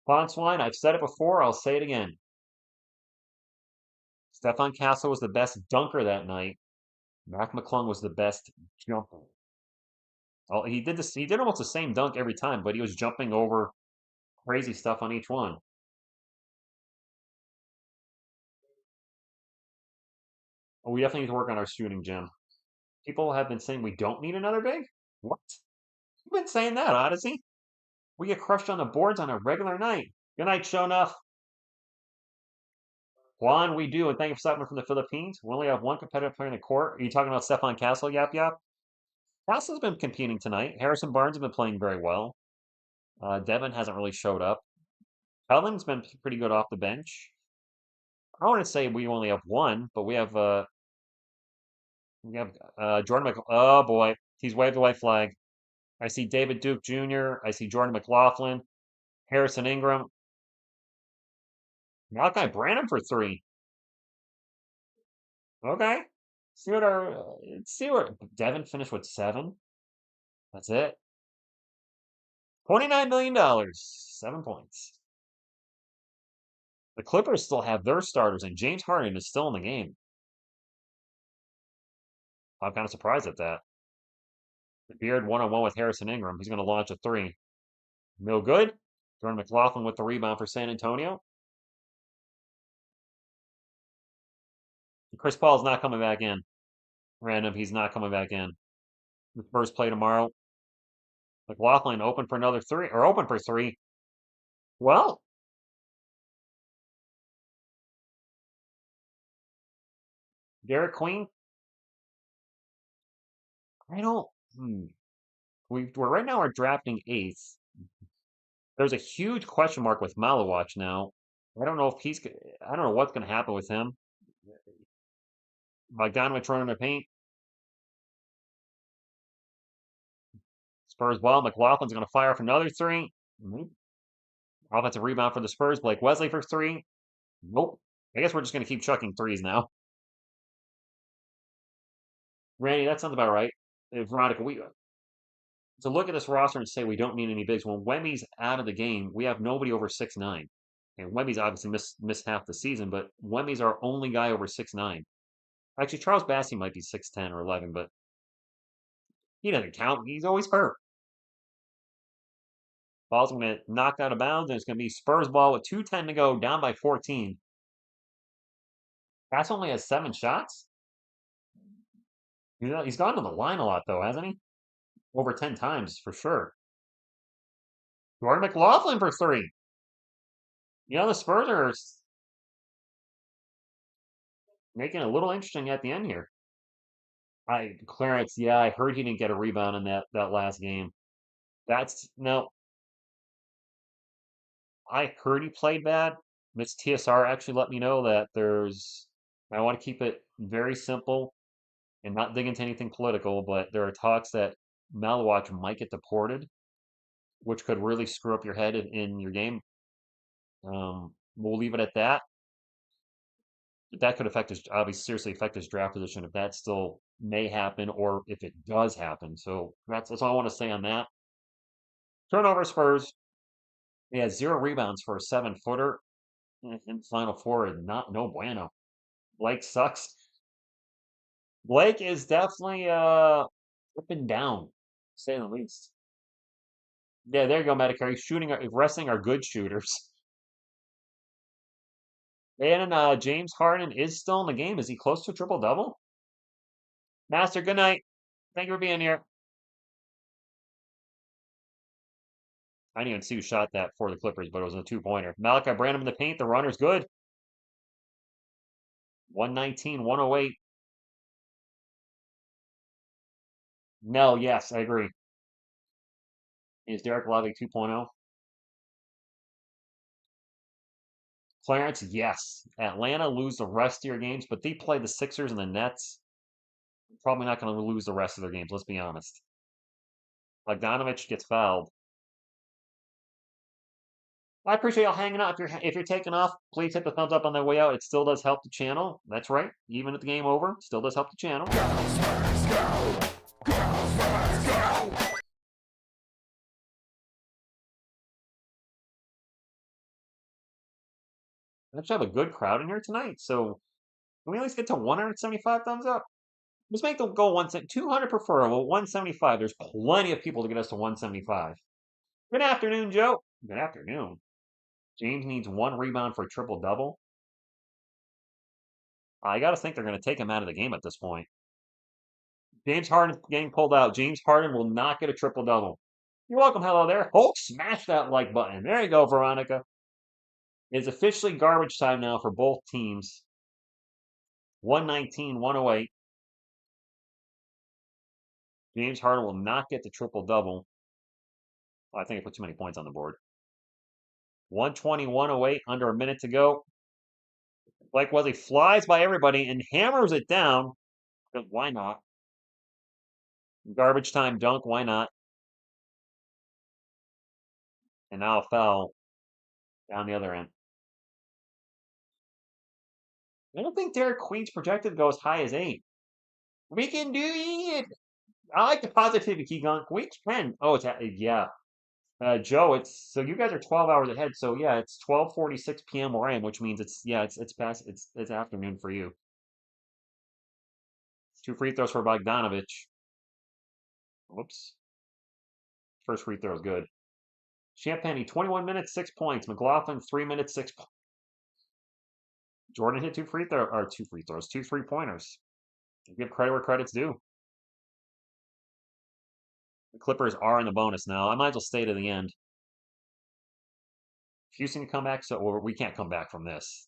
Ponswine, I've said it before, I'll say it again. Stefan Castle was the best dunker that night. Mac McClung was the best jumper. Oh, he did almost the same dunk every time, but he was jumping over Crazy stuff on each one. We definitely need to work on our shooting, Jim. People have been saying we don't need another big. What? You've been saying that, Odyssey. We get crushed on the boards on a regular night. Good night, show enough. Juan, we do, and thank you for stopping from the Philippines. We only have one competitive player in the court. Are you talking about Stefan Castle? Yap yap. Castle's been competing tonight. Harrison Barnes has been playing very well. Devin hasn't really showed up. Pellin's been pretty good off the bench. I want to say we only have one, but we have Jordan Mc. Oh boy, he's waved the white flag. I see David Duke Jr. I see Jordan McLaughlin, Harrison Ingram, Malachi Branham for three. Okay. See what Devin finished with 7. That's it. $29 million, 7 points. The Clippers still have their starters, and James Harden is still in the game. I'm kind of surprised at that. The Beard one-on-one with Harrison Ingram. He's going to launch a 3. No good. Jordan McLaughlin with the rebound for San Antonio. Chris Paul's not coming back in. Random, he's not coming back in. The Spurs play tomorrow. McLaughlin open for another 3, or open for 3. Well, Derek Queen. I don't. We're right now we're drafting 8th. There's a huge question mark with Malawatch now. I don't know if he's. I don't know what's going to happen with him. Bogdanovich running the paint. Spurs ball. McLaughlin's going to fire for another 3. Offensive rebound for the Spurs. Blake Wesley for 3. Nope. I guess we're just going to keep chucking 3s now. Randy, that sounds about right. Veronica, to look at this roster and say we don't need any bigs. When Wemby's out of the game, we have nobody over 6'9". And Wemby's obviously missed half the season, but Wemby's our only guy over 6'9". Actually, Charles Bassey might be 6'10" or 11, but he doesn't count. He's always hurt. Ball's going to knock out of bounds, and it's going to be Spurs ball with 2:10 to go, down by 14. Bass only has 7 shots. He's gone to the line a lot, though, hasn't he? Over 10 times, for sure. Jordan McLaughlin for 3. The Spurs are making it a little interesting at the end here. Clarence, yeah, I heard he didn't get a rebound in that last game. No. I heard he played bad. Miss TSR actually let me know that I want to keep it very simple and not dig into anything political, but there are talks that Malawatch might get deported, which could really screw up your head in your game. We'll leave it at that. That could seriously affect his draft position if that still may happen or if it does happen. So that's all I want to say on that. Turnover Spurs. He has 0 rebounds for a 7-footer in Final Four. No bueno. Blake sucks. Blake is definitely up and down, to say the least. Yeah, there you go, Medicare. He's resting our good shooters. And James Harden is still in the game. Is he close to a triple-double? Master, good night. Thank you for being here. I didn't even see who shot that for the Clippers, but it was a 2-pointer. Malachi Branham in the paint. The runner's good. 119, 108. No, yes, I agree. Is Derek Lively 2.0? Clarence, yes. Atlanta lose the rest of your games, but they play the Sixers and the Nets. Probably not going to lose the rest of their games, let's be honest. Bogdanovich gets fouled. I appreciate y'all hanging out. If you're taking off, please hit the thumbs up on the way out. It still does help the channel. That's right. Even at the game over, still does help the channel. I actually have a good crowd in here tonight, so can we at least get to 175 thumbs up? Let's make them go 200 preferable, 175. There's plenty of people to get us to 175. Good afternoon, Joe. Good afternoon. James needs 1 rebound for a triple-double. I got to think they're going to take him out of the game at this point. James Harden getting pulled out. James Harden will not get a triple-double. You're welcome. Hello there. Hulk, smash that like button. There you go, Veronica. It's officially garbage time now for both teams. 119, 108. James Harden will not get the triple-double. Oh, I think I put too many points on the board. 120, 108, under a minute to go. Blake Wesley flies by everybody and hammers it down. Because why not? Garbage time dunk, why not? And now a foul down the other end. I don't think Derek Queen's projected to go as high as 8. We can do it. I like the positivity, Keegan. We can. Oh, it's yeah. Joe, it's so you guys are 12 hours ahead. So yeah, it's 12:46 p.m. where I am, which means it's past it's afternoon for you. 2 free throws for Bogdanovich. Whoops. First free throw is good. Champagne, 21 minutes, 6 points. McLaughlin, 3 minutes, 6 points. Jordan hit 2 free throws, 2 3-pointers. Give credit where credit's due. The Clippers are in the bonus now. I might as well stay to the end. Houston can come back, so we can't come back from this.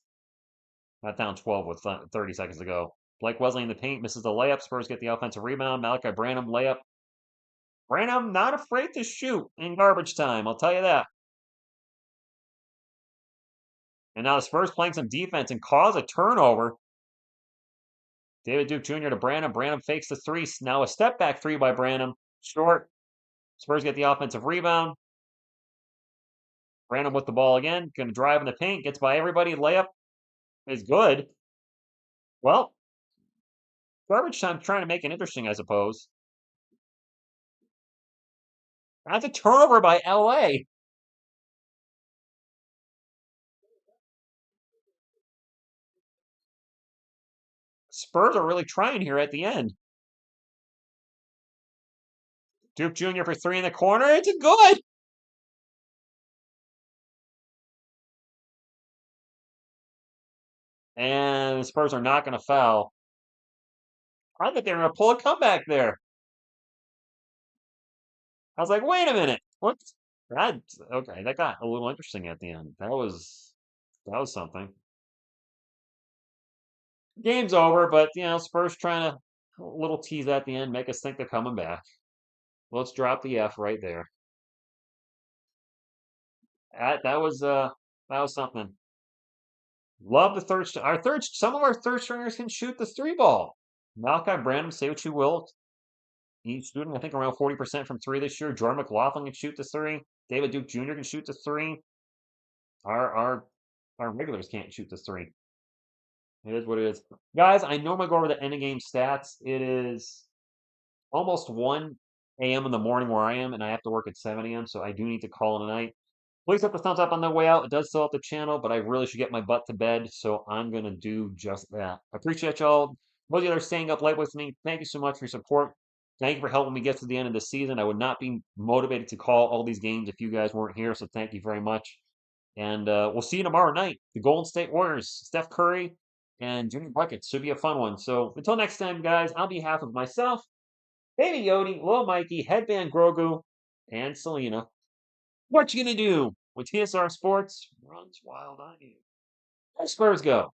Not down 12 with 30 seconds to go. Blake Wesley in the paint, misses the layup. Spurs get the offensive rebound. Malachi Branham, layup. Branham not afraid to shoot in garbage time, I'll tell you that. And now the Spurs playing some defense and cause a turnover. David Duke Jr. to Branham. Branham fakes the 3. Now a step back 3 by Branham. Short. Spurs get the offensive rebound. Branham with the ball again. Going to drive in the paint. Gets by everybody. Layup is good. Well, garbage time trying to make it interesting, I suppose. That's a turnover by LA. Spurs are really trying here at the end. Duke Jr. for 3 in the corner. It's a good. And the Spurs are not going to foul. I thought they were going to pull a comeback there. I was like, wait a minute. What? Okay, that got a little interesting at the end. That was something. Game's over, but Spurs trying to a little tease at the end, make us think they're coming back. Let's drop the F right there. That was something. Love the third. Some of our third stringers can shoot the 3 ball. Malachi Branham, say what you will. He's shooting, I think, around 40% from 3 this year. Jordan McLaughlin can shoot the 3. David Duke Jr. can shoot the 3. Our regulars can't shoot the 3. It is what it is. Guys, I normally go over the end of game stats. It is almost 1 a.m. in the morning where I am, and I have to work at 7 a.m., so I do need to call it a night. Please hit the thumbs up on the way out. It does still help the channel, but I really should get my butt to bed, so I'm going to do just that. I appreciate y'all. Those of you that are staying up late with me, thank you so much for your support. Thank you for helping me get to the end of the season. I would not be motivated to call all these games if you guys weren't here, so thank you very much. And we'll see you tomorrow night. The Golden State Warriors, Steph Curry, and Junior Buckets. Should be a fun one. So until next time, guys, on behalf of myself, Baby Yodi, Lil Mikey, Headband Grogu, and Selena, what you gonna do when TSR Sports runs wild on you? Let's Spurs go.